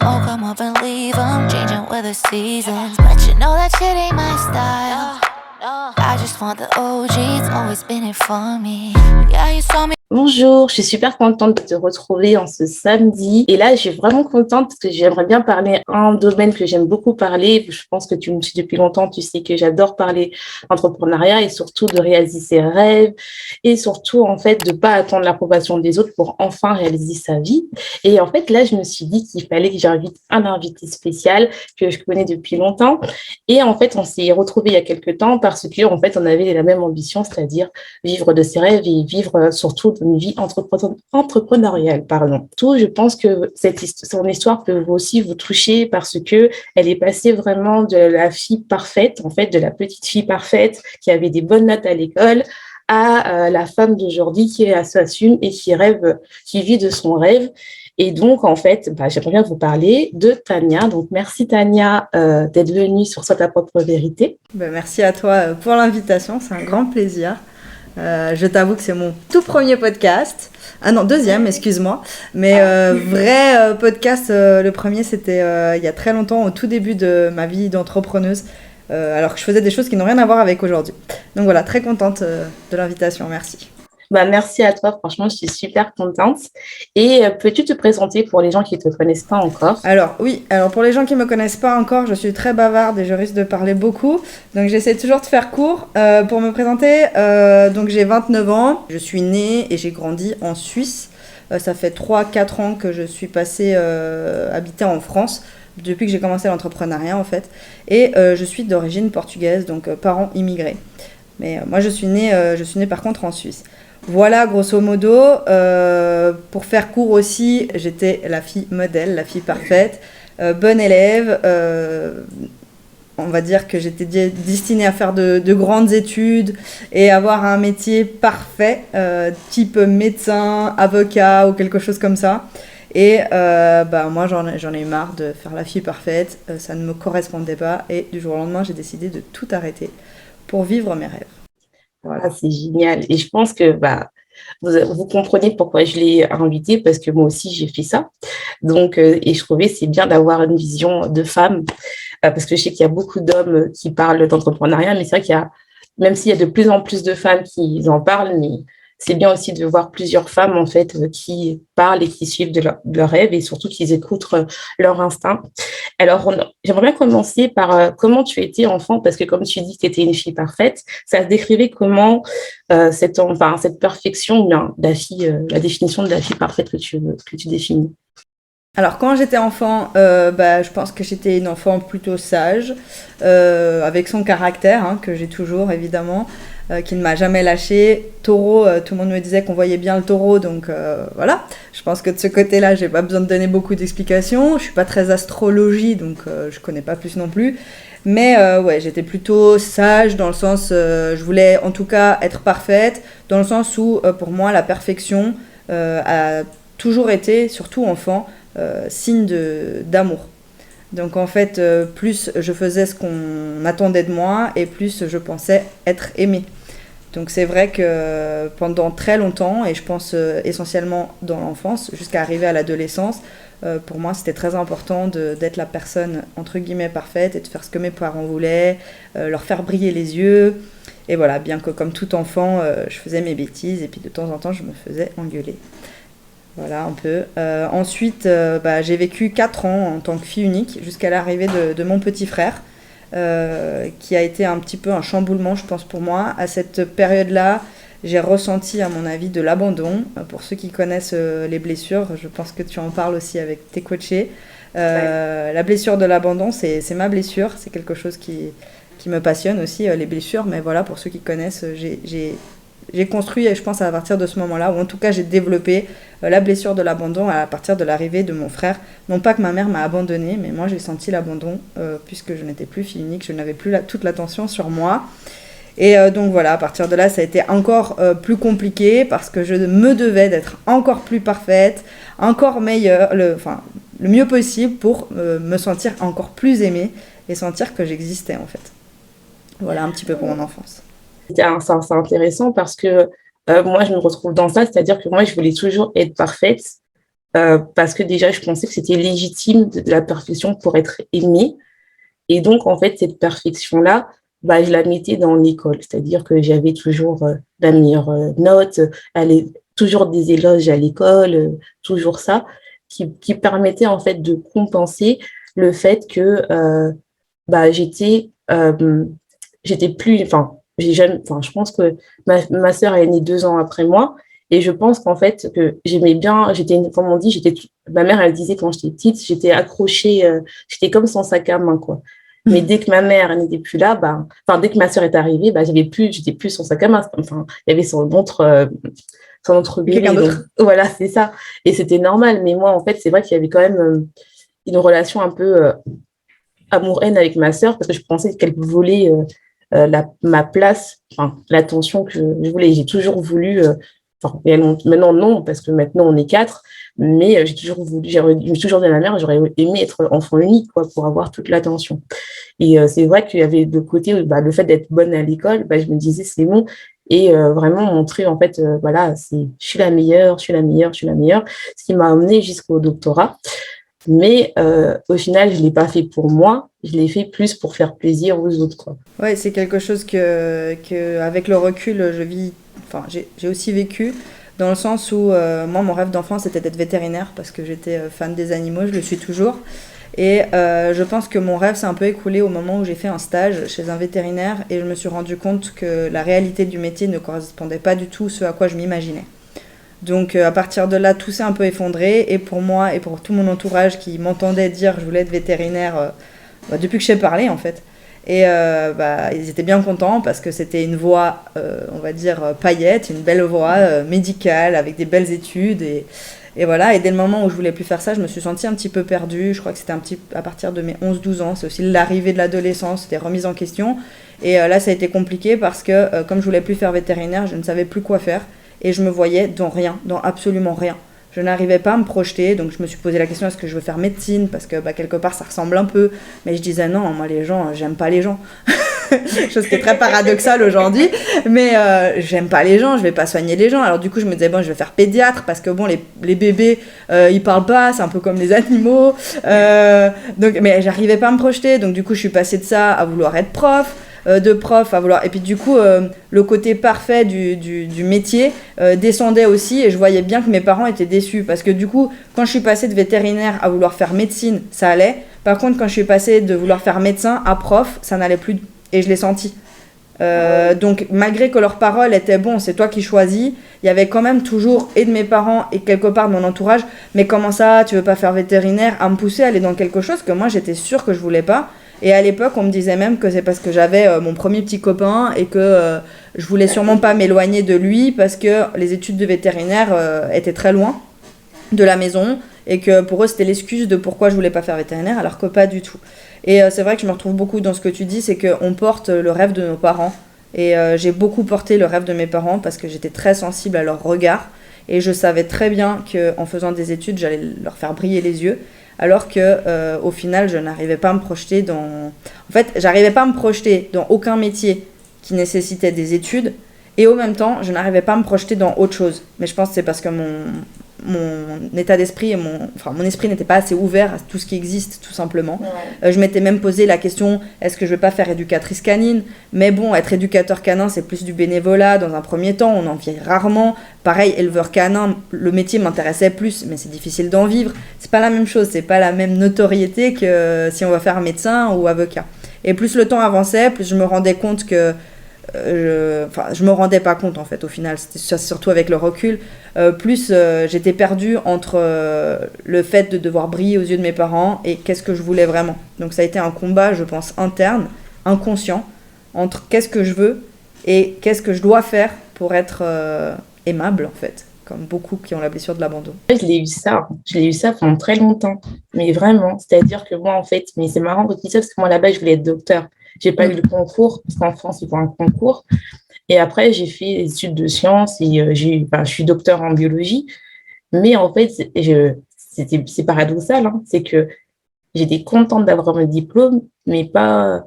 Oh, come up and leave 'em, changing with the seasons. But you know that shit ain't my style. I just want the OG, it's always been it for me. Yeah, you saw me. Bonjour, je suis super contente de te retrouver en ce samedi. Et là, je suis vraiment contente parce que j'aimerais bien parler un domaine que j'aime beaucoup parler. Je pense que tu me suis depuis longtemps, tu sais que j'adore parler entrepreneuriat et surtout de réaliser ses rêves et surtout, en fait, de pas attendre l'approbation des autres pour enfin réaliser sa vie. Et en fait, là, je me suis dit qu'il fallait que j'invite un invité spécial que je connais depuis longtemps. Et en fait, on s'est retrouvés il y a quelques temps parce que, en fait, on avait la même ambition, c'est-à-dire vivre de ses rêves et vivre surtout une vie entrepreneuriale. Pardon. Tout, je pense que son histoire peut aussi vous toucher parce que elle est passée vraiment de la fille parfaite, en fait, de la petite fille parfaite qui avait des bonnes notes à l'école à la femme d'aujourd'hui qui s'assume et qui rêve, qui vit de son rêve. Et donc, en fait, j'aimerais bien vous parler de Tania. Donc, merci Tania d'être venue sur Sois ta propre vérité. Merci à toi pour l'invitation, c'est un grand plaisir. Je t'avoue que c'est mon tout premier podcast. Ah non, deuxième, excuse-moi. Mais vrai podcast, le premier, c'était il y a très longtemps, au tout début de ma vie d'entrepreneuse, alors que je faisais des choses qui n'ont rien à voir avec aujourd'hui. Donc voilà, très contente de l'invitation, merci. Merci à toi, franchement, je suis super contente. Et peux-tu te présenter pour les gens qui ne te connaissent pas encore? Alors pour les gens qui ne me connaissent pas encore, je suis très bavarde et je risque de parler beaucoup. Donc j'essaie toujours de faire court. Pour me présenter, donc j'ai 29 ans, je suis née et j'ai grandi en Suisse. Ça fait 3-4 ans que je suis passée habiter en France, depuis que j'ai commencé l'entrepreneuriat en fait. Et je suis d'origine portugaise, donc parents immigrés. Mais moi je suis née par contre en Suisse. Voilà, grosso modo, pour faire court aussi, j'étais la fille modèle, la fille parfaite, bonne élève. On va dire que j'étais destinée à faire de grandes études et avoir un métier parfait, type médecin, avocat ou quelque chose comme ça. Et moi, j'en ai eu marre de faire la fille parfaite, ça ne me correspondait pas. Et du jour au lendemain, j'ai décidé de tout arrêter pour vivre mes rêves. Voilà, c'est génial. Et je pense que vous comprenez pourquoi je l'ai invité, parce que moi aussi, j'ai fait ça. Donc, et je trouvais c'est bien d'avoir une vision de femme, parce que je sais qu'il y a beaucoup d'hommes qui parlent d'entrepreneuriat, mais c'est vrai qu'il y a, même s'il y a de plus en plus de femmes qui en parlent, mais c'est bien aussi de voir plusieurs femmes, en fait, qui parlent et qui suivent de leur rêve et surtout qui écoutent leur instinct. Alors, j'aimerais bien commencer par comment tu étais enfant, parce que comme tu dis que tu étais une fille parfaite, ça se décrivait comment cette perfection, bien, la définition de la fille parfaite que tu définis. Alors quand j'étais enfant, je pense que j'étais une enfant plutôt sage, avec son caractère, que j'ai toujours évidemment, qui ne m'a jamais lâché. Taureau, tout le monde me disait qu'on voyait bien le taureau, donc voilà. Je pense que de ce côté-là, j'ai pas besoin de donner beaucoup d'explications. Je suis pas très astrologie, donc je connais pas plus non plus. Mais j'étais plutôt sage dans le sens, je voulais en tout cas être parfaite, dans le sens où pour moi la perfection a toujours été, surtout enfant, signe d'amour. Donc en fait, plus je faisais ce qu'on attendait de moi et plus je pensais être aimée. Donc c'est vrai que pendant très longtemps, et je pense essentiellement dans l'enfance, jusqu'à arriver à l'adolescence, pour moi c'était très important d'être la personne entre guillemets parfaite et de faire ce que mes parents voulaient, leur faire briller les yeux. Et voilà, bien que comme tout enfant, je faisais mes bêtises et puis de temps en temps je me faisais engueuler. Voilà, un peu. Ensuite, j'ai vécu 4 ans en tant que fille unique jusqu'à l'arrivée de mon petit frère, qui a été un petit peu un chamboulement, je pense, pour moi. À cette période-là, j'ai ressenti, à mon avis, de l'abandon. Pour ceux qui connaissent les blessures, je pense que tu en parles aussi avec tes coachés. La blessure de l'abandon, c'est ma blessure. C'est quelque chose qui me passionne aussi, les blessures. Mais voilà, pour ceux qui connaissent, j'ai construit, je pense, à partir de ce moment-là, ou en tout cas j'ai développé la blessure de l'abandon à partir de l'arrivée de mon frère. Non pas que ma mère m'a abandonnée, mais moi j'ai senti l'abandon puisque je n'étais plus fille unique, je n'avais plus toute l'attention sur moi. Et donc voilà, à partir de là, ça a été encore plus compliqué parce que je me devais d'être encore plus parfaite, encore meilleure, le mieux possible pour me sentir encore plus aimée et sentir que j'existais en fait. Voilà un petit peu pour mon enfance. C'est intéressant parce que moi, je me retrouve dans ça, c'est-à-dire que moi, je voulais toujours être parfaite parce que déjà, je pensais que c'était légitime de la perfection pour être aimée. Et donc, en fait, cette perfection-là, bah, je la mettais dans l'école. C'est-à-dire que j'avais toujours la meilleure note, toujours des éloges à l'école, toujours ça, qui permettait en fait de compenser le fait que bah, j'étais plus, enfin, j'ai jamais, enfin, je pense que ma sœur est née 2 ans après moi. Et je pense qu'en fait, que j'aimais bien, comme on dit, ma mère, elle disait quand j'étais petite, j'étais accrochée, j'étais comme son sac à main, quoi. Mais dès que ma mère n'était plus là, bah, enfin, dès que ma sœur est arrivée, bah, j'étais plus son sac à main. Enfin, il y avait son autre Quelqu'un bébé. Donc, d'autre. voilà, c'est ça. Et c'était normal. Mais moi, en fait, c'est vrai qu'il y avait quand même une relation un peu amour-haine avec ma sœur parce que je pensais qu'elle volait ma place, enfin, l'attention que je voulais. J'ai toujours voulu, maintenant non, parce que maintenant on est quatre, mais je me suis toujours dit à ma mère, j'aurais aimé être enfant unique, quoi, pour avoir toute l'attention. Et c'est vrai qu'il y avait de côté, bah, le fait d'être bonne à l'école, bah, je me disais, c'est bon. Et vraiment montrer, en fait, voilà, je suis la meilleure, je suis la meilleure, je suis la meilleure, ce qui m'a amenée jusqu'au doctorat. Mais au final, je ne l'ai pas fait pour moi, je l'ai fait plus pour faire plaisir aux autres, quoi. Ouais, c'est quelque chose que avec le recul, j'ai aussi vécu, dans le sens où moi, mon rêve d'enfant, c'était d'être vétérinaire, parce que j'étais fan des animaux, je le suis toujours. Et je pense que mon rêve s'est un peu écoulé au moment où j'ai fait un stage chez un vétérinaire, et je me suis rendu compte que la réalité du métier ne correspondait pas du tout à ce à quoi je m'imaginais. Donc à partir de là, tout s'est un peu effondré, et pour moi et pour tout mon entourage qui m'entendait dire que je voulais être vétérinaire depuis que je sais parler en fait. Et ils étaient bien contents parce que c'était une voie, on va dire, paillette, une belle voie médicale avec des belles études. Et voilà, et dès le moment où je voulais plus faire ça, je me suis sentie un petit peu perdue. Je crois que c'était à partir de mes 11-12 ans. C'est aussi l'arrivée de l'adolescence, des remises en question. Et là, ça a été compliqué parce que comme je voulais plus faire vétérinaire, je ne savais plus quoi faire. Et je me voyais dans rien, dans absolument rien. Je n'arrivais pas à me projeter, donc je me suis posé la question, est-ce que je veux faire médecine? Parce que quelque part, ça ressemble un peu. Mais je disais, non, moi, les gens, j'aime pas les gens. Chose qui est très paradoxale aujourd'hui. Mais j'aime pas les gens, je vais pas soigner les gens. Alors du coup, je me disais, bon, je vais faire pédiatre, parce que bon, les bébés, ils parlent pas, c'est un peu comme les animaux. Mais j'arrivais pas à me projeter, donc du coup, je suis passée de ça à vouloir être prof. De prof à vouloir. Et puis du coup, le côté parfait du métier descendait aussi, et je voyais bien que mes parents étaient déçus. Parce que du coup, quand je suis passée de vétérinaire à vouloir faire médecine, ça allait. Par contre, quand je suis passée de vouloir faire médecin à prof, ça n'allait plus. Et je l'ai senti. Donc, malgré que leurs paroles étaient bon, c'est toi qui choisis, il y avait quand même toujours, et de mes parents et quelque part de mon entourage, mais comment ça, tu veux pas faire vétérinaire, à me pousser à aller dans quelque chose que moi j'étais sûre que je voulais pas. Et à l'époque, on me disait même que c'est parce que j'avais mon premier petit copain et que je voulais sûrement pas m'éloigner de lui parce que les études de vétérinaire étaient très loin de la maison, et que pour eux, c'était l'excuse de pourquoi je voulais pas faire vétérinaire, alors que pas du tout. Et c'est vrai que je me retrouve beaucoup dans ce que tu dis, c'est qu'on porte le rêve de nos parents. Et j'ai beaucoup porté le rêve de mes parents parce que j'étais très sensible à leur regard. Et je savais très bien qu'en faisant des études, j'allais leur faire briller les yeux. Alors que au final, je n'arrivais pas à me projeter dans... En fait, j'arrivais pas à me projeter dans aucun métier qui nécessitait des études. Et en même temps, je n'arrivais pas à me projeter dans autre chose. Mais je pense que c'est parce que mon état d'esprit et mon esprit n'était pas assez ouvert à tout ce qui existe, tout simplement. Ouais. Je m'étais même posé la question, est-ce que je vais pas faire éducatrice canine? Mais bon, être éducateur canin, c'est plus du bénévolat dans un premier temps, on en vit rarement. Pareil, éleveur canin, le métier m'intéressait plus, mais c'est difficile d'en vivre. C'est pas la même chose, c'est pas la même notoriété que si on va faire médecin ou avocat. Et plus le temps avançait, plus je me rendais compte que je me rendais pas compte en fait au final, c'était surtout avec le recul, plus j'étais perdue entre le fait de devoir briller aux yeux de mes parents et qu'est-ce que je voulais vraiment. Donc ça a été un combat, je pense, interne, inconscient, entre qu'est-ce que je veux et qu'est-ce que je dois faire pour être aimable en fait, comme beaucoup qui ont la blessure de l'abandon. Je l'ai eu ça pendant très longtemps, mais vraiment, c'est-à-dire que moi en fait, mais c'est marrant que tu dis ça parce que moi là-bas je voulais être docteur. J'ai pas eu le concours, parce qu'en France, il faut un concours. Et après, j'ai fait des études de sciences et je suis docteur en biologie. Mais en fait, c'est paradoxal, hein, c'est que j'étais contente d'avoir mon diplôme, mais pas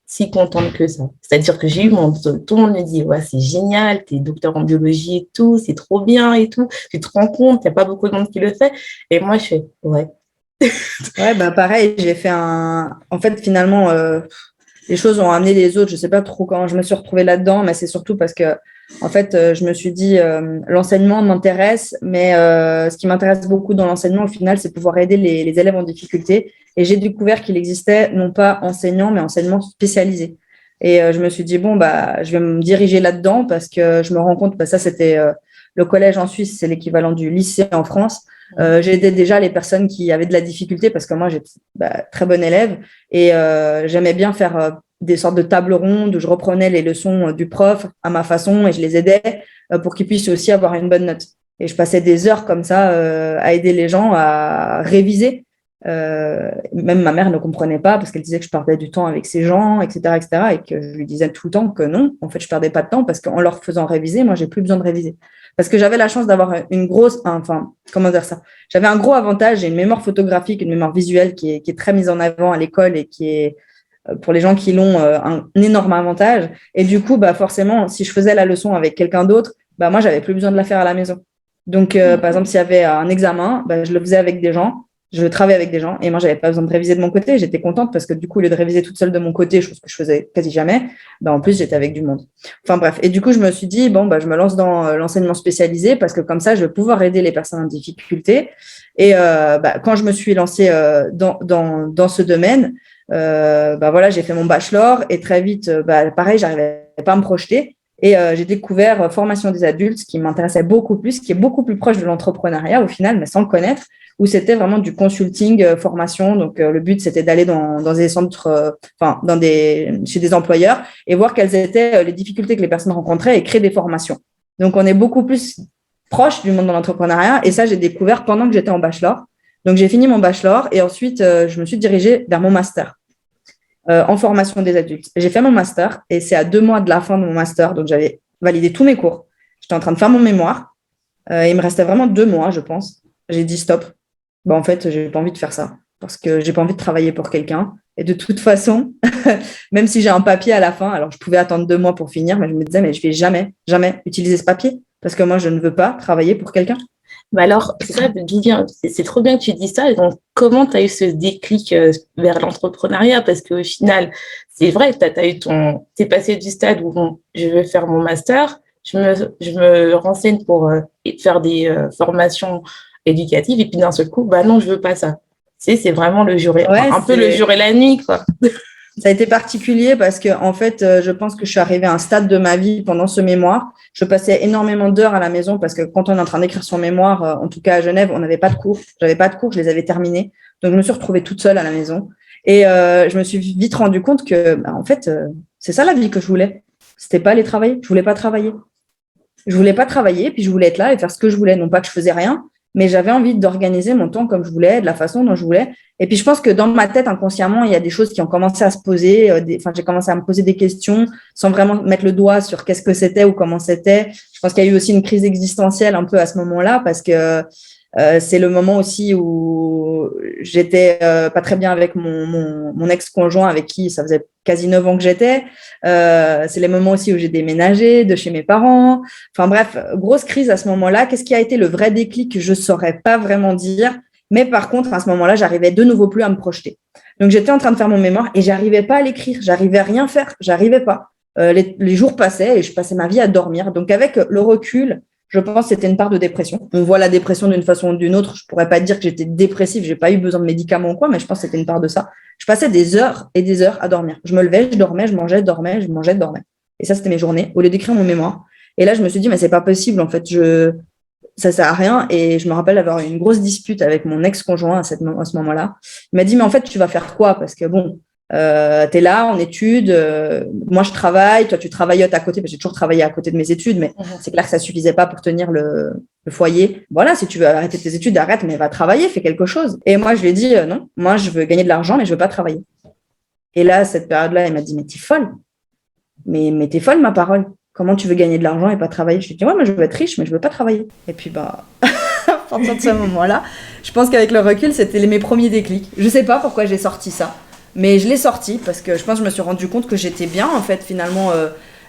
si contente que ça. C'est-à-dire que j'ai eu tout le monde me dit, ouais, c'est génial, t'es docteur en biologie et tout, c'est trop bien et tout. Tu te rends compte, il n'y a pas beaucoup de monde qui le fait. Et moi, je fais, ouais. Ouais, bah pareil, j'ai fait un. En fait, finalement, les choses ont amené les autres. Je sais pas trop comment je me suis retrouvée là-dedans, mais c'est surtout parce que, en fait, je me suis dit, l'enseignement m'intéresse, mais ce qui m'intéresse beaucoup dans l'enseignement, au final, c'est pouvoir aider les élèves en difficulté. Et j'ai découvert qu'il existait non pas enseignant, mais enseignement spécialisé. Et je me suis dit, bon, bah, je vais me diriger là-dedans parce que je me rends compte, bah, ça, c'était le collège en Suisse, c'est l'équivalent du lycée en France. J'ai aidé déjà les personnes qui avaient de la difficulté parce que moi, j'étais très bonne élève et j'aimais bien faire des sortes de tables rondes où je reprenais les leçons du prof à ma façon et je les aidais pour qu'ils puissent aussi avoir une bonne note. Et je passais des heures comme ça à aider les gens à réviser. Même ma mère ne comprenait pas parce qu'elle disait que je perdais du temps avec ces gens, etc., etc., et que je lui disais tout le temps que non, en fait, je perdais pas de temps parce qu'en leur faisant réviser, moi, j'ai plus besoin de réviser. Parce que j'avais la chance d'avoir comment dire ça? J'avais un gros avantage, j'ai une mémoire photographique, une mémoire visuelle qui est très mise en avant à l'école et qui est, pour les gens qui l'ont, un énorme avantage. Et du coup, bah, forcément, si je faisais la leçon avec quelqu'un d'autre, bah, moi, j'avais plus besoin de la faire à la maison. Donc, par exemple, s'il y avait un examen, bah, je le faisais avec des gens. Je travaillais avec des gens et moi, j'avais pas besoin de réviser de mon côté. J'étais contente parce que du coup, au lieu de réviser toute seule de mon côté, chose que je faisais quasi jamais, ben, en plus, j'étais avec du monde. Enfin bref. Et du coup, je me suis dit, bon, bah, je me lance dans l'enseignement spécialisé parce que comme ça, je vais pouvoir aider les personnes en difficulté. Et quand je me suis lancée dans ce domaine, voilà, j'ai fait mon bachelor et très vite, pareil, j'arrivais pas à me projeter. Et j'ai découvert formation des adultes, qui m'intéressait beaucoup plus, qui est beaucoup plus proche de l'entrepreneuriat au final, mais sans le connaître, où c'était vraiment du consulting, formation. Donc, le but, c'était d'aller dans des centres, chez des employeurs et voir quelles étaient les difficultés que les personnes rencontraient et créer des formations. Donc, on est beaucoup plus proche du monde de l'entrepreneuriat. Et ça, j'ai découvert pendant que j'étais en bachelor. Donc, j'ai fini mon bachelor et ensuite, je me suis dirigée vers mon master en formation des adultes. J'ai fait mon master et c'est à 2 mois de la fin de mon master. Donc, j'avais validé tous mes cours. J'étais en train de faire mon mémoire. Il me restait vraiment 2 mois, je pense. J'ai dit stop. En fait, j'ai pas envie de faire ça parce que j'ai pas envie de travailler pour quelqu'un. Et de toute façon, même si j'ai un papier à la fin, alors je pouvais attendre 2 mois pour finir, mais je me disais, mais je vais jamais utiliser ce papier parce que moi, je ne veux pas travailler pour quelqu'un. Mais alors, c'est ça, c'est trop bien que tu dis ça. Et donc, comment tu as eu ce déclic vers l'entrepreneuriat? Parce qu'au final, c'est vrai, t'es passé du stade où bon, je vais faire mon master, je me renseigne pour faire des formations éducative et puis d'un seul coup, bah non, je veux pas ça. C'est vraiment le jour et le jour et la nuit, quoi. Ça a été particulier parce que en fait, je pense que je suis arrivée à un stade de ma vie pendant ce mémoire. Je passais énormément d'heures à la maison parce que quand on est en train d'écrire son mémoire, en tout cas à Genève, on n'avait pas de cours. J'avais pas de cours, je les avais terminés. Donc, je me suis retrouvée toute seule à la maison. Et je me suis vite rendu compte que, en fait, c'est ça la vie que je voulais. C'était pas aller travailler. Je voulais pas travailler. Je voulais pas travailler, puis je voulais être là et faire ce que je voulais. Non pas que je faisais rien, mais j'avais envie d'organiser mon temps comme je voulais, de la façon dont je voulais. Et puis, je pense que dans ma tête, inconsciemment, il y a des choses qui ont commencé à se poser. J'ai commencé à me poser des questions sans vraiment mettre le doigt sur qu'est-ce que c'était ou comment c'était. Je pense qu'il y a eu aussi une crise existentielle un peu à ce moment-là parce que c'est le moment aussi où j'étais pas très bien avec mon ex-conjoint avec qui ça faisait quasi 9 ans que j'étais. C'est les moments aussi où j'ai déménagé de chez mes parents. Enfin bref, grosse crise à ce moment-là. Qu'est-ce qui a été le vrai déclic? Je ne saurais pas vraiment dire. Mais par contre, à ce moment-là, j'arrivais de nouveau plus à me projeter. Donc, j'étais en train de faire mon mémoire et j'arrivais pas à l'écrire. J'arrivais à rien faire. J'arrivais pas. Les jours passaient et je passais ma vie à dormir. Donc, avec le recul, je pense que c'était une part de dépression. On voit la dépression d'une façon ou d'une autre. Je pourrais pas dire que j'étais dépressive. J'ai pas eu besoin de médicaments ou quoi, mais je pense que c'était une part de ça. Je passais des heures et des heures à dormir. Je me levais, je dormais, je mangeais, dormais, je mangeais, dormais. Et ça, c'était mes journées au lieu d'écrire mon mémoire. Et là, je me suis dit, mais c'est pas possible. En fait, ça sert à rien. Et je me rappelle avoir eu une grosse dispute avec mon ex-conjoint à ce moment-là. Il m'a dit, mais en fait, tu vas faire quoi? Parce que bon, t'es là en études, moi je travaille, toi tu travaillotes à côté, parce que j'ai toujours travaillé à côté de mes études, mais c'est clair que ça suffisait pas pour tenir le foyer. Voilà, si tu veux arrêter tes études, arrête, mais va travailler, fais quelque chose. Et moi je lui ai dit, non, moi je veux gagner de l'argent, mais je veux pas travailler. Et là, cette période-là, il m'a dit, mais t'es folle. Mais t'es folle, ma parole. Comment tu veux gagner de l'argent et pas travailler? Je lui ai dit, ouais, mais je veux être riche, mais je veux pas travailler. Et puis, à partir de ce moment-là, je pense qu'avec le recul, c'était mes premiers déclics. Je sais pas pourquoi j'ai sorti ça. Mais je l'ai sorti parce que je pense que je me suis rendu compte que j'étais bien, en fait, finalement,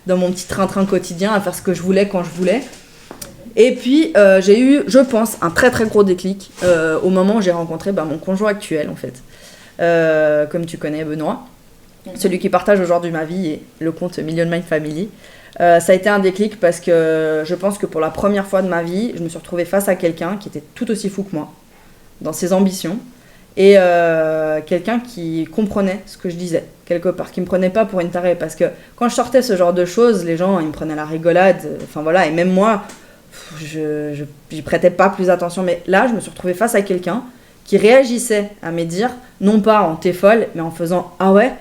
dans mon petit train-train quotidien à faire ce que je voulais quand je voulais. Et puis, j'ai eu, je pense, un très très gros déclic au moment où j'ai rencontré mon conjoint actuel, en fait. Comme tu connais, Benoît, celui qui partage aujourd'hui ma vie et le compte Million Mind Family. Ça a été un déclic parce que je pense que pour la première fois de ma vie, je me suis retrouvée face à quelqu'un qui était tout aussi fou que moi, dans ses ambitions, et quelqu'un qui comprenait ce que je disais, quelque part, qui me prenait pas pour une tarée, parce que quand je sortais ce genre de choses, les gens, ils me prenaient la rigolade, enfin voilà, et même moi, j'y prêtais pas plus attention, mais là, je me suis retrouvée face à quelqu'un qui réagissait à mes dires, non pas en t'es folle, mais en faisant « Ah ouais,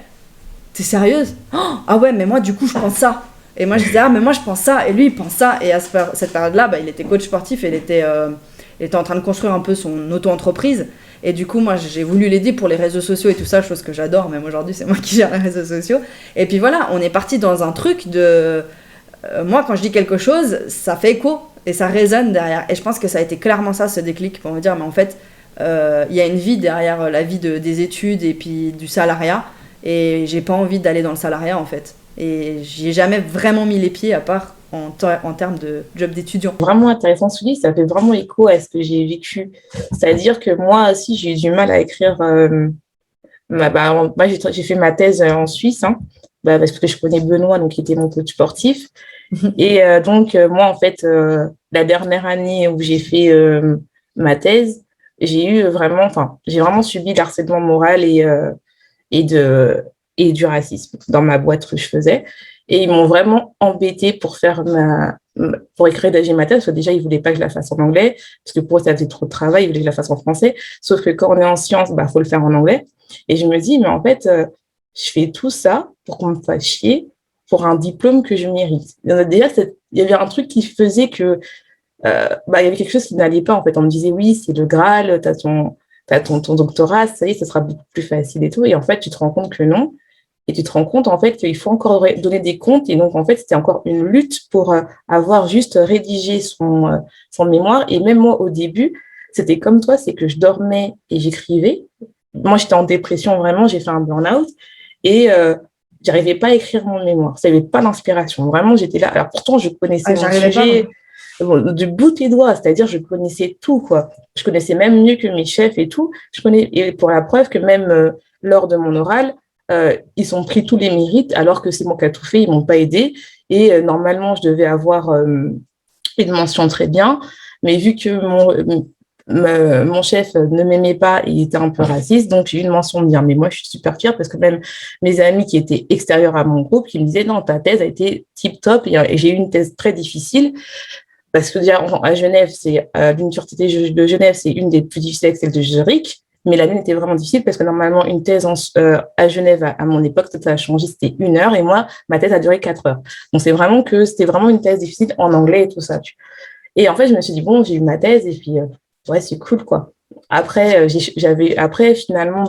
t'es sérieuse ? Ah ouais, mais moi, du coup, je pense ça !» Et moi, je disais « Ah, mais moi, je pense ça !» Et lui, il pense ça. Et à cette période-là, il était coach sportif et il était en train de construire un peu son auto-entreprise. Et du coup, moi, j'ai voulu l'aider pour les réseaux sociaux et tout ça, chose que j'adore. Même aujourd'hui, c'est moi qui gère les réseaux sociaux. Et puis voilà, on est parti dans un truc de... moi, quand je dis quelque chose, ça fait écho et ça résonne derrière. Et je pense que ça a été clairement ça, ce déclic, pour me dire « Mais en fait... il y a une vie derrière la vie des études et puis du salariat, et j'ai pas envie d'aller dans le salariat en fait, et j'y ai jamais vraiment mis les pieds à part en termes de job d'étudiant. Vraiment intéressant ce livre, ça fait vraiment écho à ce que j'ai vécu. C'est-à-dire que moi aussi, j'ai eu du mal à écrire. Moi, j'ai fait ma thèse en Suisse, hein, parce que je connais Benoît, donc qui était mon coach sportif. Et donc, moi, en fait, la dernière année où j'ai fait ma thèse, j'ai vraiment subi de l'harcèlement moral et du racisme dans ma boîte que je faisais. Et ils m'ont vraiment embêtée pour rédiger ma thèse, parce que déjà, ils ne voulaient pas que je la fasse en anglais, parce que pour eux, ça faisait trop de travail, ils voulaient que je la fasse en français. Sauf que quand on est en sciences, faut le faire en anglais. Et je me dis, mais en fait, je fais tout ça pour qu'on me fasse chier pour un diplôme que je mérite. Déjà, il y avait un truc qui faisait que il y avait quelque chose qui n'allait pas, en fait. On me disait, oui, c'est le Graal, t'as ton doctorat, ça y est, ça sera beaucoup plus facile et tout. Et en fait, tu te rends compte que non. Et tu te rends compte, en fait, qu'il faut encore donner des comptes. Et donc, en fait, c'était encore une lutte pour avoir juste rédigé son mémoire. Et même moi, au début, c'était comme toi, c'est que je dormais et j'écrivais. Moi, j'étais en dépression, vraiment, j'ai fait un burn-out. Et j'arrivais pas à écrire mon mémoire. Ça n'avait pas d'inspiration. Vraiment, j'étais là. Alors, pourtant, je connaissais mon sujet de bout et doigt, c'est-à-dire je connaissais tout, quoi. Je connaissais même mieux que mes chefs et tout. Et pour la preuve que même lors de mon oral, ils ont pris tous les mérites, alors que c'est moi qui ai tout fait, ils m'ont pas aidé. Et normalement, je devais avoir une mention très bien, mais vu que mon chef ne m'aimait pas, il était un peu raciste, donc j'ai eu une mention bien. Mais moi, je suis super fière parce que même mes amis qui étaient extérieurs à mon groupe, qui me disaient non, ta thèse a été tip-top, et j'ai eu une thèse très difficile. Parce que déjà, à Genève, l'université de Genève, c'est une des plus difficiles avec celle de Zurich. Mais la mienne était vraiment difficile parce que normalement, une thèse à Genève, à mon époque, ça a changé, c'était 1 heure. Et moi, ma thèse a duré 4 heures. Donc, c'était vraiment une thèse difficile en anglais et tout ça. Et en fait, je me suis dit, bon, j'ai eu ma thèse et puis, ouais, c'est cool, quoi. Après, finalement,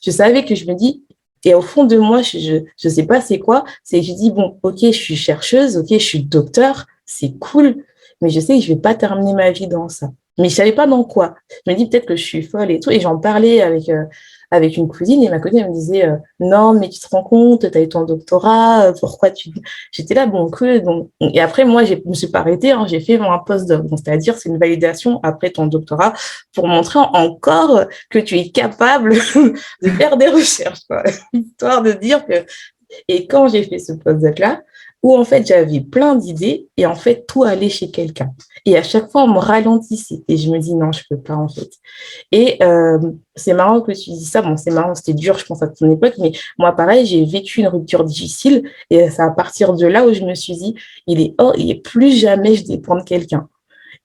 je savais que je me dis, et au fond de moi, je sais pas c'est quoi, c'est que je dis, bon, ok, je suis chercheuse, ok, je suis docteur, c'est cool, mais je sais que je vais pas terminer ma vie dans ça. Mais je savais pas dans quoi. Je me dis peut-être que je suis folle et tout. Et j'en parlais avec une cousine et ma cousine elle me disait non, mais tu te rends compte, tu as eu ton doctorat, pourquoi tu... J'étais là, bon, cool. Donc... Et après, moi, je me suis pas arrêtée, hein, j'ai fait un post-doc. Donc, c'est-à-dire, c'est une validation après ton doctorat pour montrer encore que tu es capable de faire des recherches, quoi. Histoire de dire que... Et quand j'ai fait ce post-doc-là, où en fait j'avais plein d'idées et en fait tout allait chez quelqu'un. Et à chaque fois on me ralentissait et je me dis non, je peux pas en fait. Et c'est marrant que tu dis ça, bon c'est marrant, c'était dur je pense à ton époque, mais moi pareil j'ai vécu une rupture difficile et c'est à partir de là où je me suis dit il est plus jamais je dépends de quelqu'un.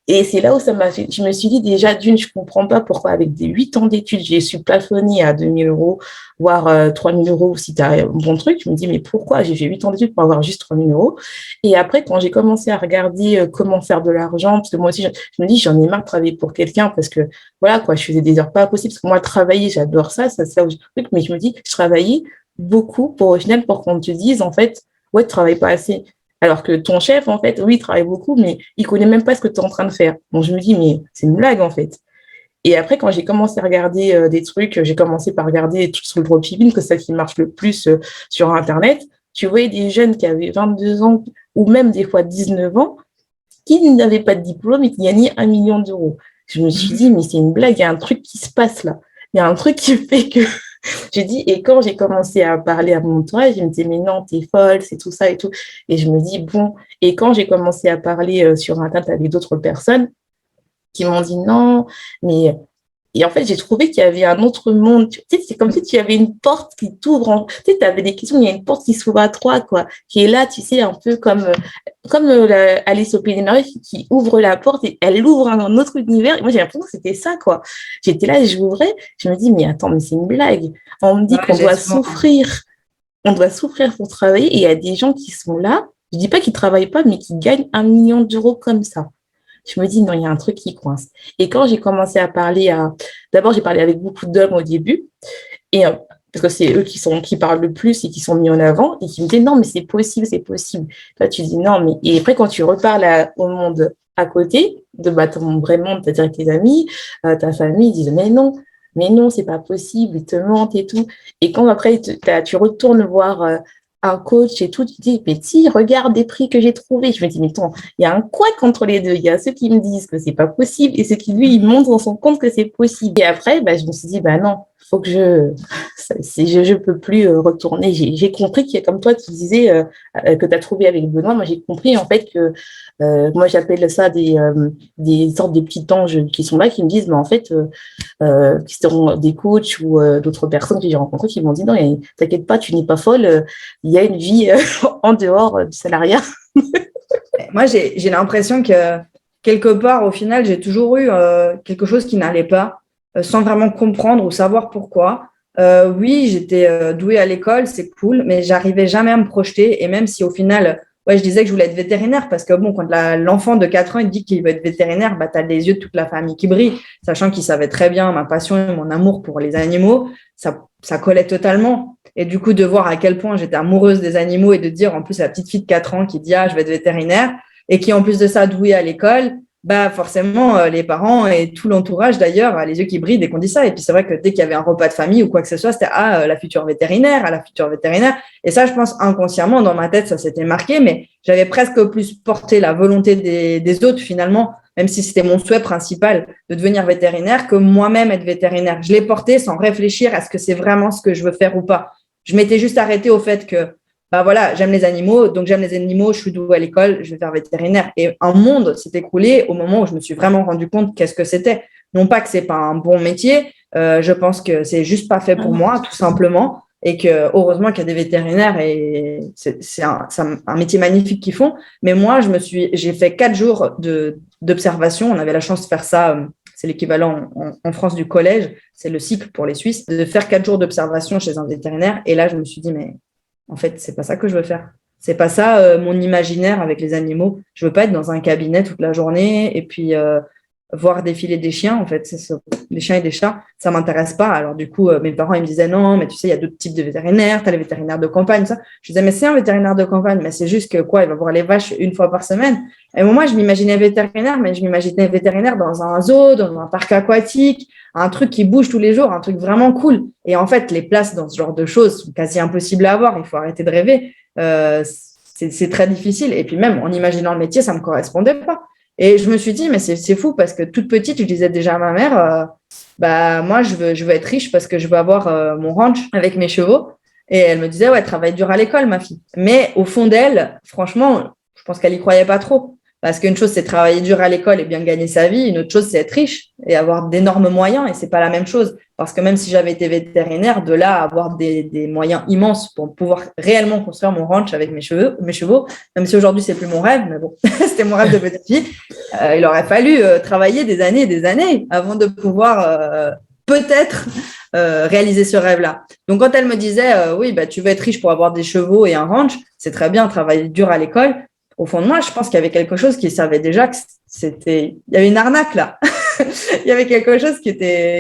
Et c'est là où je me suis dit déjà d'une, je comprends pas pourquoi avec des 8 ans d'études, j'ai su plafonner à 2 000 €, voire 3 000 € si tu as un bon truc. Je me dis, mais pourquoi j'ai fait 8 ans d'études pour avoir juste 3 000 €? Et après, quand j'ai commencé à regarder comment faire de l'argent, parce que moi aussi, je me dis, j'en ai marre de travailler pour quelqu'un parce que voilà, quoi, je faisais des heures pas possibles. Parce que moi, travailler, j'adore ça, c'est là où je truc, mais je me dis, je travaillais beaucoup au final pour qu'on te dise, en fait, ouais, tu travailles pas assez. Alors que ton chef, en fait, oui, il travaille beaucoup, mais il connaît même pas ce que tu es en train de faire. Donc, je me dis, mais c'est une blague, en fait. Et après, quand j'ai commencé à regarder des trucs, j'ai commencé par regarder des trucs sur le dropshipping, que c'est ça qui marche le plus sur Internet. Tu voyais des jeunes qui avaient 22 ans ou même des fois 19 ans qui n'avaient pas de diplôme et qui gagnaient 1 million d'euros. Je me suis dit, mais c'est une blague, il y a un truc qui se passe là. Il y a un truc qui fait que j'ai dit, et quand j'ai commencé à parler à mon entourage, je me disais, mais non, t'es folle, c'est tout ça et tout. Et je me dis, bon, et quand j'ai commencé à parler sur Internet avec d'autres personnes qui m'ont dit non, mais et en fait, j'ai trouvé qu'il y avait un autre monde. Tu sais, c'est comme si tu avais une porte qui t'ouvre. Tu sais, tu avais des questions, il y a une porte qui s'ouvre à trois, quoi, qui est là, tu sais, un peu comme Alice au Pays des Merveilles qui ouvre la porte et elle ouvre un autre univers. Et moi, j'ai l'impression que c'était ça, quoi. J'étais là et je m'ouvrais. Je me dis, mais attends, mais c'est une blague. On me dit qu'on doit souffrir. On doit souffrir pour travailler. Et il y a des gens qui sont là. Je dis pas qu'ils travaillent pas, mais qui gagnent 1 million d'euros comme ça. Je me dis, non, il y a un truc qui coince. Et quand j'ai commencé à parler d'abord, j'ai parlé avec beaucoup d'hommes au début, et parce que c'est eux qui parlent le plus et qui sont mis en avant, et qui me disaient, non, mais c'est possible, c'est possible. Là, tu dis, non, mais... Et après, quand tu reparles au monde à côté, ton vrai monde, c'est-à-dire tes amis, ta famille, ils disent, mais non, c'est pas possible, ils te mentent et tout. Et quand après, tu retournes voir un coach et tout, tu dis, mais si, regarde des prix que j'ai trouvés. Je me dis, mais attends, il y a un couac entre les deux. Il y a ceux qui me disent que c'est pas possible et ceux qui, lui, ils montrent dans son compte que c'est possible. Et après, je me suis dit, non, faut que je peux plus retourner. J'ai compris qu'il y a comme toi qui disais que tu as trouvé avec Benoît. Moi, j'ai compris en fait que moi, j'appelle ça des sortes de petits anges qui sont là, qui me disent, mais en fait, qui seront des coachs ou d'autres personnes que j'ai rencontrées qui m'ont dit, non, t'inquiète pas, tu n'es pas folle. Il y a une vie en dehors du salariat. Moi, j'ai l'impression que quelque part, au final, j'ai toujours eu quelque chose qui n'allait pas, sans vraiment comprendre ou savoir pourquoi. Oui, j'étais douée à l'école, c'est cool, mais j'arrivais jamais à me projeter. Et même si au final, je disais que je voulais être vétérinaire, parce que bon, quand l'enfant de 4 ans il dit qu'il veut être vétérinaire, tu as les yeux de toute la famille qui brillent, sachant qu'il savait très bien ma passion et mon amour pour les animaux, ça collait totalement. Et du coup, de voir à quel point j'étais amoureuse des animaux et de dire en plus à la petite fille de 4 ans qui dit « Ah, je vais être vétérinaire » et qui en plus de ça douée à l'école, forcément, les parents et tout l'entourage d'ailleurs, les yeux qui brillent dès qu'on dit ça. Et puis c'est vrai que dès qu'il y avait un repas de famille ou quoi que ce soit, c'était « Ah, la future vétérinaire, à la future vétérinaire ». Et ça, je pense inconsciemment, dans ma tête, ça s'était marqué, mais j'avais presque plus porté la volonté des autres finalement, même si c'était mon souhait principal de devenir vétérinaire, que moi-même être vétérinaire. Je l'ai porté sans réfléchir à ce que c'est vraiment ce que je veux faire ou pas. Je m'étais juste arrêtée au fait que j'aime les animaux, donc j'aime les animaux, je suis douée à l'école, je vais faire vétérinaire. Et un monde s'est écoulé au moment où je me suis vraiment rendu compte qu'est-ce que c'était. Non pas que c'est pas un bon métier, je pense que c'est juste pas fait pour moi, tout simplement. Et que heureusement qu'il y a des vétérinaires et c'est un métier magnifique qu'ils font. Mais moi, j'ai fait 4 jours d'observation. On avait la chance de faire ça. C'est l'équivalent en France du collège. C'est le cycle pour les Suisses de faire 4 jours d'observation chez un vétérinaire. Et là, je me suis dit, mais en fait, c'est pas ça que je veux faire. C'est pas ça mon imaginaire avec les animaux. Je veux pas être dans un cabinet toute la journée et puis voir défiler des chiens. En fait, des chiens et des chats, ça m'intéresse pas. Alors du coup, mes parents ils me disaient non, mais tu sais, il y a d'autres types de vétérinaires. T'as les vétérinaires de campagne, ça. Je disais mais c'est un vétérinaire de campagne, mais c'est juste que quoi, il va voir les vaches 1 fois par semaine. Et moi, je m'imaginais vétérinaire, mais je m'imaginais vétérinaire dans un zoo, dans un parc aquatique, un truc qui bouge tous les jours, un truc vraiment cool. Et en fait, les places dans ce genre de choses sont quasi impossibles à avoir. Il faut arrêter de rêver. C'est très difficile. Et puis même en imaginant le métier, ça me correspondait pas. Et je me suis dit, mais c'est fou parce que toute petite, je disais déjà à ma mère, moi, je veux être riche parce que je veux avoir mon ranch avec mes chevaux. Et elle me disait, ouais, travaille dur à l'école, ma fille. Mais au fond d'elle, franchement, je pense qu'elle y croyait pas trop. Parce qu'une chose, c'est travailler dur à l'école et bien gagner sa vie. Une autre chose, c'est être riche et avoir d'énormes moyens. Et c'est pas la même chose. Parce que même si j'avais été vétérinaire, de là à avoir des moyens immenses pour pouvoir réellement construire mon ranch avec mes chevaux, même si aujourd'hui, c'est plus mon rêve, mais bon, c'était mon rêve de petite fille, il aurait fallu travailler des années et des années avant de pouvoir peut-être réaliser ce rêve-là. Donc, quand elle me disait, oui, tu veux être riche pour avoir des chevaux et un ranch, c'est très bien, travailler dur à l'école. Au fond de moi, je pense qu'il y avait quelque chose qui savait déjà que il y avait une arnaque là. Il y avait quelque chose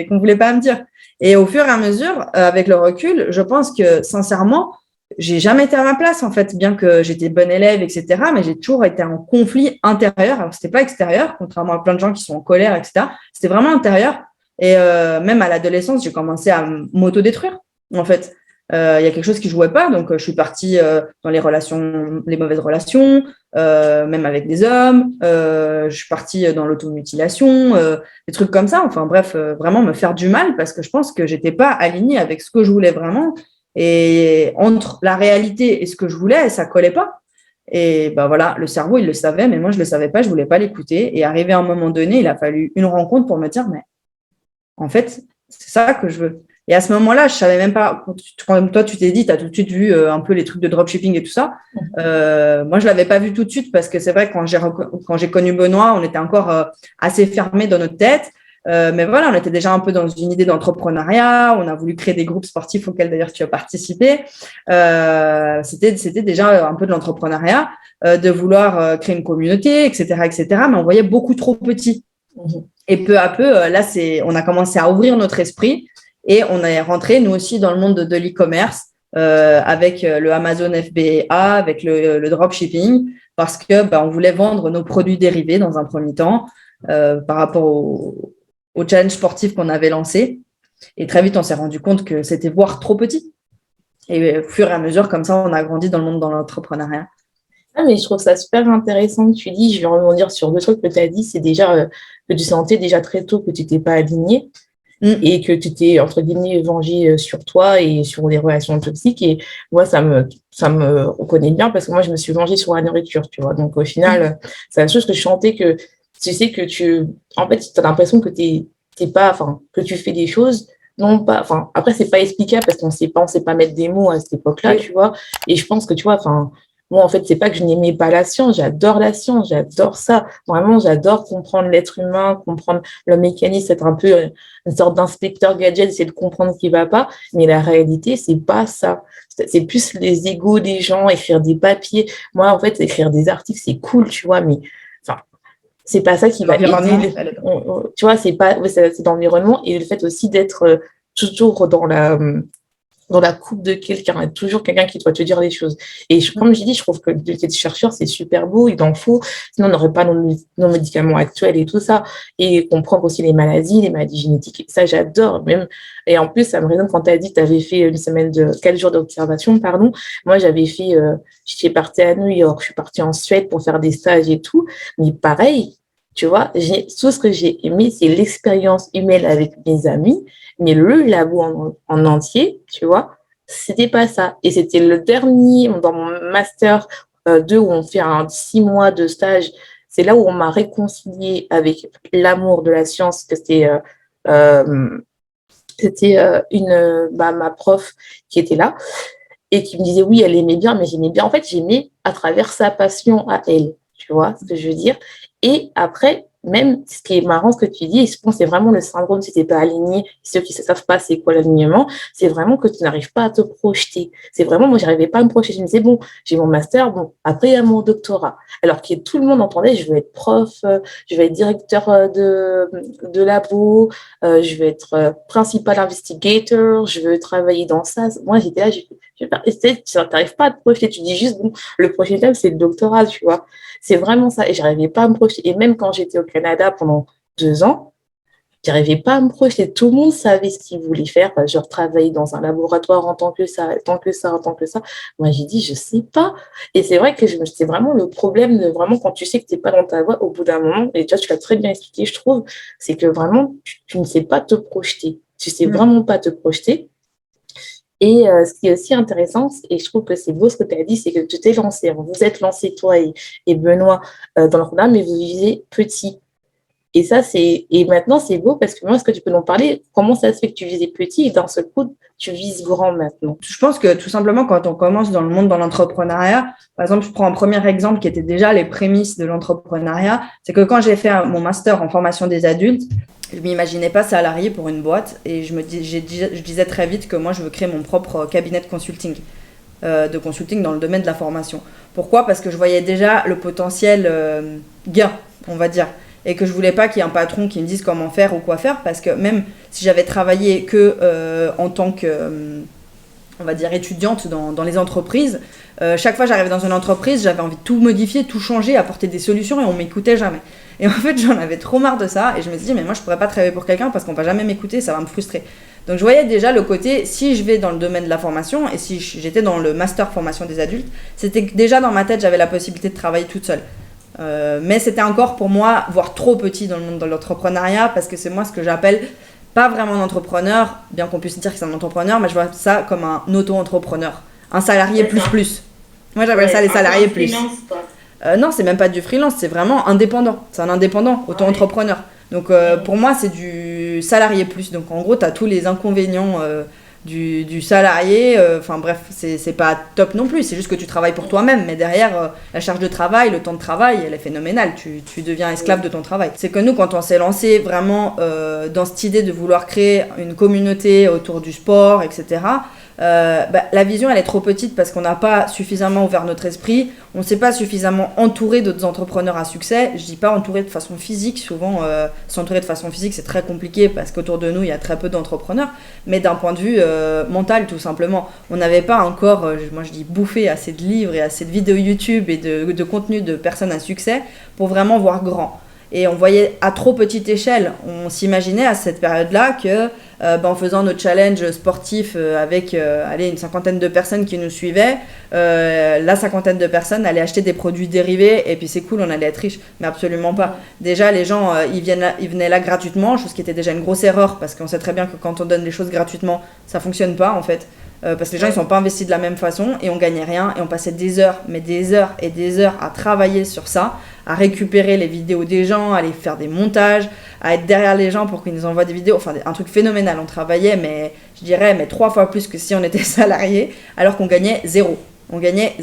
qu'on voulait pas me dire. Et au fur et à mesure, avec le recul, je pense que sincèrement, j'ai jamais été à ma place en fait, bien que j'étais bonne élève, etc. Mais j'ai toujours été en conflit intérieur. Alors c'était pas extérieur, contrairement à plein de gens qui sont en colère, etc. C'était vraiment intérieur Et même à l'adolescence, j'ai commencé à m'autodétruire, en fait. Il y a quelque chose qui jouait pas, donc je suis partie dans les relations, les mauvaises relations, même avec des hommes. Je suis partie dans l'automutilation, des trucs comme ça. Enfin bref, vraiment me faire du mal parce que je pense que j'étais pas alignée avec ce que je voulais vraiment. Et entre la réalité et ce que je voulais, ça collait pas. Et ben voilà, le cerveau, il le savait, mais moi, je le savais pas, je voulais pas l'écouter. Et arrivé à un moment donné, il a fallu une rencontre pour me dire, mais en fait, c'est ça que je veux. Et à ce moment-là, je savais même pas, quand toi, tu t'es dit, tu as tout de suite vu un peu les trucs de dropshipping et tout ça. Moi, je l'avais pas vu tout de suite parce que c'est vrai, quand j'ai connu Benoît, on était encore assez fermé dans notre tête. Mais voilà, on était déjà un peu dans une idée d'entrepreneuriat. On a voulu créer des groupes sportifs auxquels d'ailleurs tu as participé. C'était déjà un peu de l'entrepreneuriat, de vouloir créer une communauté, etc., etc. Mais on voyait beaucoup trop petit. Et peu à peu, là, on a commencé à ouvrir notre esprit et on est rentré, nous aussi, dans le monde de l'e-commerce avec le Amazon FBA, avec le dropshipping, parce que on voulait vendre nos produits dérivés dans un premier temps par rapport au challenge sportif qu'on avait lancé. Et très vite, on s'est rendu compte que c'était voire trop petit. Et au fur et à mesure, comme ça, on a grandi dans le monde de l'entrepreneuriat. Ah, mais je trouve ça super intéressant que tu dis. Je vais rebondir sur deux trucs que tu as dit. C'est déjà que tu sentais déjà très tôt que tu n'étais pas aligné et que tu t'es, entre guillemets, vengé sur toi et sur les relations toxiques. Et moi, ça me reconnaît bien parce que moi, je me suis vengée sur la nourriture, tu vois. Donc, au final, c'est la chose que je sentais que tu sais que en fait, tu as l'impression que t'es pas, enfin, que tu fais des choses, non pas, enfin, après, c'est pas explicable parce qu'on sait pas mettre des mots à cette époque-là, tu vois. Et je pense que, tu vois, enfin, moi, en fait, c'est pas que je n'aimais pas la science, j'adore ça. Vraiment, j'adore comprendre l'être humain, comprendre le mécanisme, être un peu une sorte d'inspecteur gadget, essayer de comprendre ce qui va pas. Mais la réalité, c'est pas ça. C'est plus les égos des gens, écrire des papiers. Moi, en fait, écrire des articles, c'est cool, tu vois, mais enfin, c'est pas ça qui va aider. Tu vois, c'est l'environnement et le fait aussi d'être toujours dans la coupe de quelqu'un. Il y a toujours quelqu'un qui doit te dire les choses. Et comme j'ai dit, je trouve que le métier de chercheur, c'est super beau, il en faut. Sinon, on n'aurait pas nos médicaments actuels et tout ça. Et comprendre aussi les maladies génétiques. Ça, j'adore même. Et en plus, ça me résonne quand tu as dit que tu avais fait une semaine de 4 jours d'observation, pardon. Moi, j'étais partie à New York, je suis partie en Suède pour faire des stages et tout. Mais pareil, tu vois, tout ce que j'ai aimé, c'est l'expérience humaine avec mes amis. Mais le labo en entier, tu vois, c'était pas ça. Et c'était le dernier, dans mon master 2, où on fait 6 mois de stage, c'est là où on m'a réconciliée avec l'amour de la science, que c'était ma prof qui était là et qui me disait oui, elle aimait bien, mais j'aimais bien. En fait, j'aimais à travers sa passion à elle, tu vois ce que je veux dire. Et après, même ce qui est marrant, ce que tu dis, et je pense que c'est vraiment le syndrome si tu n'es pas aligné, ceux qui ne savent pas c'est quoi l'alignement, c'est vraiment que tu n'arrives pas à te projeter. C'est vraiment, moi, je n'arrivais pas à me projeter. Je me disais, bon, j'ai mon master, bon, après, il y a mon doctorat. Alors que tout le monde entendait, je veux être prof, je veux être directeur de labo, je veux être principal investigator, je veux travailler dans ça. Moi, j'étais là, tu n'arrives pas à te projeter. Tu dis juste, bon, le prochain étape, c'est le doctorat, tu vois. C'est vraiment ça. Et je n'arrivais pas à me projeter. Et même quand j'étais au Canada pendant 2 ans, je n'arrivais pas à me projeter. Tout le monde savait ce qu'il voulait faire. Genre, travailler dans un laboratoire en tant que ça, en tant que ça, en tant que ça. Moi, j'ai dit, je ne sais pas. Et c'est vrai que c'est vraiment le problème de vraiment quand tu sais que tu n'es pas dans ta voie au bout d'un moment. Et tu vois, tu l'as très bien expliqué, je trouve. C'est que vraiment, tu ne sais pas te projeter. Tu ne sais vraiment pas te projeter. Et ce qui est aussi intéressant, et je trouve que c'est beau ce que tu as dit, c'est que tu t'es lancé. Vous êtes lancé, toi et Benoît, dans le programme, mais vous visez petit. Et ça, et maintenant, c'est beau parce que moi, est-ce que tu peux nous parler comment ça se fait que tu visais petit et d'un seul coup, tu vises grand maintenant? Je pense que tout simplement, quand on commence dans le monde, dans l'entrepreneuriat, par exemple, je prends un premier exemple qui était déjà les prémices de l'entrepreneuriat, c'est que quand j'ai fait mon master en formation des adultes, je ne m'imaginais pas salarié pour une boîte et je disais très vite que moi, je veux créer mon propre cabinet de consulting dans le domaine de la formation. Pourquoi ? Parce que je voyais déjà le potentiel gain, on va dire. Et que je voulais pas qu'il y ait un patron qui me dise comment faire ou quoi faire, parce que même si j'avais travaillé que en tant que on va dire, étudiante dans les entreprises, chaque fois que j'arrivais dans une entreprise, j'avais envie de tout modifier, tout changer, apporter des solutions et on m'écoutait jamais. Et en fait, j'en avais trop marre de ça et je me suis dit, mais moi, je pourrais pas travailler pour quelqu'un parce qu'on va jamais m'écouter, ça va me frustrer. Donc, je voyais déjà le côté, si je vais dans le domaine de la formation et si j'étais dans le master formation des adultes, c'était que déjà dans ma tête, j'avais la possibilité de travailler toute seule. Mais c'était encore pour moi, voire trop petit dans le monde de l'entrepreneuriat parce que c'est moi ce que j'appelle pas vraiment un entrepreneur, bien qu'on puisse dire que c'est un entrepreneur, mais je vois ça comme un auto-entrepreneur, un salarié plus. Moi, j'appelle ça les salariés plus. Non, c'est même pas du freelance, c'est vraiment indépendant. C'est un indépendant, auto-entrepreneur. Donc, pour moi, c'est du salarié plus. Donc, en gros, tu as tous les inconvénients du salarié. Enfin, bref, c'est pas top non plus. C'est juste que tu travailles pour toi-même. Mais derrière, la charge de travail, le temps de travail, elle est phénoménale. Tu deviens esclave de ton travail. C'est que nous, quand on s'est lancé vraiment dans cette idée de vouloir créer une communauté autour du sport, etc., la vision elle est trop petite parce qu'on n'a pas suffisamment ouvert notre esprit, on ne s'est pas suffisamment entouré d'autres entrepreneurs à succès. Je dis pas entouré de façon physique, souvent s'entourer de façon physique c'est très compliqué parce qu'autour de nous il y a très peu d'entrepreneurs, mais d'un point de vue mental tout simplement, on n'avait pas encore, moi je dis bouffé assez de livres et assez de vidéos YouTube et de contenu de personnes à succès pour vraiment voir grand. Et on voyait à trop petite échelle. On s'imaginait à cette période-là que en faisant notre challenge sportif avec une cinquantaine de personnes qui nous suivaient, la cinquantaine de personnes allaient acheter des produits dérivés et puis c'est cool, on allait être riche. Mais absolument pas. Déjà, les gens, ils venaient là gratuitement, chose qui était déjà une grosse erreur parce qu'on sait très bien que quand on donne les choses gratuitement, ça fonctionne pas en fait. Parce que les gens ils sont pas investis de la même façon et on gagnait rien et on passait des heures et des heures à travailler sur ça, à récupérer les vidéos des gens, à aller faire des montages, à être derrière les gens pour qu'ils nous envoient des vidéos, enfin un truc phénoménal. On travaillait mais 3 fois plus que si on était salarié alors qu'on gagnait zéro. On gagnait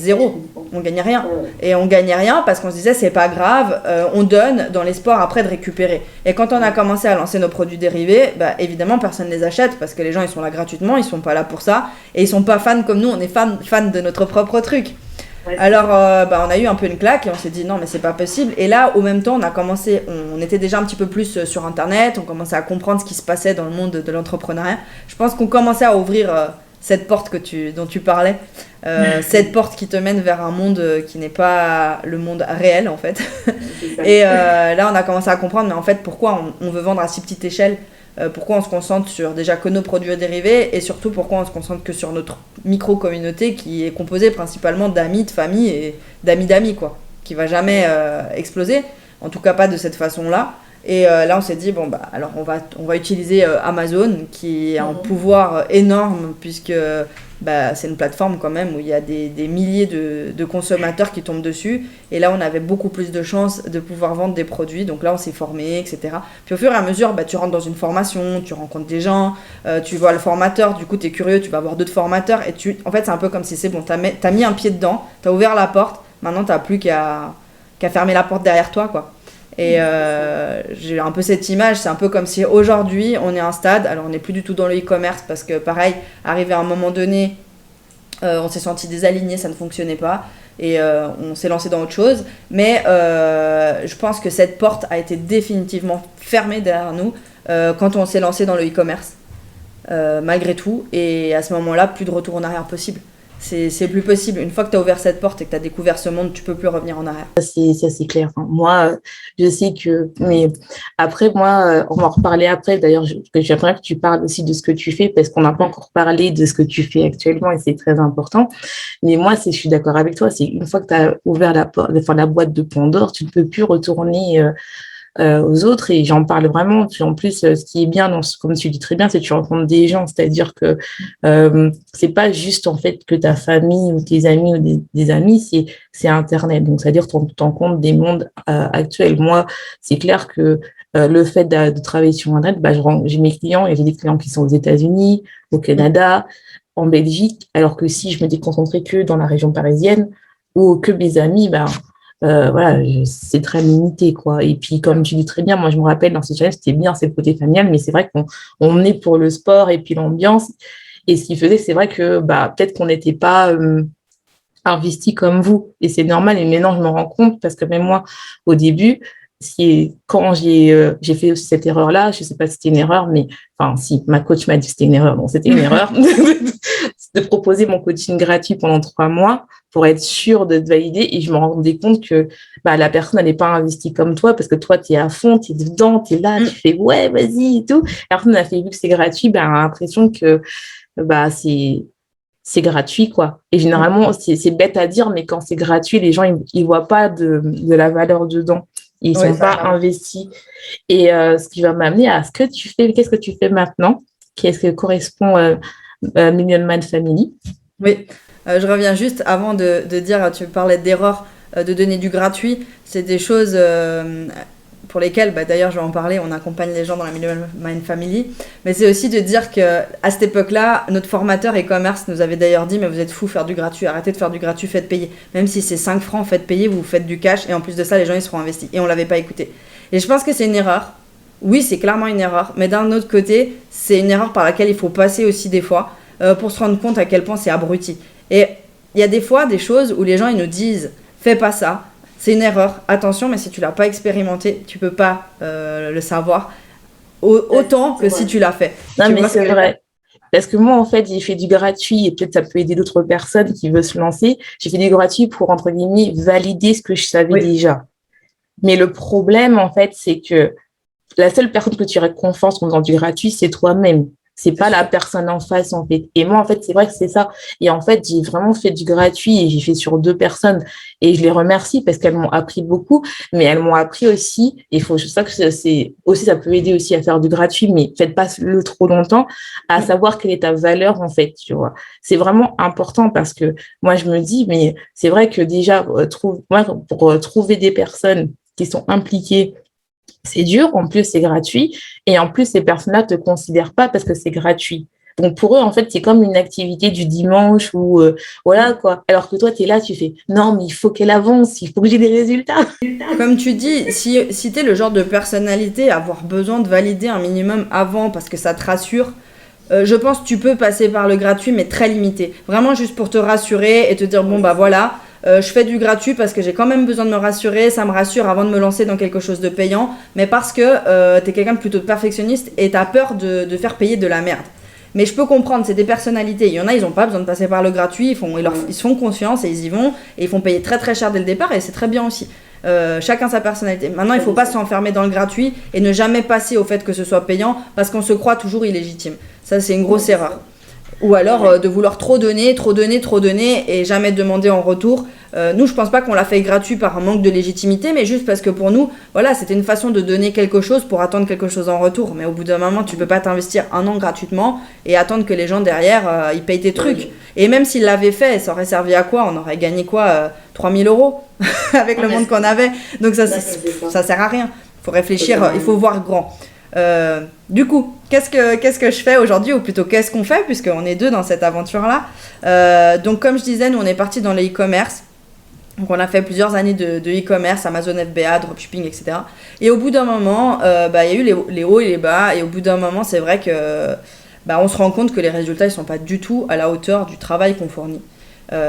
rien. Et on gagnait rien parce qu'on se disait c'est pas grave, on donne dans l'espoir après de récupérer. Et quand on a commencé à lancer nos produits dérivés, évidemment personne ne les achète parce que les gens ils sont là gratuitement, ils sont pas là pour ça et ils sont pas fans comme nous, on est fans de notre propre truc. Ouais. Alors on a eu un peu une claque et on s'est dit non mais c'est pas possible. Et là au même temps on était déjà un petit peu plus sur internet, on commençait à comprendre ce qui se passait dans le monde de l'entrepreneuriat. Je pense qu'on commençait à ouvrir cette porte dont tu parlais, cette porte qui te mène vers un monde qui n'est pas le monde réel en fait. Et là on a commencé à comprendre mais en fait pourquoi on veut vendre à si petite échelle, pourquoi on se concentre sur déjà que nos produits dérivés et surtout pourquoi on se concentre que sur notre micro-communauté qui est composée principalement d'amis, de famille et d'amis quoi, qui va jamais exploser, en tout cas pas de cette façon-là. Et là, on s'est dit, alors on va utiliser Amazon, qui a un pouvoir énorme, puisque c'est une plateforme quand même où il y a des milliers de consommateurs qui tombent dessus. Et là, on avait beaucoup plus de chances de pouvoir vendre des produits. Donc là, on s'est formé, etc. Puis au fur et à mesure, tu rentres dans une formation, tu rencontres des gens, tu vois le formateur, du coup, tu es curieux, tu vas voir d'autres formateurs. Et en fait, c'est un peu comme si c'est bon, t'as mis un pied dedans, t'as ouvert la porte, maintenant, t'as plus qu'à fermer la porte derrière toi, quoi. Et j'ai un peu cette image, c'est un peu comme si aujourd'hui on est à un stade, alors on n'est plus du tout dans le e-commerce parce que pareil, arrivé à un moment donné, on s'est senti désaligné, ça ne fonctionnait pas et on s'est lancé dans autre chose, mais je pense que cette porte a été définitivement fermée derrière nous quand on s'est lancé dans le e-commerce, malgré tout, et à ce moment-là, plus de retour en arrière possible. C'est plus possible. Une fois que tu as ouvert cette porte et que tu as découvert ce monde, tu peux plus revenir en arrière. Ça, c'est clair. Enfin, moi, je sais que... Mais après, moi, on va en reparler après. D'ailleurs, j'aimerais que tu parles aussi de ce que tu fais parce qu'on n'a pas encore parlé de ce que tu fais actuellement et c'est très important. Mais moi, je suis d'accord avec toi. C'est une fois que tu as ouvert la boîte de Pandore, tu ne peux plus retourner... aux autres et j'en parle vraiment. En plus, ce qui est bien, comme tu dis très bien, c'est que tu rencontres des gens, c'est-à-dire que c'est pas juste en fait que ta famille ou tes amis ou des amis, c'est Internet. Donc, c'est-à-dire que tu rencontres des mondes actuels. Moi, c'est clair que le fait de travailler sur Internet, j'ai mes clients et j'ai des clients qui sont aux États-Unis, au Canada, en Belgique, alors que si je m'étais concentrée que dans la région parisienne ou que mes amis, c'est très limité, quoi. Et puis, comme tu dis très bien, moi, je me rappelle, dans ce challenge, c'était bien, c'est le côté familial, mais c'est vrai qu'on est pour le sport et puis l'ambiance. Et ce qui faisait, c'est vrai que, peut-être qu'on n'était pas investi comme vous. Et c'est normal. Et maintenant, je me rends compte, parce que même moi, au début, quand j'ai fait aussi cette erreur-là, je ne sais pas si c'était une erreur, mais, enfin, si, ma coach m'a dit que c'était une erreur. Bon, c'était une erreur. de proposer mon coaching gratuit pendant 3 mois pour être sûre de te valider. Et je me rendais compte que la personne, elle n'est pas investie comme toi parce que toi, tu es à fond, tu es dedans, tu es là, tu fais ouais, vas-y et tout. La personne a fait, vu que c'est gratuit, elle a l'impression que c'est gratuit, quoi. Et généralement, c'est bête à dire, mais quand c'est gratuit, les gens, ils voient pas de la valeur dedans. Ils sont pas investis. Et ce qui va m'amener à qu'est-ce que tu fais maintenant? Qu'est-ce que correspond Million Man Family? Oui, je reviens juste avant de dire, tu parlais d'erreurs, de donner du gratuit. C'est des choses pour lesquelles, d'ailleurs, je vais en parler, on accompagne les gens dans la Million Man Family. Mais c'est aussi de dire qu'à cette époque-là, notre formateur e-commerce nous avait d'ailleurs dit, mais vous êtes fous, faire du gratuit, arrêtez de faire du gratuit, faites payer. Même si c'est 5 francs, faites payer, vous faites du cash. Et en plus de ça, les gens, ils seront investis. Et on ne l'avait pas écouté. Et je pense que c'est une erreur. Oui, c'est clairement une erreur. Mais d'un autre côté, c'est une erreur par laquelle il faut passer aussi des fois pour se rendre compte à quel point c'est abruti. Et il y a des fois des choses où les gens, ils nous disent, fais pas ça. C'est une erreur, attention, mais si tu l'as pas expérimenté, tu peux pas le savoir autant que si tu l'as fait. Non, mais c'est vrai. Parce que moi, en fait, j'ai fait du gratuit et peut-être ça peut aider d'autres personnes qui veulent se lancer. J'ai fait du gratuit pour, entre guillemets, valider ce que je savais déjà. Mais le problème, en fait, c'est que la seule personne que tu réconfortes en faisant du gratuit, c'est toi-même. C'est pas la personne en face, en fait. Et moi, en fait, c'est vrai que c'est ça. Et en fait, j'ai vraiment fait du gratuit et j'ai fait sur 2 personnes. Et je les remercie parce qu'elles m'ont appris beaucoup, mais elles m'ont appris aussi, et il faut ça que c'est aussi, ça peut aider aussi à faire du gratuit, mais faites pas le trop longtemps, à savoir quelle est ta valeur, en fait, tu vois. C'est vraiment important parce que moi, je me dis, mais c'est vrai que déjà, pour trouver des personnes qui sont impliquées, c'est dur, en plus c'est gratuit, et en plus ces personnes-là ne te considèrent pas parce que c'est gratuit. Donc pour eux, en fait, c'est comme une activité du dimanche ou voilà quoi. Alors que toi, tu es là, tu fais non, mais il faut qu'elle avance, il faut que j'ai des résultats. Comme tu dis, si tu es le genre de personnalité à avoir besoin de valider un minimum avant parce que ça te rassure, je pense que tu peux passer par le gratuit, mais très limité. Vraiment juste pour te rassurer et te dire bon, voilà. Je fais du gratuit parce que j'ai quand même besoin de me rassurer, ça me rassure avant de me lancer dans quelque chose de payant, mais parce que t'es quelqu'un de plutôt perfectionniste et t'as peur de faire payer de la merde. Mais je peux comprendre, c'est des personnalités. Il y en a, ils n'ont pas besoin de passer par le gratuit, ils se font confiance et ils y vont, et ils font payer très très cher dès le départ, et c'est très bien aussi. Chacun sa personnalité. Maintenant, il ne faut pas s'enfermer dans le gratuit et ne jamais passer au fait que ce soit payant parce qu'on se croit toujours illégitime. Ça, c'est une grosse erreur. Ou alors de vouloir trop donner et jamais demander en retour. Nous, je pense pas qu'on l'a fait gratuit par un manque de légitimité, mais juste parce que pour nous, voilà, c'était une façon de donner quelque chose pour attendre quelque chose en retour. Mais au bout d'un moment, tu peux pas t'investir 1 an gratuitement et attendre que les gens derrière, ils payent tes trucs. Et même s'ils l'avaient fait, ça aurait servi à quoi? On aurait gagné quoi 3 000 € avec le monde qu'on avait. Donc ça sert à rien. Faut réfléchir, il faut voir grand. Du coup, qu'est-ce que je fais aujourd'hui, ou plutôt qu'est-ce qu'on fait, puisqu'on est 2 dans cette aventure-là. Donc comme je disais, nous on est partis dans le e-commerce. Donc on a fait plusieurs années de e-commerce, Amazon FBA, dropshipping, etc. Et au bout d'un moment, y a eu les hauts et les bas. Et au bout d'un moment, c'est vrai que on se rend compte que les résultats, ils sont pas du tout à la hauteur du travail qu'on fournit.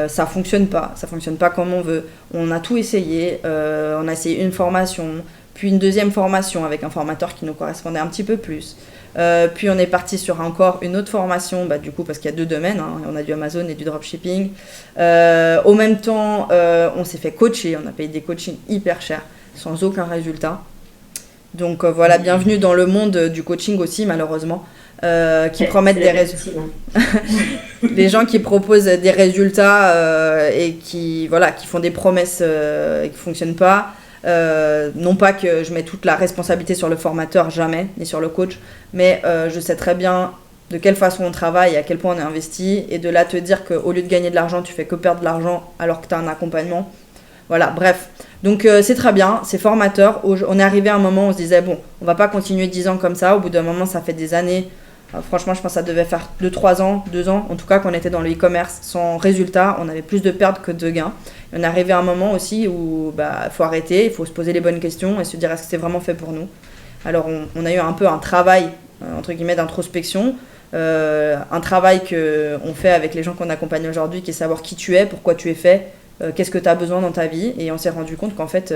Ça fonctionne pas comme on veut. On a tout essayé. On a essayé une formation, puis une deuxième formation avec un formateur qui nous correspondait un petit peu plus. Puis on est parti sur encore une autre formation, du coup parce qu'il y a 2 domaines, on a du Amazon et du dropshipping. Au même temps, on s'est fait coacher, on a payé des coachings hyper chers, sans aucun résultat. Donc voilà, bienvenue dans le monde du coaching aussi, malheureusement, qui promettent des résultats. Les gens qui proposent des résultats et qui font des promesses et qui ne fonctionnent pas. Non pas que je mets toute la responsabilité sur le formateur, jamais, ni sur le coach, mais je sais très bien de quelle façon on travaille et à quel point on est investi, et de là te dire qu'au lieu de gagner de l'argent, tu fais que perdre de l'argent alors que tu as un accompagnement. Voilà, bref. Donc c'est très bien, c'est formateur. On est arrivé à un moment où on se disait, bon, on va pas continuer 10 ans comme ça. Au bout d'un moment, ça fait des années. Franchement, je pense que ça devait faire 2 ans, en tout cas, qu'on était dans le e-commerce sans résultat. On avait plus de pertes que de gains. Et on est arrivé à un moment aussi où faut arrêter, il faut se poser les bonnes questions et se dire est-ce que c'est vraiment fait pour nous. Alors on a eu un peu un travail, entre guillemets, d'introspection, un travail qu'on fait avec les gens qu'on accompagne aujourd'hui, qui est savoir qui tu es, pourquoi tu es fait, qu'est-ce que tu as besoin dans ta vie, et on s'est rendu compte qu'en fait,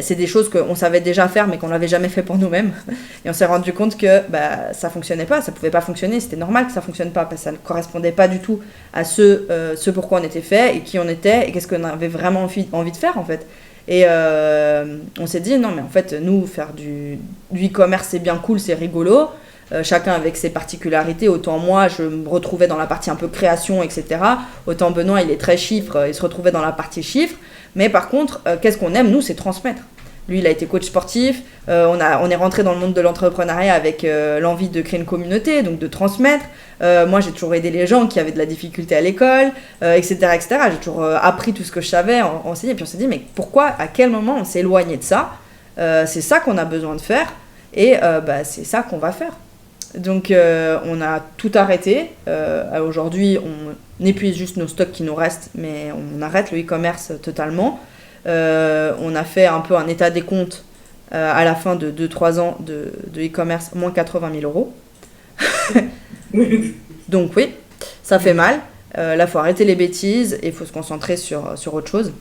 c'est des choses qu'on savait déjà faire, mais qu'on n'avait jamais fait pour nous-mêmes. Et on s'est rendu compte que ça fonctionnait pas, ça pouvait pas fonctionner, c'était normal que ça fonctionne pas, parce que ça ne correspondait pas du tout à ce pourquoi on était fait, et qui on était, et qu'est-ce qu'on avait vraiment envie de faire, en fait. Et on s'est dit, non, mais en fait, nous, faire du e-commerce, c'est bien cool, c'est rigolo. Chacun avec ses particularités. Autant moi, je me retrouvais dans la partie un peu création, etc. Autant Benoît, il est très chiffre, il se retrouvait dans la partie chiffre. Mais par contre, qu'est-ce qu'on aime, nous, c'est transmettre. Lui, il a été coach sportif. On est rentré dans le monde de l'entrepreneuriat avec l'envie de créer une communauté, donc de transmettre. Moi, j'ai toujours aidé les gens qui avaient de la difficulté à l'école, etc., etc. J'ai toujours appris tout ce que je savais, enseigné. Et puis on s'est dit, mais pourquoi, à quel moment on s'est éloigné de ça? C'est ça qu'on a besoin de faire. Et c'est ça qu'on va faire. Donc on a tout arrêté. Aujourd'hui, on épuise juste nos stocks qui nous restent, mais on arrête le e-commerce totalement. On a fait un peu un état des comptes à la fin de 2-3 ans de e-commerce, moins 80 000 euros. Donc oui, ça fait mal. Là, il faut arrêter les bêtises et il faut se concentrer sur autre chose.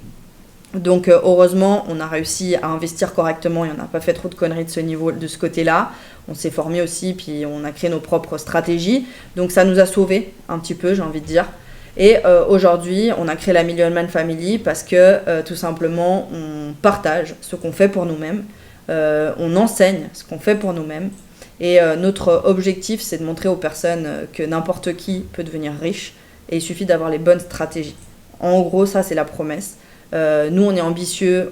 Donc heureusement, on a réussi à investir correctement et on n'a pas fait trop de conneries de ce côté-là. On s'est formé aussi, puis on a créé nos propres stratégies. Donc ça nous a sauvés un petit peu, j'ai envie de dire. Et aujourd'hui, on a créé la Million Man Family parce que tout simplement, on partage ce qu'on fait pour nous-mêmes. On enseigne ce qu'on fait pour nous-mêmes. Et notre objectif, c'est de montrer aux personnes que n'importe qui peut devenir riche. Et il suffit d'avoir les bonnes stratégies. En gros, ça, c'est la promesse. Nous, on est ambitieux,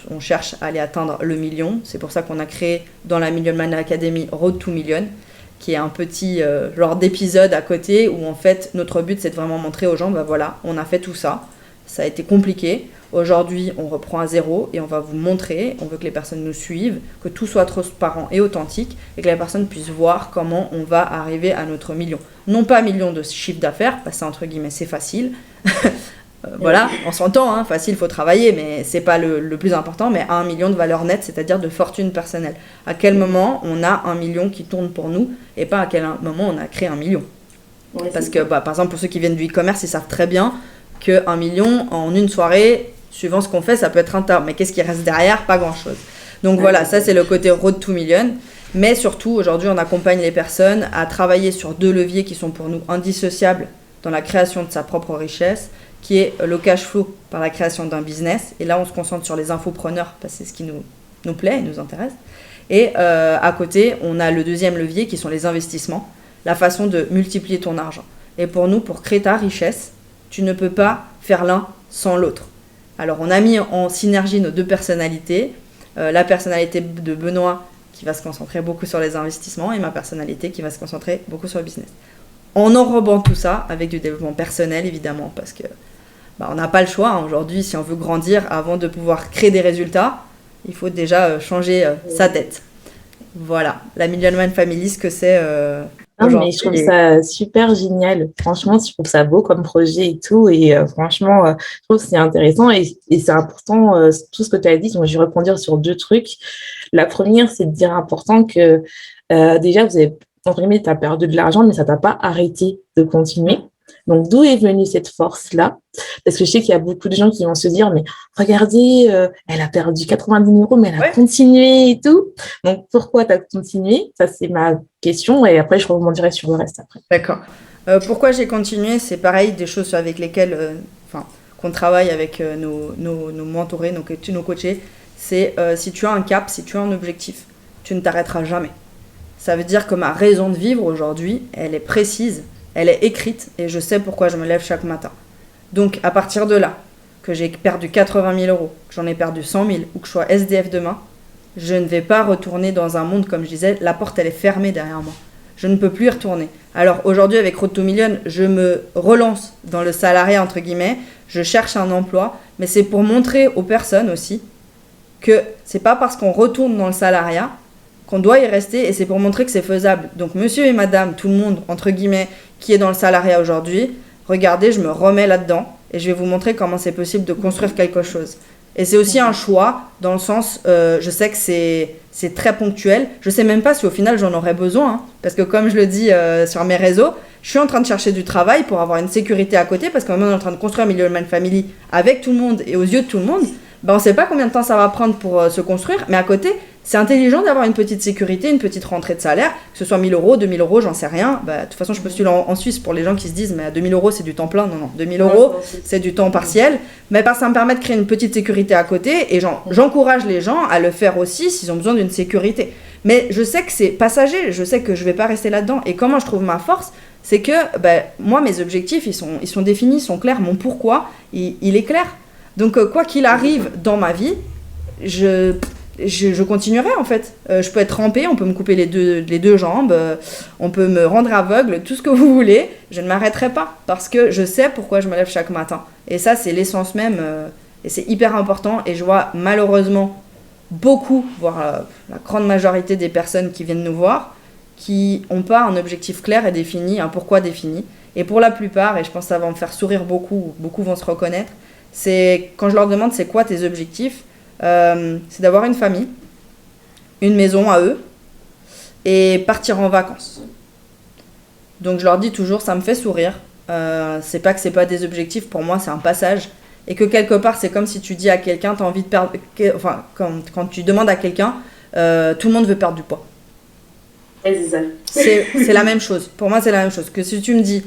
on cherche à aller atteindre le million. C'est pour ça qu'on a créé dans la Million Man Academy Road to Million, qui est un petit genre d'épisode à côté où en fait notre but c'est de vraiment montrer aux gens, voilà, on a fait tout ça, ça a été compliqué. Aujourd'hui, on reprend à zéro et on va vous montrer, on veut que les personnes nous suivent, que tout soit transparent et authentique et que les personnes puissent voir comment on va arriver à notre million. Non pas million de chiffre d'affaires, parce que entre guillemets c'est facile. Voilà, on s'entend, hein, facile, il faut travailler, mais c'est pas le plus important, mais à 1 million de valeur nette, c'est-à-dire de fortune personnelle. À quel moment on a 1 million qui tourne pour nous et pas à quel moment on a créé 1 million. Ouais, parce que, par exemple, pour ceux qui viennent du e-commerce, ils savent très bien que 1 million en une soirée, suivant ce qu'on fait, ça peut être rentable. Mais qu'est-ce qui reste derrière? Pas grand-chose. Donc voilà, ça c'est le côté Road to Million. Mais surtout, aujourd'hui, on accompagne les personnes à travailler sur 2 leviers qui sont pour nous indissociables dans la création de sa propre richesse, qui est le cash flow par la création d'un business. Et là, on se concentre sur les infopreneurs, parce que c'est ce qui nous plaît et nous intéresse. Et à côté, on a le deuxième levier, qui sont les investissements, la façon de multiplier ton argent. Et pour nous, pour créer ta richesse, tu ne peux pas faire l'un sans l'autre. Alors, on a mis en synergie nos 2 personnalités, la personnalité de Benoît, qui va se concentrer beaucoup sur les investissements, et ma personnalité, qui va se concentrer beaucoup sur le business. En enrobant tout ça avec du développement personnel, évidemment, parce que on n'a pas le choix. Aujourd'hui, si on veut grandir, avant de pouvoir créer des résultats, il faut déjà changer sa tête. Voilà, la Million Man Family, ce que c'est mais je trouve ça super génial. Franchement, je trouve ça beau comme projet et tout. Et franchement, je trouve que c'est intéressant et c'est important, tout ce que tu as dit. Donc, je vais répondre sur 2 trucs. La première, c'est de dire important que déjà, vous avez, entre guillemets, tu as perdu de l'argent, mais ça ne t'a pas arrêté de continuer. Donc, d'où est venue cette force-là? Parce que je sais qu'il y a beaucoup de gens qui vont se dire, mais regardez, elle a perdu 90 000 euros, mais elle a continué et tout. Donc, pourquoi tu as continué? Ça, c'est ma question. Et après, je rebondirai sur le reste après. D'accord. Pourquoi j'ai continué? C'est pareil, des choses avec lesquelles qu'on travaille avec nos mentorés, nos coachés. C'est si tu as un cap, si tu as un objectif, tu ne t'arrêteras jamais. Ça veut dire que ma raison de vivre aujourd'hui, elle est précise. Elle est écrite et je sais pourquoi je me lève chaque matin. Donc, à partir de là, que j'ai perdu 80 000 euros, que j'en ai perdu 100 000 ou que je sois SDF demain, je ne vais pas retourner dans un monde, comme je disais, la porte, elle est fermée derrière moi. Je ne peux plus y retourner. Alors, aujourd'hui, avec Road to Million, je me relance dans le salariat, entre guillemets. Je cherche un emploi, mais c'est pour montrer aux personnes aussi que c'est pas parce qu'on retourne dans le salariat qu'on doit y rester et c'est pour montrer que c'est faisable. Donc, monsieur et madame, tout le monde, entre guillemets, qui est dans le salariat aujourd'hui, regardez, je me remets là-dedans et je vais vous montrer comment c'est possible de construire quelque chose. Et c'est aussi un choix, dans le sens, je sais que c'est très ponctuel. Je sais même pas si au final j'en aurais besoin, hein, parce que comme je le dis sur mes réseaux, je suis en train de chercher du travail pour avoir une sécurité à côté, parce qu'en même on est en train de construire un milieu human family avec tout le monde et aux yeux de tout le monde. Ben, on ne sait pas combien de temps ça va prendre pour se construire, mais à côté, c'est intelligent d'avoir une petite sécurité, une petite rentrée de salaire, que ce soit 1 000 euros, 2 000 euros, j'en sais rien. Ben, de toute façon, je postule en Suisse pour les gens qui se disent, mais à 2 000 euros, c'est du temps plein. Non, 2 000 euros, c'est du temps partiel. Mais ça me permet de créer une petite sécurité à côté, et j'encourage les gens à le faire aussi s'ils ont besoin d'une sécurité. Mais je sais que c'est passager, je sais que je ne vais pas rester là-dedans. Et comment je trouve ma force, c'est que moi, mes objectifs, ils sont définis, ils sont clairs. Mon pourquoi, il est clair. Donc, quoi qu'il arrive dans ma vie, je continuerai en fait. Je peux être rampée, on peut me couper les deux jambes, on peut me rendre aveugle, tout ce que vous voulez. Je ne m'arrêterai pas parce que je sais pourquoi je me lève chaque matin. Et ça, c'est l'essence même et c'est hyper important. Et je vois malheureusement beaucoup, voire la grande majorité des personnes qui viennent nous voir, qui n'ont pas un objectif clair et défini, un pourquoi défini. Et pour la plupart, et je pense que ça va me faire sourire beaucoup vont se reconnaître, c'est quand je leur demande c'est quoi tes objectifs, c'est d'avoir une famille, une maison à eux et partir en vacances. Donc je leur dis toujours, ça me fait sourire. C'est pas que c'est pas des objectifs, pour moi c'est un passage. Et que quelque part c'est comme si tu dis à quelqu'un, t'as envie de perdre. Enfin, quand tu demandes à quelqu'un, tout le monde veut perdre du poids. C'est la même chose. Pour moi c'est la même chose. Que si tu me dis,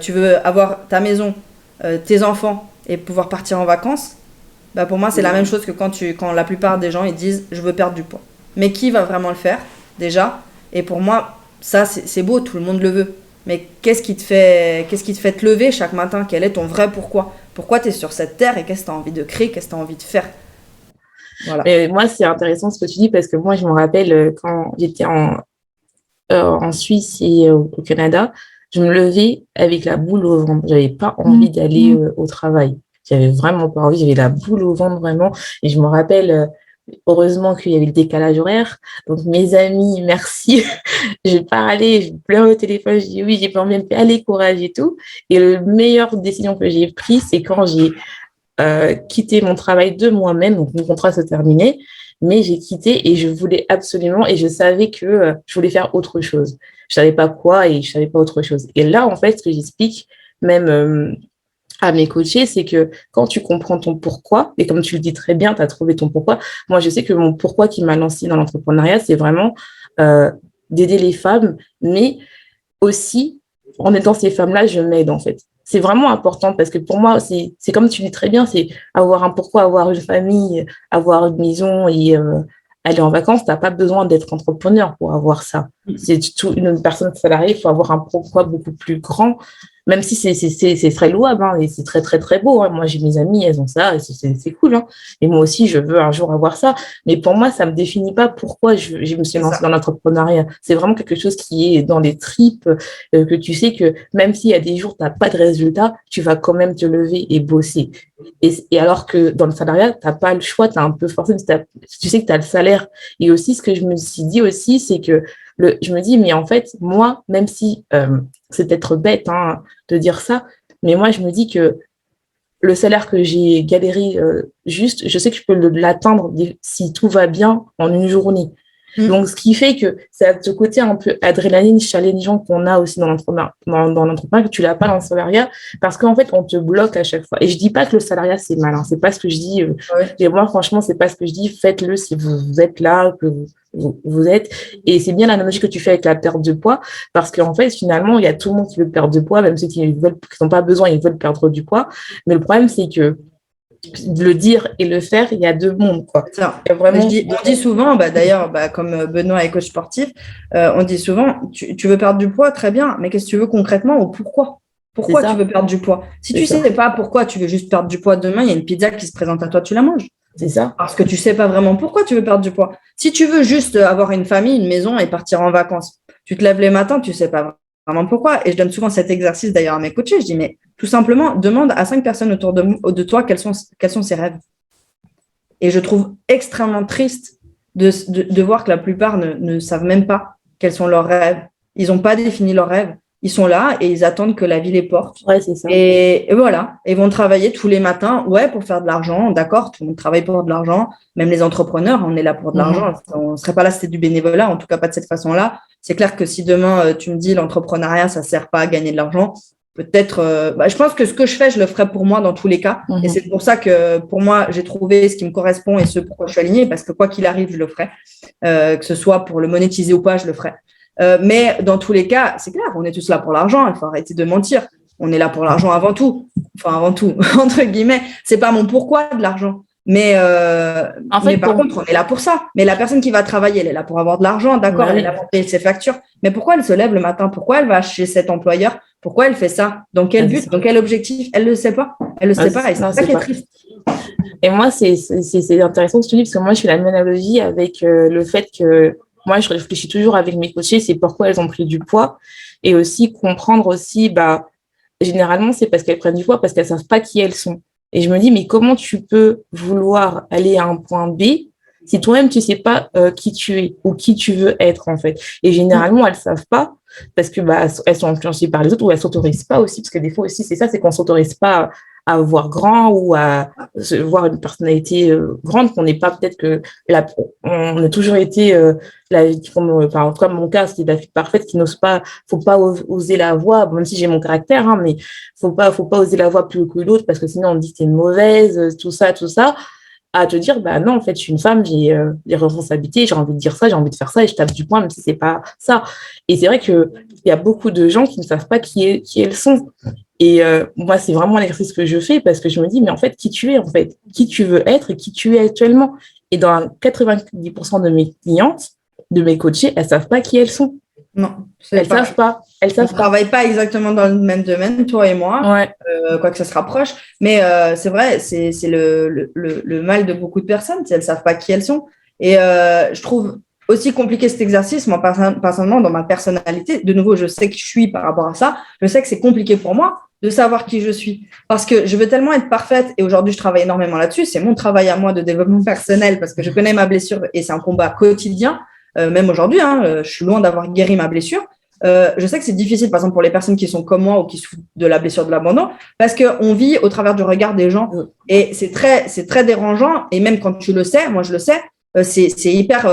tu veux avoir ta maison, tes enfants et pouvoir partir en vacances, bah pour moi c'est la même chose que quand la plupart des gens ils disent je veux perdre du poids. Mais qui va vraiment le faire déjà? Et pour moi ça c'est beau, tout le monde le veut. Mais qu'est-ce qui te fait te lever chaque matin? Quel est ton vrai pourquoi? Pourquoi tu es sur cette terre et qu'est-ce que tu as envie de créer? Qu'est-ce que tu as envie de faire? Voilà. Mais moi c'est intéressant ce que tu dis parce que moi je me rappelle quand j'étais en Suisse et au Canada, je me levais avec la boule au ventre. J'avais pas envie d'aller au travail. J'avais vraiment pas envie. J'avais la boule au ventre vraiment. Et je me rappelle, heureusement qu'il y avait le décalage horaire. Donc mes amis, merci. Je parlais, je pleurais au téléphone. Je dis oui, j'ai pas envie de me faire allez, courage et tout. Et la meilleure décision que j'ai prise, c'est quand j'ai quitté mon travail de moi-même. Donc mon contrat se terminait. Mais j'ai quitté et je voulais absolument, et je savais que je voulais faire autre chose. Je savais pas quoi et je savais pas autre chose. Et là, en fait, ce que j'explique même à mes coachés, c'est que quand tu comprends ton pourquoi, et comme tu le dis très bien, tu as trouvé ton pourquoi. Moi, je sais que mon pourquoi qui m'a lancé dans l'entrepreneuriat, c'est vraiment d'aider les femmes, mais aussi, en aidant ces femmes-là, je m'aide en fait. C'est vraiment important parce que pour moi, c'est comme tu dis très bien, c'est avoir un pourquoi, avoir une famille, avoir une maison et aller en vacances. Tu n'as pas besoin d'être entrepreneur pour avoir ça. C'est tout, une personne salariée, il faut avoir un pourquoi beaucoup plus grand, même si c'est très louable hein, et c'est très, très, très beau. Hein. Moi, j'ai mes amies, elles ont ça et c'est cool. Hein. Et moi aussi, je veux un jour avoir ça. Mais pour moi, ça ne me définit pas pourquoi je me suis lancée dans l'entrepreneuriat. C'est vraiment quelque chose qui est dans les tripes, que tu sais que même s'il y a des jours, tu n'as pas de résultat, tu vas quand même te lever et bosser. Et alors que dans le salariat, tu n'as pas le choix, tu es un peu forcé, tu sais que tu as le salaire. Et aussi, ce que je me suis dit aussi, c'est que je me dis, mais en fait, moi, même si c'est peut-être bête hein, de dire ça, mais moi, je me dis que le salaire que j'ai galéré juste, je sais que je peux l'atteindre si tout va bien en une journée. Donc, ce qui fait que c'est ce côté un peu adrénaline, challengeant qu'on a aussi dans l'entrepreneuriat, que tu l'as pas dans le salariat, parce qu'en fait, on te bloque à chaque fois. Et je dis pas que le salariat, c'est mal, hein, c'est pas ce que je dis. Et moi, franchement, c'est pas ce que je dis. Faites-le si vous êtes là, que vous êtes. Et c'est bien l'analogie que tu fais avec la perte de poids, parce qu'en fait, finalement, il y a tout le monde qui veut perdre de poids, même ceux qui n'ont pas besoin, ils veulent perdre du poids. Mais le problème, c'est que de le dire et le faire, il y a deux mondes. Quoi. Vraiment... On dit souvent, d'ailleurs, comme Benoît est coach sportif, on dit souvent, tu veux perdre du poids, très bien, mais qu'est-ce que tu veux concrètement ou pourquoi? Pourquoi tu veux perdre du poids? Si tu ne sais pas pourquoi tu veux juste perdre du poids demain, il y a une pizza qui se présente à toi, tu la manges. C'est ça. Parce que tu ne sais pas vraiment pourquoi tu veux perdre du poids. Si tu veux juste avoir une famille, une maison et partir en vacances, tu te lèves les matins, tu ne sais pas vraiment pourquoi. Et je donne souvent cet exercice d'ailleurs à mes coachés. Je dis, mais tout simplement, demande à 5 personnes autour de toi quels sont ses rêves. Et je trouve extrêmement triste de voir que la plupart ne savent même pas quels sont leurs rêves. Ils n'ont pas défini leurs rêves. ils sont là et ils attendent que la vie les porte. Ouais, c'est ça. Et voilà, ils vont travailler tous les matins, ouais, pour faire de l'argent, d'accord, tout le monde travaille pour de l'argent, même les entrepreneurs, on est là pour de l'argent, on ne serait pas là si c'était du bénévolat, en tout cas pas de cette façon-là. C'est clair que si demain, tu me dis l'entrepreneuriat, ça ne sert pas à gagner de l'argent, peut-être, je pense que ce que je fais, je le ferai pour moi dans tous les cas. Et c'est pour ça que, pour moi, j'ai trouvé ce qui me correspond et ce pourquoi je suis alignée, parce que quoi qu'il arrive, je le ferai. Que ce soit pour le monétiser ou pas, je le ferai. Mais dans tous les cas, c'est clair, on est tous là pour l'argent, il faut arrêter de mentir. On est là pour l'argent avant tout. Enfin, avant tout, entre guillemets. C'est pas mon pourquoi de l'argent. Mais par contre, on est là pour ça. Mais la personne qui va travailler, elle est là pour avoir de l'argent, d'accord, elle est là pour payer ses factures. Mais pourquoi elle se lève le matin? Pourquoi elle va chez cet employeur? Pourquoi elle fait ça? Dans quel but? Dans quel objectif? Elle ne le sait pas. Elle ne le sait pas. Et c'est ça qui est triste. Et moi, c'est intéressant ce que tu dis, parce que moi, je fais la même analogie avec le fait que moi, je réfléchis toujours avec mes coachés, c'est pourquoi elles ont pris du poids. Et aussi comprendre aussi, généralement, c'est parce qu'elles prennent du poids, parce qu'elles ne savent pas qui elles sont. Et je me dis, mais comment tu peux vouloir aller à un point B si toi-même, tu ne sais pas qui tu es ou qui tu veux être, en fait. Et généralement, elles ne savent pas parce que elles sont influencées par les autres ou elles ne s'autorisent pas aussi, parce que des fois aussi, c'est ça, c'est qu'on ne s'autorise pas à voir grand ou à voir une personnalité grande, qu'on n'est pas peut-être que on a toujours été en tout cas mon cas, c'est la fille parfaite qui n'ose pas, faut pas oser la voix, même si j'ai mon caractère, hein, mais faut pas oser la voix plus que l'autre, parce que sinon on dit que t'es une mauvaise, tout ça, à te dire, non, en fait, je suis une femme, j'ai des responsabilités, j'ai envie de dire ça, j'ai envie de faire ça, et je tape du poing, même si c'est pas ça. Et c'est vrai qu'il y a beaucoup de gens qui ne savent pas qui elles sont. Et moi, c'est vraiment l'exercice que je fais, parce que je me dis, mais en fait, qui tu es, en fait, qui tu veux être et qui tu es actuellement. Et dans 90% de mes clientes, de mes coachés, elles ne savent pas qui elles sont. Non, elles savent pas. Elles savent pas. On ne travaille pas exactement dans le même domaine, toi et moi, quoique ça se rapproche. Mais c'est vrai, c'est le mal de beaucoup de personnes, elles ne savent pas qui elles sont. Et je trouve aussi compliqué cet exercice, moi, personnellement, dans ma personnalité. De nouveau, je sais qui je suis par rapport à ça. Je sais que c'est compliqué pour moi de savoir qui je suis. Parce que je veux tellement être parfaite, et aujourd'hui, je travaille énormément là-dessus. C'est mon travail à moi de développement personnel, parce que je connais ma blessure et c'est un combat quotidien. Même aujourd'hui, je suis loin d'avoir guéri ma blessure. Je sais que c'est difficile, par exemple, pour les personnes qui sont comme moi ou qui souffrent de la blessure de l'abandon, parce qu'on vit au travers du regard des gens. Et c'est très dérangeant. Et même quand tu le sais, moi je le sais, c'est hyper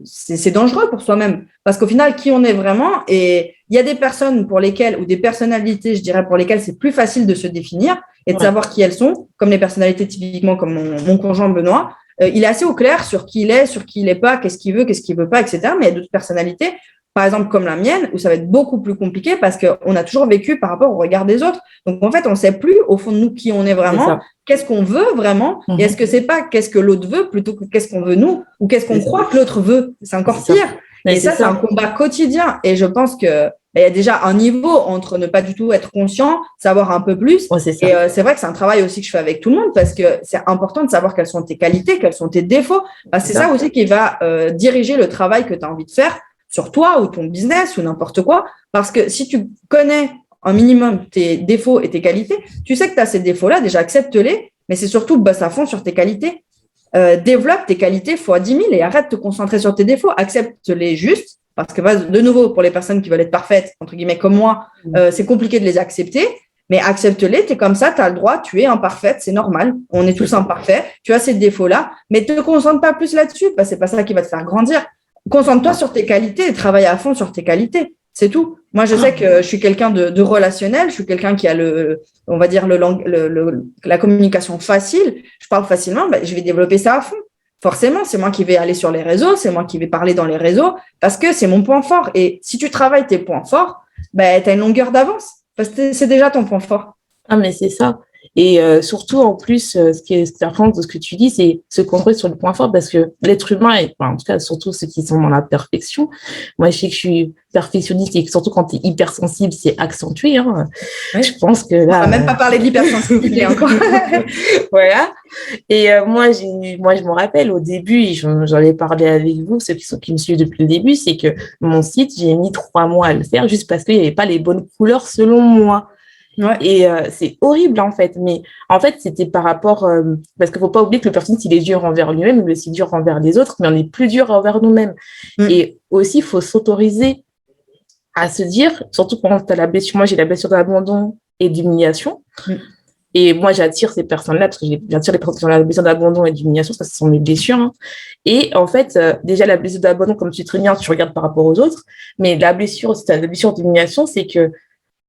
c'est dangereux pour soi-même. Parce qu'au final, qui on est vraiment, et il y a des personnes pour lesquelles, ou des personnalités, je dirais, pour lesquelles c'est plus facile de se définir et de savoir qui elles sont, comme les personnalités typiquement comme mon conjoint Benoît. Il est assez au clair sur qui il est, sur qui il n'est pas, qu'est-ce qu'il veut, qu'est-ce qu'il ne veut pas, etc. Mais il y a d'autres personnalités, par exemple comme la mienne, où ça va être beaucoup plus compliqué parce qu'on a toujours vécu par rapport au regard des autres. Donc, en fait, on ne sait plus, au fond de nous, qui on est vraiment, qu'est-ce qu'on veut vraiment, et est-ce que ce n'est pas qu'est-ce que l'autre veut plutôt que qu'est-ce qu'on veut nous, ou qu'est-ce qu'on croit que l'autre veut. C'est encore pire. Et ça, c'est un combat quotidien. Et je pense que il y a déjà un niveau entre ne pas du tout être conscient, savoir un peu plus. Et c'est vrai que c'est un travail aussi que je fais avec tout le monde parce que c'est important de savoir quelles sont tes qualités, quels sont tes défauts. C'est ça aussi qui va diriger le travail que tu as envie de faire sur toi ou ton business ou n'importe quoi. Parce que si tu connais un minimum tes défauts et tes qualités, tu sais que tu as ces défauts-là, déjà accepte-les, mais c'est surtout bosse à fond sur tes qualités. Développe tes qualités fois 10 000 et arrête de te concentrer sur tes défauts. Accepte-les juste. Parce que, de nouveau, pour les personnes qui veulent être parfaites, entre guillemets, comme moi, c'est compliqué de les accepter, mais accepte-les, tu es comme ça, tu as le droit, tu es imparfaite, c'est normal, on est tous imparfaits, tu as ces défauts-là, mais ne te concentre pas plus là-dessus, parce que c'est pas ça qui va te faire grandir. Concentre-toi sur tes qualités et travaille à fond sur tes qualités, c'est tout. Moi, je sais que je suis quelqu'un de relationnel, je suis quelqu'un qui a on va dire, la communication facile, je parle facilement, je vais développer ça à fond. Forcément, c'est moi qui vais aller sur les réseaux, c'est moi qui vais parler dans les réseaux parce que c'est mon point fort. Et si tu travailles tes points forts, tu as une longueur d'avance parce que c'est déjà ton point fort. Ah, mais c'est ça. Et surtout, en plus, ce qui est important de ce que tu dis, c'est se concentrer sur le point fort parce que l'être humain, en tout cas, surtout ceux qui sont dans la perfection, moi, je sais que je suis perfectionniste et que surtout quand tu es hypersensible, c'est accentué. Hein. Oui. Je pense que là… On va même pas parler de l'hypersensibilité encore. Voilà. Et moi, je me rappelle au début, j'en ai parlé avec vous, ceux qui me suivent depuis le début, c'est que mon site, j'ai mis 3 mois à le faire juste parce qu'il n'y avait pas les bonnes couleurs selon moi. Ouais. Et c'est horrible en fait, mais en fait c'était par rapport parce qu'il faut pas oublier que le perfectionniste il est dur envers lui-même, mais aussi dur envers les autres, mais on est plus dur envers nous-mêmes. Et aussi il faut s'autoriser à se dire, surtout quand tu as la blessure, moi j'ai la blessure d'abandon et d'humiliation. Et moi, j'attire ces personnes-là parce que j'attire les personnes qui ont la blessure d'abandon et d'humiliation, parce que ce sont mes blessures. Hein. Et en fait, déjà, la blessure d'abandon, comme tu dis très bien, tu regardes par rapport aux autres. Mais la blessure, si tu as la blessure d'humiliation, c'est que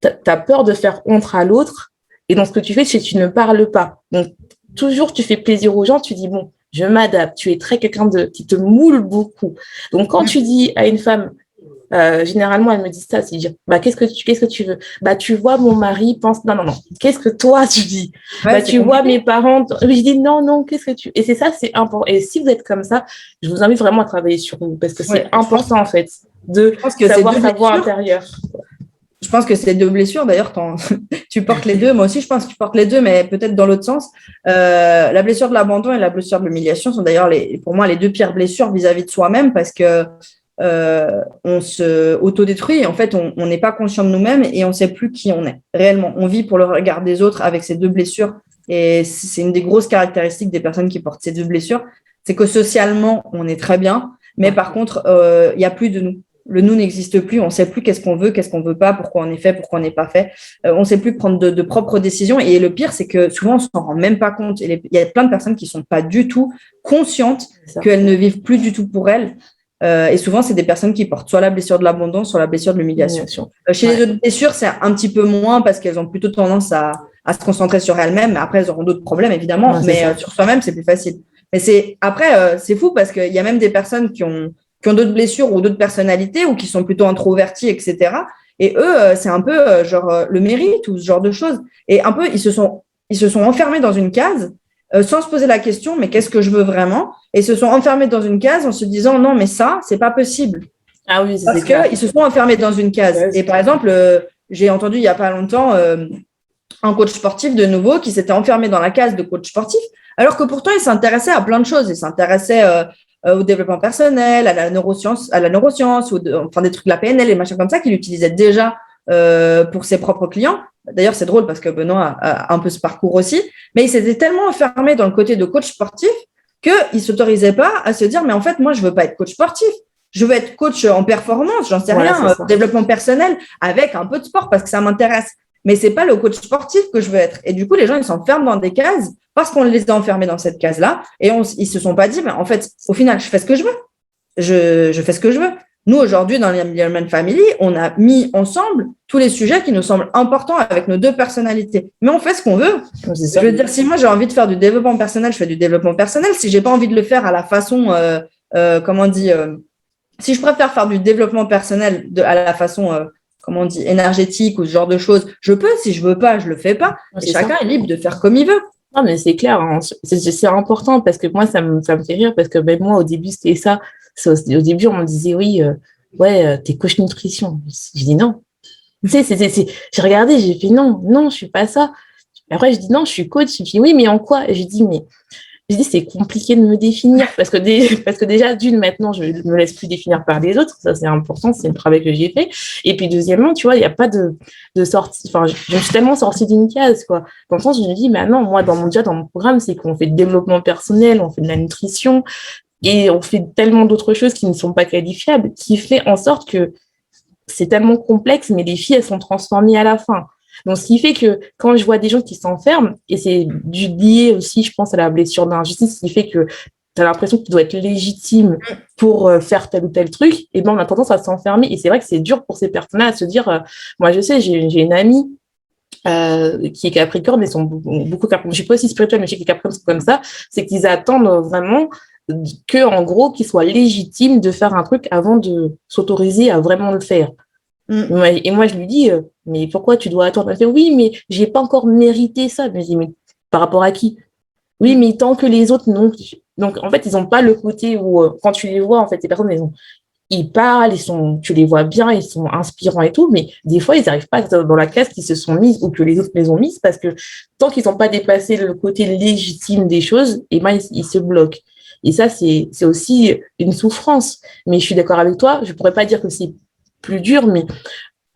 tu as peur de faire honte à l'autre. Et donc, ce que tu fais, c'est que tu ne parles pas. Donc, toujours, tu fais plaisir aux gens, tu dis, bon, je m'adapte. Tu es très quelqu'un qui te moule beaucoup. Donc, quand tu dis à une femme, généralement, elle me dit ça, c'est dire, qu'est-ce que tu veux? Tu vois, mon mari pense, non. Qu'est-ce que toi, tu dis? Tu compliqué. Vois, mes parents, je dis, non, qu'est-ce que tu... Et c'est ça, c'est important. Et si vous êtes comme ça, je vous invite vraiment à travailler sur vous, parce que c'est important, en fait, de savoir sa voix intérieure. Je pense que c'est 2 blessures. D'ailleurs, tu portes les deux. Moi aussi, je pense que tu portes les deux, mais peut-être dans l'autre sens. La blessure de l'abandon et la blessure de l'humiliation sont d'ailleurs, pour moi, les 2 pires blessures vis-à-vis de soi-même, parce que on se autodétruit. En fait, on n'est pas conscient de nous-mêmes et on ne sait plus qui on est réellement. On vit pour le regard des autres avec ces 2 blessures. Et c'est une des grosses caractéristiques des personnes qui portent ces 2 blessures. C'est que socialement, on est très bien, mais par contre, il n'y a plus de nous. Le nous n'existe plus, on ne sait plus qu'est-ce qu'on veut pas, pourquoi on est fait, pourquoi on n'est pas fait. On ne sait plus prendre de propres décisions. Et le pire, c'est que souvent, on ne s'en rend même pas compte. Il y a plein de personnes qui ne sont pas du tout conscientes qu'elles ne vivent plus du tout pour elles. Et souvent, c'est des personnes qui portent soit la blessure de l'abandon, soit la blessure de l'humiliation. Chez les autres blessures, c'est un petit peu moins parce qu'elles ont plutôt tendance à se concentrer sur elles-mêmes. Mais après, elles auront d'autres problèmes, évidemment. Mais sur soi-même, c'est plus facile. Mais c'est fou parce qu'il y a même des personnes qui ont d'autres blessures ou d'autres personnalités ou qui sont plutôt introvertis, etc. Et eux, c'est un peu le mérite ou ce genre de choses. Et un peu, ils se sont enfermés dans une case sans se poser la question, mais qu'est-ce que je veux vraiment? Et se sont enfermés dans une case en se disant, non, mais ça, c'est pas possible. Ah oui, parce qu'ils se sont enfermés dans une case. Et par exemple, j'ai entendu il n'y a pas longtemps un coach sportif de nouveau qui s'était enfermé dans la case de coach sportif, alors que pourtant, il s'intéressait à plein de choses. Il s'intéressait au développement personnel, à la neuroscience, ou des trucs de la PNL et machins comme ça qu'il utilisait déjà pour ses propres clients. D'ailleurs, c'est drôle parce que Benoît a un peu ce parcours aussi, mais il s'était tellement enfermé dans le côté de coach sportif qu'il ne s'autorisait pas à se dire, mais en fait, moi, je ne veux pas être coach sportif. Je veux être coach en performance, j'en sais rien, développement personnel avec un peu de sport parce que ça m'intéresse. Mais ce n'est pas le coach sportif que je veux être. Et du coup, les gens, ils s'enferment dans des cases parce qu'on les a enfermés dans cette case-là. Et ils ne se sont pas dit, mais en fait, au final, je fais ce que je veux. Je fais ce que je veux. Nous, aujourd'hui, dans l'Empowerment Family, on a mis ensemble tous les sujets qui nous semblent importants avec nos 2 personnalités. Mais on fait ce qu'on veut. Je veux dire, si moi, j'ai envie de faire du développement personnel, je fais du développement personnel. Si je n'ai pas envie de le faire à la façon, si je préfère faire du développement personnel à la façon, énergétique ou ce genre de choses, je peux. Si je ne veux pas, je ne le fais pas. Et chacun est libre de faire comme il veut. Non, mais c'est clair. Hein. C'est important parce que moi, ça me fait rire parce que même moi, au début, c'était ça. Au début, on me disait, oui, t'es coach nutrition. Je dis non. Tu sais, j'ai regardé, j'ai fait non, je ne suis pas ça. Après, je dis non, je suis coach. Je dis oui, mais en quoi? Je dis, c'est compliqué de me définir parce que déjà, d'une, maintenant, je ne me laisse plus définir par les autres. Ça, c'est important. C'est le travail que j'ai fait. Et puis, deuxièmement, tu vois, il n'y a pas de sortie. Enfin, je me suis tellement sortie d'une case, quoi. Dans le sens où je me dis, mais non, moi, dans mon programme, c'est qu'on fait du développement personnel, on fait de la nutrition et on fait tellement d'autres choses qui ne sont pas qualifiables, qui fait en sorte que c'est tellement complexe, mais les filles, elles sont transformées à la fin. Donc, ce qui fait que quand je vois des gens qui s'enferment, et c'est lié aussi, je pense, à la blessure d'injustice, ce qui fait que tu as l'impression que tu dois être légitime pour faire tel ou tel truc, et ben on a tendance à s'enfermer. Et c'est vrai que c'est dur pour ces personnes-là à se dire, moi je sais, j'ai une amie qui est Capricorne, mais sont beaucoup Capricorne. Je ne suis pas aussi spirituelle, mais je sais que les Capricornes sont comme ça, c'est qu'ils attendent vraiment que, en gros, qu'ils soient légitimes de faire un truc avant de s'autoriser à vraiment le faire. Et moi, je lui dis, mais pourquoi tu dois attendre? Elle fait, oui, mais j'ai pas encore mérité ça. Je dis, mais par rapport à qui? Oui, mais tant que les autres, non. Donc, en fait, ils n'ont pas le côté où, quand tu les vois, en fait, ces personnes, ils parlent, tu les vois bien, ils sont inspirants et tout, mais des fois, ils n'arrivent pas dans la case qu'ils se sont mises ou que les autres les ont mises parce que tant qu'ils n'ont pas dépassé le côté légitime des choses, et ben, ils se bloquent. Et ça, c'est aussi une souffrance. Mais je suis d'accord avec toi, je ne pourrais pas dire que c'est plus dur, mais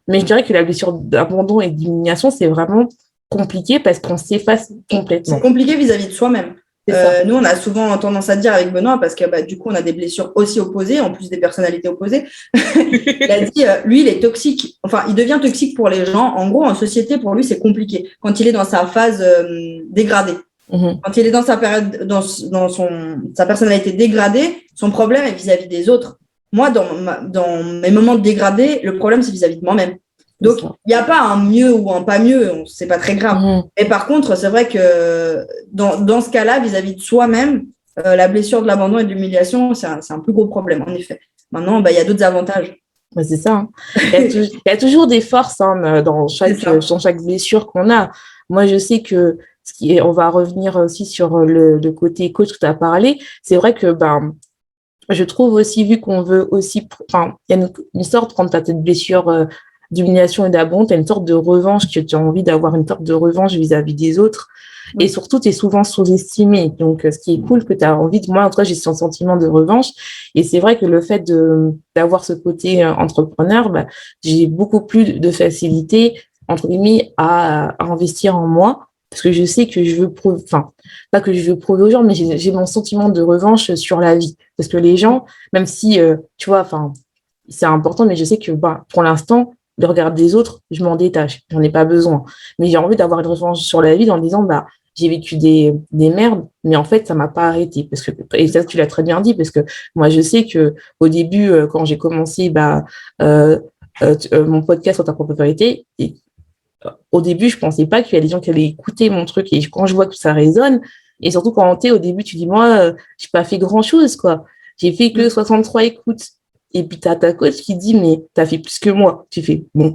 je dirais que la blessure d'abandon et d'humiliation, c'est vraiment compliqué parce qu'on s'efface complètement. C'est compliqué vis-à-vis de soi-même. C'est ça. Nous, on a souvent tendance à dire avec Benoît, parce que du coup, on a des blessures aussi opposées, en plus des personnalités opposées. Il a dit, lui, il est toxique. Enfin, il devient toxique pour les gens. En gros, en société, pour lui, c'est compliqué. Quand il est dans sa phase dégradée. Quand il est dans sa période, sa personnalité dégradée, son problème est vis-à-vis des autres. Moi, dans mes moments de dégradé, le problème, c'est vis-à-vis de moi-même. Donc, il n'y a pas un mieux ou un pas mieux, c'est pas très grave. Mais par contre, c'est vrai que dans ce cas-là, vis-à-vis de soi-même, la blessure de l'abandon et de l'humiliation, c'est un plus gros problème, en effet. Maintenant, il y a d'autres avantages. C'est ça. Hein. Il y a toujours des forces dans chaque blessure qu'on a. Moi, je sais que on va revenir aussi sur le côté coach que tu as parlé. C'est vrai que je trouve aussi, vu qu'on veut aussi... Enfin, il y a une sorte, quand tu as cette blessure d'humiliation et d'abandon, tu as une sorte de revanche, que tu as envie d'avoir une sorte de revanche vis-à-vis des autres. Et surtout, tu es souvent sous-estimé. Donc, ce qui est cool, que tu as envie de... Moi, en tout cas, j'ai ce sentiment de revanche. Et c'est vrai que le fait d'avoir ce côté entrepreneur, j'ai beaucoup plus de facilité, entre guillemets, à investir en moi. Parce que je sais que je veux prouver... Enfin, pas que je veux prouver aux gens, mais j'ai mon sentiment de revanche sur la vie. Parce que les gens, même si, tu vois, enfin, c'est important, mais je sais que pour l'instant, le regard des autres, je m'en détache. J'en ai pas besoin. Mais j'ai envie d'avoir une revanche sur la vie en disant, j'ai vécu des merdes, mais en fait, ça m'a pas arrêté. Parce que, et ça, tu l'as très bien dit, parce que moi, je sais que au début, quand j'ai commencé mon podcast sur ta propre vérité, au début, je pensais pas qu'il y a des gens qui allaient écouter mon truc. Et quand je vois que ça résonne, et surtout quand au début, tu dis, moi, j'ai pas fait grand-chose, quoi. J'ai fait que 63 écoutes. Et puis, t'as ta coach qui dit, mais t'as fait plus que moi. Tu fais, bon.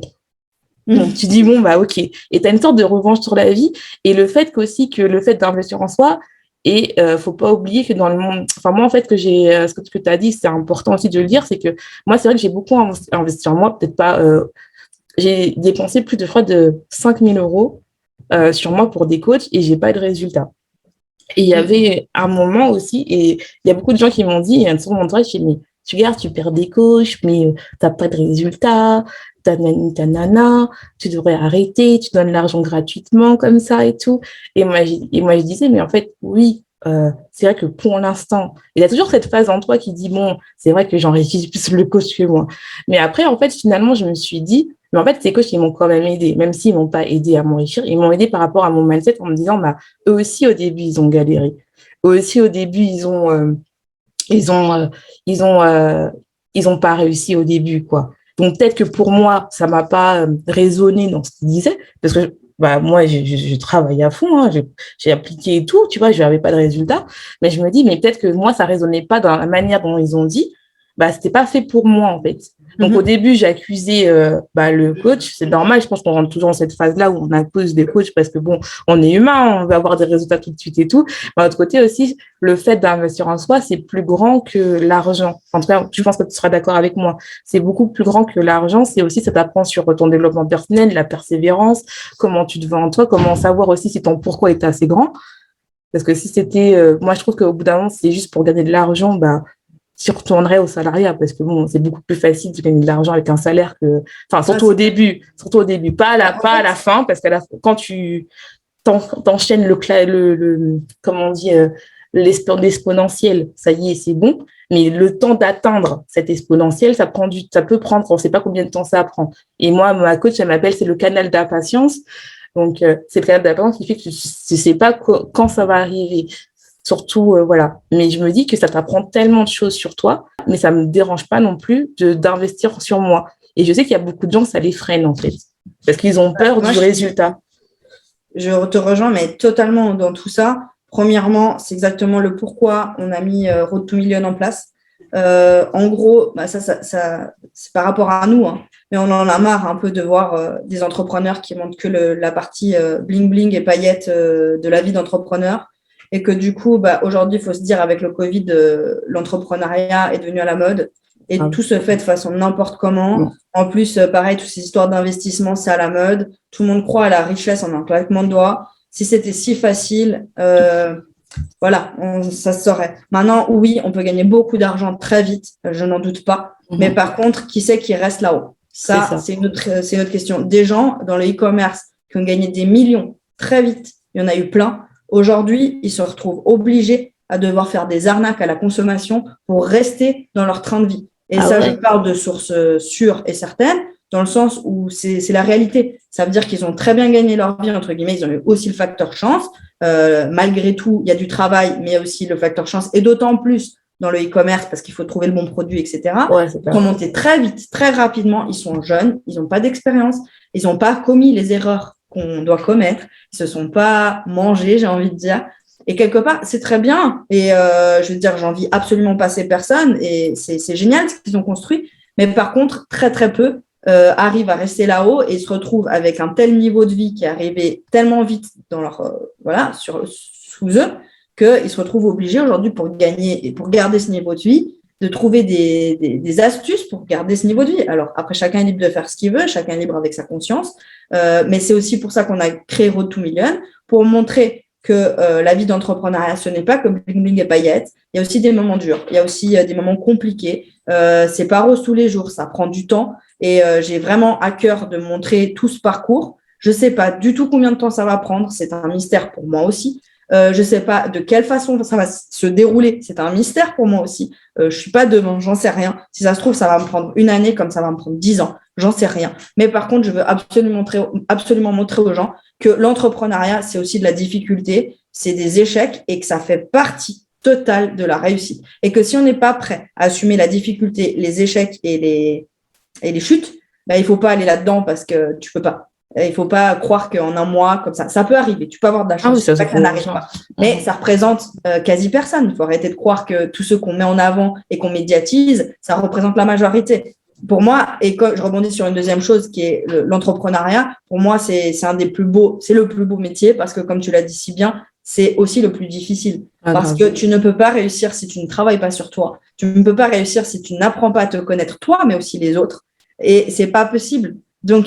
Tu dis, bon, ok. Et t'as une sorte de revanche sur la vie. Et le fait d'investir en soi, et faut pas oublier que dans le monde... Enfin, moi, en fait, ce que tu as dit, c'est important aussi de le dire, c'est que moi, c'est vrai que j'ai beaucoup investi en moi. Peut-être pas... j'ai dépensé plus de, je crois, de 5 000 euros sur moi pour des coachs et j'ai pas eu de résultat. Et il y avait un moment aussi, et il y a beaucoup de gens qui m'ont dit, sur mon entourage, mais tu regardes, tu perds des coachs, mais t'as pas de résultat, ta nana, tu devrais arrêter, tu donnes l'argent gratuitement comme ça et tout. Et moi, je disais, mais en fait, oui, c'est vrai que pour l'instant, il y a toujours cette phase en toi qui dit, bon, c'est vrai que j'enrichis plus le coach que moi. Mais après, en fait, finalement, je me suis dit, mais en fait, ces coachs, ils m'ont quand même aidé, même s'ils ne m'ont pas aidé à m'enrichir, ils m'ont aidé par rapport à mon mindset en me disant, eux aussi, au début, ils ont galéré. Eux aussi, au début, ils ont pas réussi au début, quoi. Donc, peut-être que pour moi, ça m'a pas résonné dans ce qu'ils disaient, parce que moi, je travaille à fond, hein, j'ai appliqué et tout, tu vois, je n'avais pas de résultat, mais je me dis, mais peut-être que moi, ça résonnait pas dans la manière dont ils ont dit, c'était pas fait pour moi, en fait. Donc, au début, j'ai accusé le coach. C'est normal, je pense qu'on rentre toujours dans cette phase-là où on accuse des coachs parce que, bon, on est humain, on veut avoir des résultats tout de suite et tout. Mais de l'autre côté aussi, le fait d'investir en soi, c'est plus grand que l'argent. En tout cas, je pense que tu seras d'accord avec moi. C'est beaucoup plus grand que l'argent. C'est aussi, ça t'apprend sur ton développement personnel, la persévérance, comment tu te vends en toi, comment savoir aussi si ton pourquoi est assez grand. Parce que si c'était... moi, je trouve qu'au bout d'un moment, c'est juste pour gagner de l'argent, tu retournerais au salariat parce que bon, c'est beaucoup plus facile de gagner de l'argent avec un salaire que, enfin, surtout au début, pas à la fin, parce que quand tu t'enchaînes comment on dit, l'exponentiel, ça y est, c'est bon. Mais le temps d'atteindre cet exponentiel, ça peut prendre, on ne sait pas combien de temps ça prend. Et moi, ma coach, elle m'appelle, c'est le canal d'impatience. Donc, c'est le canal d'impatience qui fait que tu ne sais pas quand ça va arriver. Surtout, voilà. Mais je me dis que ça t'apprend tellement de choses sur toi, mais ça ne me dérange pas non plus d'investir sur moi. Et je sais qu'il y a beaucoup de gens, ça les freine, en fait, parce qu'ils ont peur du résultat. Je te rejoins, mais totalement dans tout ça. Premièrement, c'est exactement le pourquoi on a mis Road to Million en place. En gros, ça c'est par rapport à nous, hein, mais on en a marre un peu de voir des entrepreneurs qui montrent que la partie bling-bling et paillettes de la vie d'entrepreneur. Et que du coup, aujourd'hui, il faut se dire, avec le Covid, l'entrepreneuriat est devenu à la mode et tout se fait de façon n'importe comment. En plus, pareil, toutes ces histoires d'investissement, c'est à la mode. Tout le monde croit à la richesse en un claquement de doigts. Si c'était si facile, voilà, ça se saurait. Maintenant, oui, on peut gagner beaucoup d'argent très vite, je n'en doute pas. Mais par contre, qui c'est qui reste là-haut ? Ça, c'est une autre question. Des gens dans le e-commerce qui ont gagné des millions très vite, il y en a eu plein. Aujourd'hui, ils se retrouvent obligés à devoir faire des arnaques à la consommation pour rester dans leur train de vie. Et je parle de sources sûres et certaines, dans le sens où c'est la réalité. Ça veut dire qu'ils ont très bien gagné leur vie, entre guillemets, ils ont eu aussi le facteur chance. Malgré tout, il y a du travail, mais il y a aussi le facteur chance, et d'autant plus dans le e-commerce, parce qu'il faut trouver le bon produit, etc. Ils sont montés très vite, très rapidement, ils sont jeunes, ils n'ont pas d'expérience, ils n'ont pas commis les erreurs qu'on doit commettre, ils ne se sont pas mangés, j'ai envie de dire. Et quelque part, c'est très bien. Et je veux dire, j'envie absolument pas ces personnes. Et c'est génial ce qu'ils ont construit. Mais par contre, très, très peu arrivent à rester là-haut et se retrouvent avec un tel niveau de vie qui est arrivé tellement vite dans leur, sous eux, qu'ils se retrouvent obligés aujourd'hui pour gagner et pour garder ce niveau de vie, de trouver des astuces pour garder ce niveau de vie. Alors, après, chacun est libre de faire ce qu'il veut, chacun est libre avec sa conscience. Mais c'est aussi pour ça qu'on a créé Road to Million, pour montrer que la vie d'entrepreneuriat, ce n'est pas comme bling bling et paillettes. Il y a aussi des moments durs, il y a aussi des moments compliqués. C'est pas rose tous les jours, ça prend du temps. Et j'ai vraiment à cœur de montrer tout ce parcours. Je sais pas du tout combien de temps ça va prendre, c'est un mystère pour moi aussi. Je sais pas de quelle façon ça va se dérouler, c'est un mystère pour moi aussi. Je suis pas devant, j'en sais rien. Si ça se trouve, ça va me prendre une année comme ça va me prendre 10 ans, j'en sais rien. Mais par contre, je veux absolument montrer aux gens que l'entrepreneuriat, c'est aussi de la difficulté, c'est des échecs et que ça fait partie totale de la réussite. Et que si on n'est pas prêt à assumer la difficulté, les échecs et les chutes, il faut pas aller là-dedans parce que tu peux pas. Il faut pas croire qu'en un mois, comme ça peut arriver. Tu peux avoir de la chance, ça n'arrive pas. Mais ça représente quasi personne. Il faut arrêter de croire que tous ceux qu'on met en avant et qu'on médiatise, ça représente la majorité. Pour moi, et quand je rebondis sur une deuxième chose qui est l'entrepreneuriat, pour moi, c'est le plus beau métier parce que, comme tu l'as dit si bien, c'est aussi le plus difficile. Parce que tu ne peux pas réussir si tu ne travailles pas sur toi. Tu ne peux pas réussir si tu n'apprends pas à te connaître toi, mais aussi les autres. Et c'est pas possible. Donc,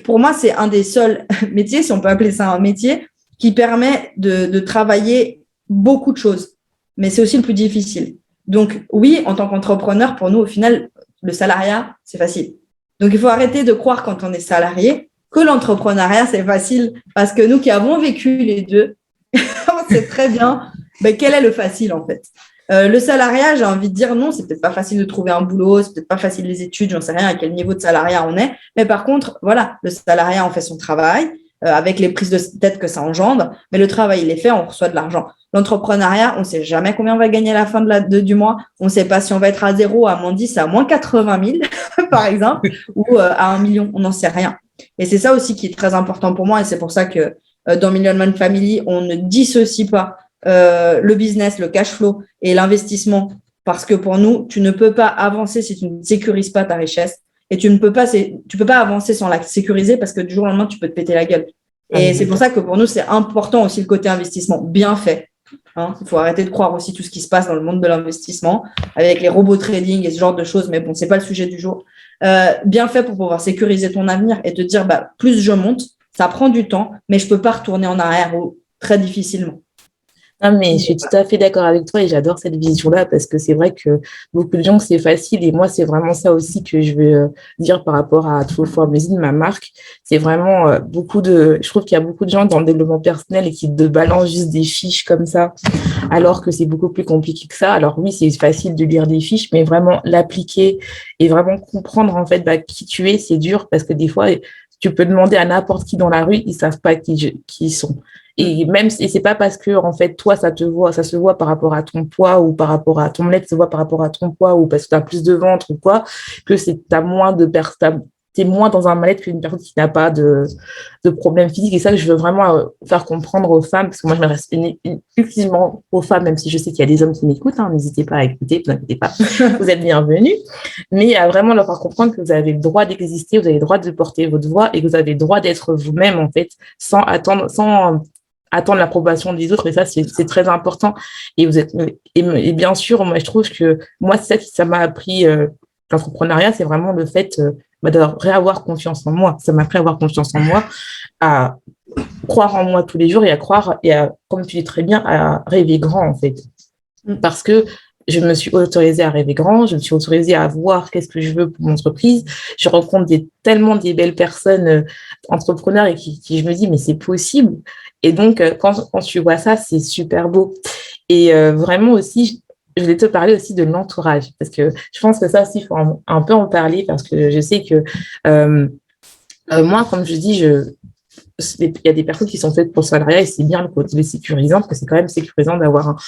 pour moi, c'est un des seuls métiers, si on peut appeler ça un métier, qui permet de travailler beaucoup de choses. Mais c'est aussi le plus difficile. Donc, oui, en tant qu'entrepreneur, pour nous, au final, le salariat, c'est facile. Donc, il faut arrêter de croire quand on est salarié que l'entrepreneuriat, c'est facile. Parce que nous qui avons vécu les deux, on sait très bien quel est le facile, en fait. Le salariat, j'ai envie de dire non, c'est peut-être pas facile de trouver un boulot, c'est peut-être pas facile les études, j'en sais rien à quel niveau de salariat on est. Mais par contre, voilà, le salariat, on fait son travail avec les prises de tête que ça engendre. Mais le travail, il est fait, on reçoit de l'argent. L'entrepreneuriat, on ne sait jamais combien on va gagner à la fin du mois. On ne sait pas si on va être à 0, à moins 10, à moins 80 000, par exemple, ou à 1 million. On n'en sait rien. Et c'est ça aussi qui est très important pour moi. Et c'est pour ça que dans Million Man Family, on ne dissocie pas le business, le cash flow et l'investissement. Parce que pour nous, tu ne peux pas avancer si tu ne sécurises pas ta richesse. Et tu peux pas avancer sans la sécuriser parce que du jour au lendemain, tu peux te péter la gueule. Et c'est pour ça que pour nous, c'est important aussi le côté investissement bien fait. Il faut arrêter de croire aussi tout ce qui se passe dans le monde de l'investissement avec les robots trading et ce genre de choses. Mais bon, c'est pas le sujet du jour. Bien fait pour pouvoir sécuriser ton avenir et te dire, plus je monte, ça prend du temps, mais je peux pas retourner en arrière ou très difficilement. Non, mais je suis tout à fait d'accord avec toi et j'adore cette vision-là parce que c'est vrai que beaucoup de gens, c'est facile et moi, c'est vraiment ça aussi que je veux dire par rapport à True for Amazing, ma marque. C'est vraiment je trouve qu'il y a beaucoup de gens dans le développement personnel et qui te balancent juste des fiches comme ça alors que c'est beaucoup plus compliqué que ça. Alors oui, c'est facile de lire des fiches, mais vraiment l'appliquer et vraiment comprendre en fait qui tu es, c'est dur parce que des fois, tu peux demander à n'importe qui dans la rue, ils savent pas qui ils sont. Et c'est pas parce que, en fait, toi, ça se voit par rapport à ton poids ou par rapport à ton mallette, se voit par rapport à ton poids ou parce que tu as plus de ventre ou quoi, que t'es moins dans un mal-être qu'une personne qui n'a pas de problème physique. Et ça que je veux vraiment faire comprendre aux femmes, parce que moi, je m'adresse exclusivement aux femmes, même si je sais qu'il y a des hommes qui m'écoutent, n'hésitez pas à écouter, vous inquiétez pas, vous êtes bienvenus. Mais à vraiment leur faire comprendre que vous avez le droit d'exister, vous avez le droit de porter votre voix et que vous avez le droit d'être vous-même, en fait, sans attendre l'approbation des autres, et ça, c'est très important. Et bien sûr, moi, je trouve que moi, c'est ça qui m'a appris l'entrepreneuriat, c'est vraiment le fait de réavoir confiance en moi. Ça m'a appris à avoir confiance en moi, à croire en moi tous les jours et à croire, et à, comme tu dis très bien, à rêver grand, en fait. Parce que je me suis autorisée à rêver grand, je me suis autorisée à voir qu'est-ce que je veux pour mon entreprise. Je rencontre tellement des belles personnes entrepreneurs et qui je me dis, mais c'est possible. Et donc, quand tu vois ça, c'est super beau. Et vraiment aussi, je voulais te parler aussi de l'entourage, parce que je pense que ça aussi, il faut un peu en parler, parce que je sais que moi, comme je dis, il y a des personnes qui sont faites pour le salariat et c'est bien le côté sécurisant, parce que c'est quand même sécurisant d'avoir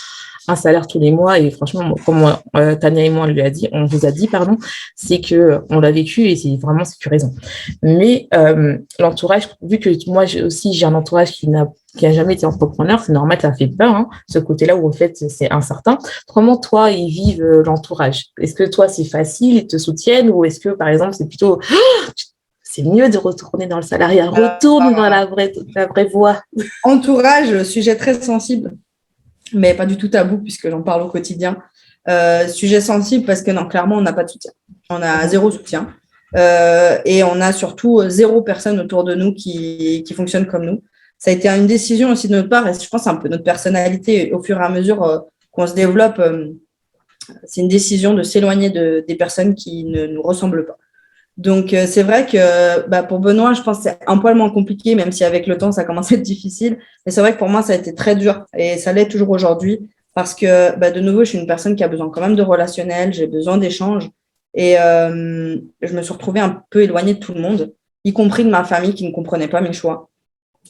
un salaire tous les mois. Et franchement, comme Tania et moi, on vous a dit, pardon, c'est qu'on l'a vécu et c'est vraiment sécurisant. Mais l'entourage, vu que moi aussi j'ai un entourage qui a jamais été entrepreneur, c'est normal, ça fait peur, hein, ce côté-là où en fait c'est incertain. Comment toi, ils vivent l'entourage? Est-ce que toi, c'est facile, ils te soutiennent, ou est-ce que, par exemple, c'est plutôt c'est mieux de retourner dans le salariat, retourne dans la vraie voie? Entourage, sujet très sensible, mais pas du tout tabou puisque j'en parle au quotidien. Sujet sensible parce que non, clairement, on n'a pas de soutien. On a zéro soutien. Et on a surtout zéro personne autour de nous qui fonctionne comme nous. Ça a été une décision aussi de notre part, et je pense un peu notre personnalité au fur et à mesure qu'on se développe. C'est une décision de s'éloigner des personnes qui ne nous ressemblent pas. Donc, c'est vrai que pour Benoît, je pense que c'est un poil moins compliqué, même si avec le temps, ça commence à être difficile. Mais c'est vrai que pour moi, ça a été très dur et ça l'est toujours aujourd'hui parce que, de nouveau, je suis une personne qui a besoin quand même de relationnel, j'ai besoin d'échanges. Et je me suis retrouvée un peu éloignée de tout le monde, y compris de ma famille qui ne comprenait pas mes choix.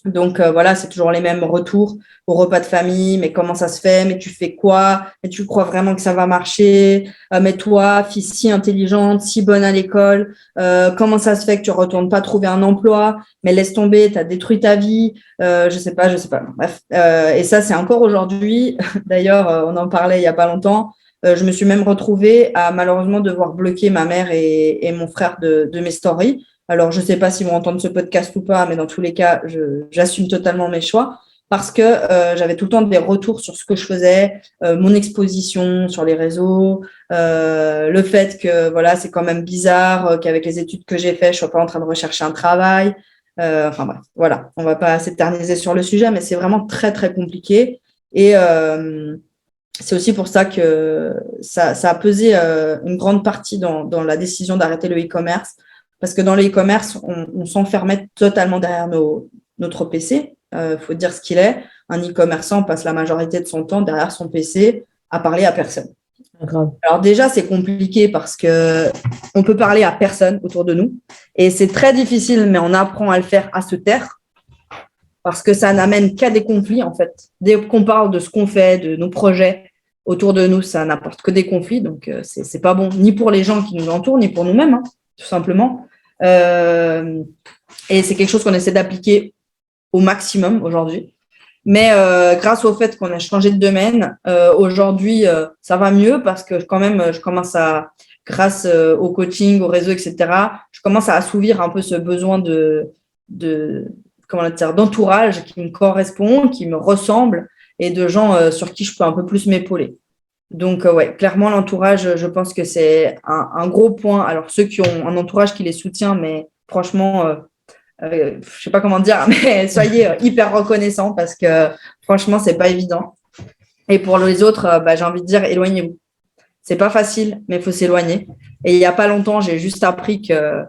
Donc voilà, c'est toujours les mêmes retours au repas de famille. Mais comment ça se fait? Mais tu fais quoi? Mais tu crois vraiment que ça va marcher? Mais toi, fille si intelligente, si bonne à l'école, comment ça se fait que tu retournes pas trouver un emploi? Mais laisse tomber, tu as détruit ta vie. Je sais pas. Bref. Et ça, c'est encore aujourd'hui. D'ailleurs, on en parlait il y a pas longtemps. Je me suis même retrouvée à malheureusement devoir bloquer ma mère et mon frère de mes stories. Alors, je ne sais pas s'ils vont entendre ce podcast ou pas, mais dans tous les cas, j'assume totalement mes choix parce que j'avais tout le temps des retours sur ce que je faisais, mon exposition sur les réseaux, le fait que voilà, c'est quand même bizarre qu'avec les études que j'ai faites, je ne sois pas en train de rechercher un travail. Enfin bref, voilà, on ne va pas s'éterniser sur le sujet, mais c'est vraiment très, très compliqué. Et c'est aussi pour ça que ça a pesé une grande partie dans la décision d'arrêter le e-commerce. Parce que dans le e-commerce, on s'enfermait totalement derrière notre PC. Faut dire ce qu'il est. Un e-commerçant passe la majorité de son temps derrière son PC à parler à personne. Grave. Alors déjà, c'est compliqué parce qu'on peut parler à personne autour de nous. Et c'est très difficile, mais on apprend à le faire, à se taire. Parce que ça n'amène qu'à des conflits, en fait. Dès qu'on parle de ce qu'on fait, de nos projets autour de nous, ça n'apporte que des conflits. Donc, c'est pas bon, ni pour les gens qui nous entourent, ni pour nous-mêmes, hein, tout simplement. Et c'est quelque chose qu'on essaie d'appliquer au maximum aujourd'hui. Mais grâce au fait qu'on a changé de domaine, aujourd'hui, ça va mieux parce que quand même, je commence à, grâce au coaching, au réseau, etc., je commence à assouvir un peu ce besoin d'entourage qui me correspond, qui me ressemble et de gens sur qui je peux un peu plus m'épauler. Donc, ouais, clairement, l'entourage, je pense que c'est un gros point. Alors, ceux qui ont un entourage qui les soutient, mais franchement, je sais pas comment dire, mais soyez hyper reconnaissants parce que franchement, c'est pas évident. Et pour les autres, j'ai envie de dire, éloignez-vous. C'est pas facile, mais il faut s'éloigner. Et il y a pas longtemps, j'ai juste appris que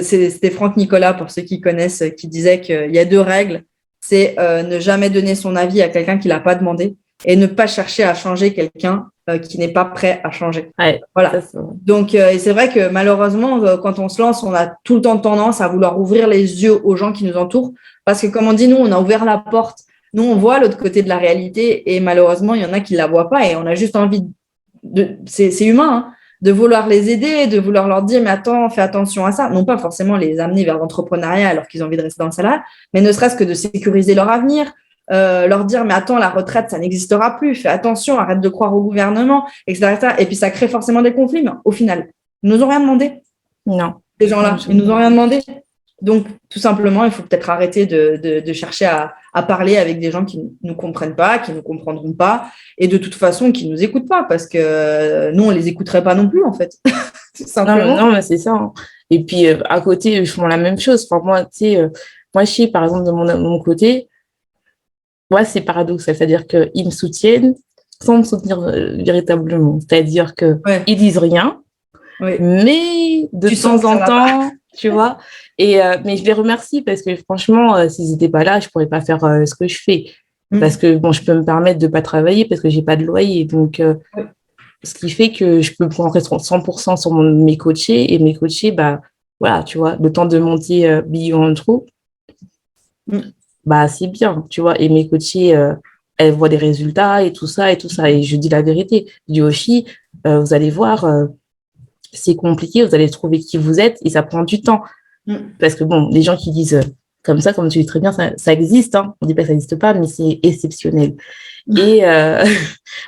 c'était Franck Nicolas, pour ceux qui connaissent, qui disait qu'il y a 2 règles. C'est ne jamais donner son avis à quelqu'un qui l'a pas demandé et ne pas chercher à changer quelqu'un qui n'est pas prêt à changer. Ouais, voilà. Donc, et c'est vrai que malheureusement, quand on se lance, on a tout le temps tendance à vouloir ouvrir les yeux aux gens qui nous entourent parce que, comme on dit, nous, on a ouvert la porte. Nous, on voit l'autre côté de la réalité et malheureusement, il y en a qui ne la voient pas et on a juste envie c'est humain, hein, de vouloir les aider, de vouloir leur dire, mais attends, fais attention à ça. Non pas forcément les amener vers l'entrepreneuriat alors qu'ils ont envie de rester dans le salariat, mais ne serait-ce que de sécuriser leur avenir, leur dire, mais attends, la retraite, ça n'existera plus, fais attention, arrête de croire au gouvernement, etc. Et puis, ça crée forcément des conflits, mais au final, ils nous ont rien demandé. Non. Ces gens-là, ils nous ont rien demandé. Donc, tout simplement, il faut peut-être arrêter de chercher à parler avec des gens qui ne nous comprennent pas, qui ne nous comprendront pas, et de toute façon, qui ne nous écoutent pas, parce que nous, on ne les écouterait pas non plus, en fait. Simplement. Non, mais c'est ça. Hein. Et puis, à côté, ils font la même chose. Enfin, moi, tu sais, moi, je sais, par exemple, de mon côté, moi, c'est paradoxal. C'est-à-dire qu'ils me soutiennent, sans me soutenir véritablement. C'est-à-dire qu'ils Ouais. disent rien, Oui. mais de Tu temps sens qu'il y en en a temps, tu vois. Mais je les remercie parce que franchement, s'ils n'étaient pas là, je ne pourrais pas faire ce que je fais. Parce que bon, je peux me permettre de ne pas travailler parce que je n'ai pas de loyer. Donc, Ouais. ce qui fait que je peux prendre 100% sur mes coachés. Et mes coachés, bah, voilà, tu vois, le temps de monter Beyond True, bah, c'est bien, tu vois. Et mes coachés, elles voient des résultats et tout ça et tout ça. Et je dis la vérité. Je dis aussi, vous allez voir, c'est compliqué, vous allez trouver qui vous êtes et ça prend du temps. Parce que bon, les gens qui disent comme ça, comme tu dis très bien, ça existe. Hein. On ne dit pas que ça n'existe pas, mais c'est exceptionnel. Et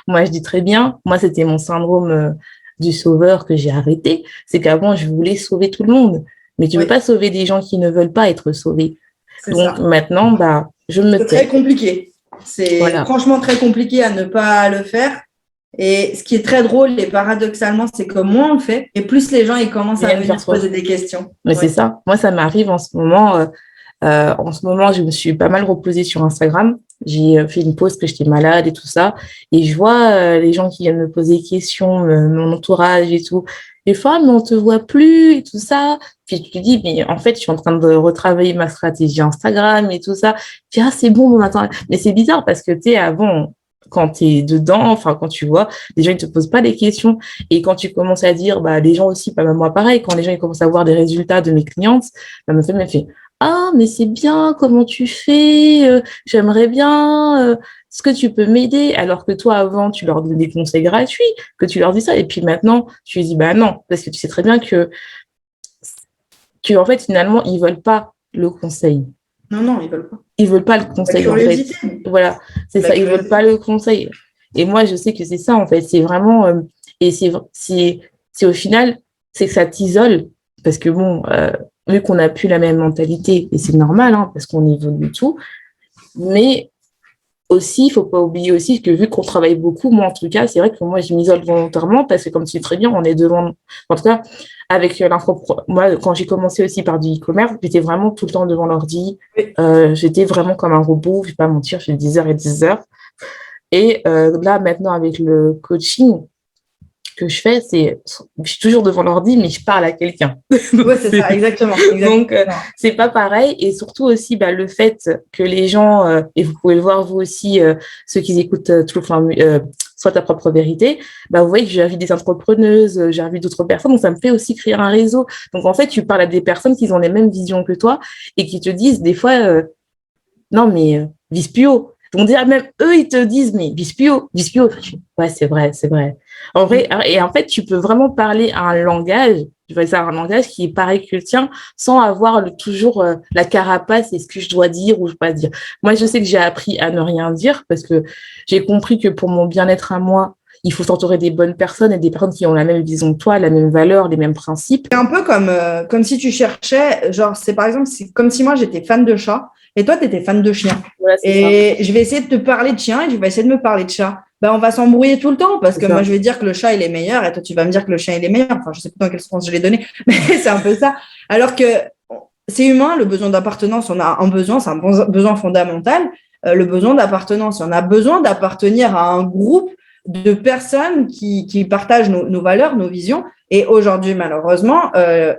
moi, je dis très bien, moi, c'était mon syndrome du sauveur que j'ai arrêté. C'est qu'avant, je voulais sauver tout le monde. Mais tu ne peux pas sauver des gens qui ne veulent pas être sauvés. C'est Donc ça. maintenant, bah, je me C'est très compliqué. C'est franchement très compliqué à ne pas le faire. Et ce qui est très drôle et paradoxalement, c'est que moins on le fait, et plus les gens ils commencent à venir se poser des questions. Mais c'est ça. Moi, ça m'arrive en ce moment. En ce moment, je me suis pas mal reposée sur Instagram. J'ai fait une pause que j'étais malade et tout ça. Et je vois les gens qui viennent me poser des questions, mon entourage et tout. Des fois, mais on te voit plus et tout ça. Puis tu te dis, mais en fait, je suis en train de retravailler ma stratégie Instagram et tout ça. Puis c'est bon, bon, attends. Mais c'est bizarre parce que tu sais, avant, quand tu es dedans, enfin, quand tu vois, les gens, ils te posent pas des questions. Et quand tu commences à dire, bah, les gens aussi, pas même moi pareil, quand les gens, ils commencent à voir des résultats de mes clientes, bah, ma femme, elle fait, ah, mais c'est bien, comment tu fais, j'aimerais bien, est-ce que tu peux m'aider? Alors que toi, avant, tu leur donnais des conseils gratuits, que tu leur dis ça. Et puis maintenant, tu dis, bah non, parce que tu sais très bien que en fait, finalement, ils veulent pas le conseil. Non, ils veulent pas. Ils veulent pas le conseil, en fait. Voilà, c'est ça, ils veulent pas le conseil. Et moi, je sais que c'est ça, en fait. C'est vraiment... et c'est au final, c'est que ça t'isole. Parce que bon, vu qu'on n'a plus la même mentalité, et c'est normal, hein, parce qu'on évolue tout, mais aussi, il ne faut pas oublier aussi que vu qu'on travaille beaucoup, moi en tout cas, c'est vrai que moi je m'isole volontairement parce que comme tu sais très bien, on est devant, en tout cas, avec moi quand j'ai commencé aussi par du e-commerce, j'étais vraiment tout le temps devant l'ordi, j'étais vraiment comme un robot, je ne vais pas mentir, je fais 10 heures et 10 heures. Et là maintenant avec le coaching que je fais, je suis toujours devant l'ordi, mais je parle à quelqu'un. Oui, c'est ça, exactement. Donc, c'est pas pareil. Et surtout aussi, bah, le fait que les gens, et vous pouvez le voir vous aussi, ceux qui écoutent Soit ta propre vérité, bah, vous voyez que j'invite des entrepreneuses, j'invite d'autres personnes, donc ça me fait aussi créer un réseau. Donc, en fait, tu parles à des personnes qui ont les mêmes visions que toi et qui te disent des fois, non, mais vise plus haut. Donc, même eux, ils te disent, mais vise plus haut, vise plus haut. Ouais, c'est vrai, c'est vrai. En vrai, et en fait, tu peux vraiment parler à un langage, un langage qui est pareil que le tien, sans avoir toujours la carapace et ce que je dois dire ou je dois pas dire. Moi, je sais que j'ai appris à ne rien dire parce que j'ai compris que pour mon bien-être à moi, il faut s'entourer des bonnes personnes et des personnes qui ont la même vision que toi, la même valeur, les mêmes principes. C'est un peu comme si tu cherchais, genre, c'est par exemple, c'est comme si moi j'étais fan de chat et toi, tu étais fan de chien. Ouais, et ça. Je vais essayer de te parler de chien et tu vas essayer de me parler de chat. Ben, on va s'embrouiller tout le temps parce que moi, je vais dire que le chat, il est meilleur et toi, tu vas me dire que le chien, il est meilleur. Enfin, je sais pas dans quel sens je l'ai donné, mais c'est un peu ça. Alors que c'est humain, le besoin d'appartenance, on a un besoin, c'est un besoin fondamental, le besoin d'appartenance. On a besoin d'appartenir à un groupe de personnes qui partagent nos valeurs, nos visions. Et aujourd'hui, malheureusement,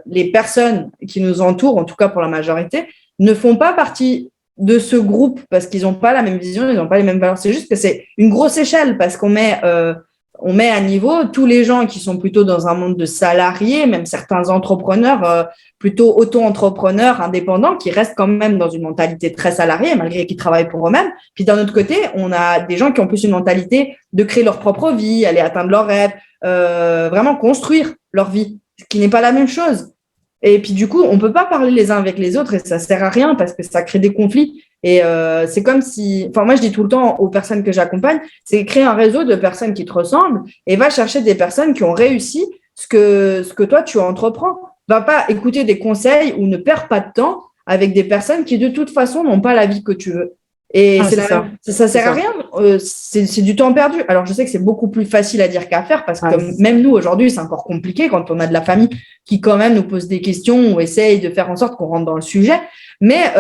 les personnes qui nous entourent, en tout cas pour la majorité, ne font pas partie de ce groupe parce qu'ils n'ont pas la même vision, ils n'ont pas les mêmes valeurs. C'est juste que c'est une grosse échelle parce qu'on met à niveau tous les gens qui sont plutôt dans un monde de salariés, même certains entrepreneurs, plutôt auto-entrepreneurs, indépendants, qui restent quand même dans une mentalité très salariée, malgré qu'ils travaillent pour eux-mêmes. Puis d'un autre côté, on a des gens qui ont plus une mentalité de créer leur propre vie, aller atteindre leurs rêves, vraiment construire leur vie, ce qui n'est pas la même chose. Et puis du coup, on ne peut pas parler les uns avec les autres et ça ne sert à rien parce que ça crée des conflits. Et c'est comme si, enfin moi je dis tout le temps aux personnes que j'accompagne, c'est créer un réseau de personnes qui te ressemblent et va chercher des personnes qui ont réussi ce que toi tu entreprends. Va pas écouter des conseils ou ne perds pas de temps avec des personnes qui de toute façon n'ont pas la vie que tu veux. Et ça sert à rien, c'est du temps perdu. Alors je sais que c'est beaucoup plus facile à dire qu'à faire parce que même nous aujourd'hui c'est encore compliqué quand on a de la famille qui quand même nous pose des questions ou essaye de faire en sorte qu'on rentre dans le sujet. Mais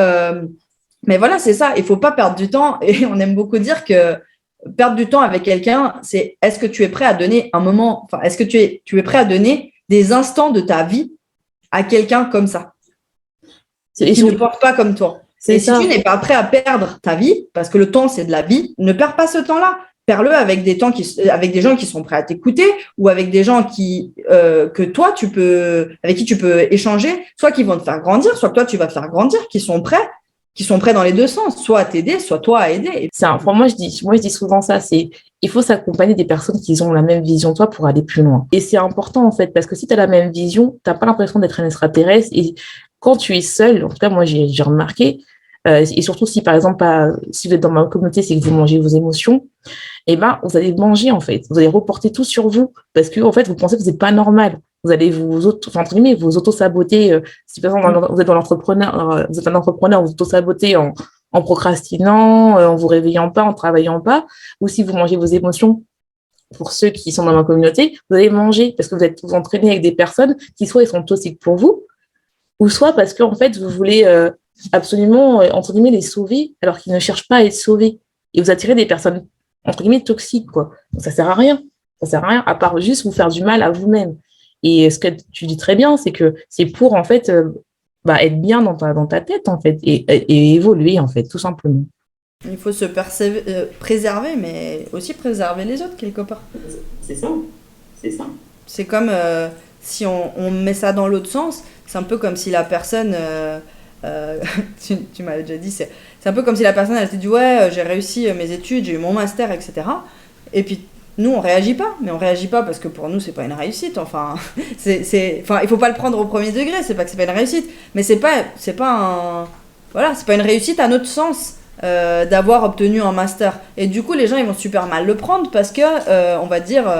voilà, c'est ça, il ne faut pas perdre du temps et on aime beaucoup dire que perdre du temps avec quelqu'un, c'est est-ce que tu es prêt à donner un moment, enfin, est-ce que tu es prêt à donner des instants de ta vie à quelqu'un comme ça, qui ne pense pas comme toi. Et si tu n'es pas prêt à perdre ta vie, parce que le temps, c'est de la vie, ne perds pas ce temps-là. Perds-le avec des gens qui sont prêts à t'écouter ou avec des gens que toi, avec qui tu peux échanger, soit qui vont te faire grandir, soit que toi, tu vas te faire grandir, qui sont prêts dans les deux sens, soit à t'aider, soit toi à aider. Moi, je dis souvent ça, il faut s'accompagner des personnes qui ont la même vision que toi pour aller plus loin. Et c'est important, en fait, parce que si tu as la même vision, tu n'as pas l'impression d'être un extraterrestre. Et quand tu es seul, en tout cas, moi, j'ai remarqué, et surtout si, par exemple, si vous êtes dans ma communauté, c'est que vous mangez vos émotions, eh ben, vous allez manger, en fait. Vous allez reporter tout sur vous parce que, en fait, vous pensez que vous n'êtes pas normal. Vous allez vous auto-saboter. Si, par exemple, vous êtes un entrepreneur, vous auto-sabotez en procrastinant, en vous réveillant pas, en travaillant pas, ou si vous mangez vos émotions, pour ceux qui sont dans ma communauté, vous allez manger parce que vous entraînez avec des personnes qui soit ils sont toxiques pour vous, ou soit parce que en fait vous voulez absolument entre guillemets les sauver alors qu'ils ne cherchent pas à être sauvés et vous attirez des personnes entre guillemets toxiques quoi. Donc ça sert à rien à part juste vous faire du mal à vous-même. Et ce que tu dis très bien, c'est que c'est pour en fait être bien dans ta tête en fait et évoluer en fait tout simplement. Il faut se préserver, mais aussi préserver les autres quelque part. C'est ça. C'est comme si on met ça dans l'autre sens, c'est un peu comme si la personne, tu m'avais déjà dit, c'est un peu comme si la personne elle s'est dit ouais j'ai réussi mes études, j'ai eu mon master, etc. Et puis nous on réagit pas, mais on réagit pas parce que pour nous c'est pas une réussite. Enfin, il faut pas le prendre au premier degré, c'est pas que c'est pas une réussite, mais c'est pas une réussite à notre sens. D'avoir obtenu un master et du coup les gens ils vont super mal le prendre parce que on va dire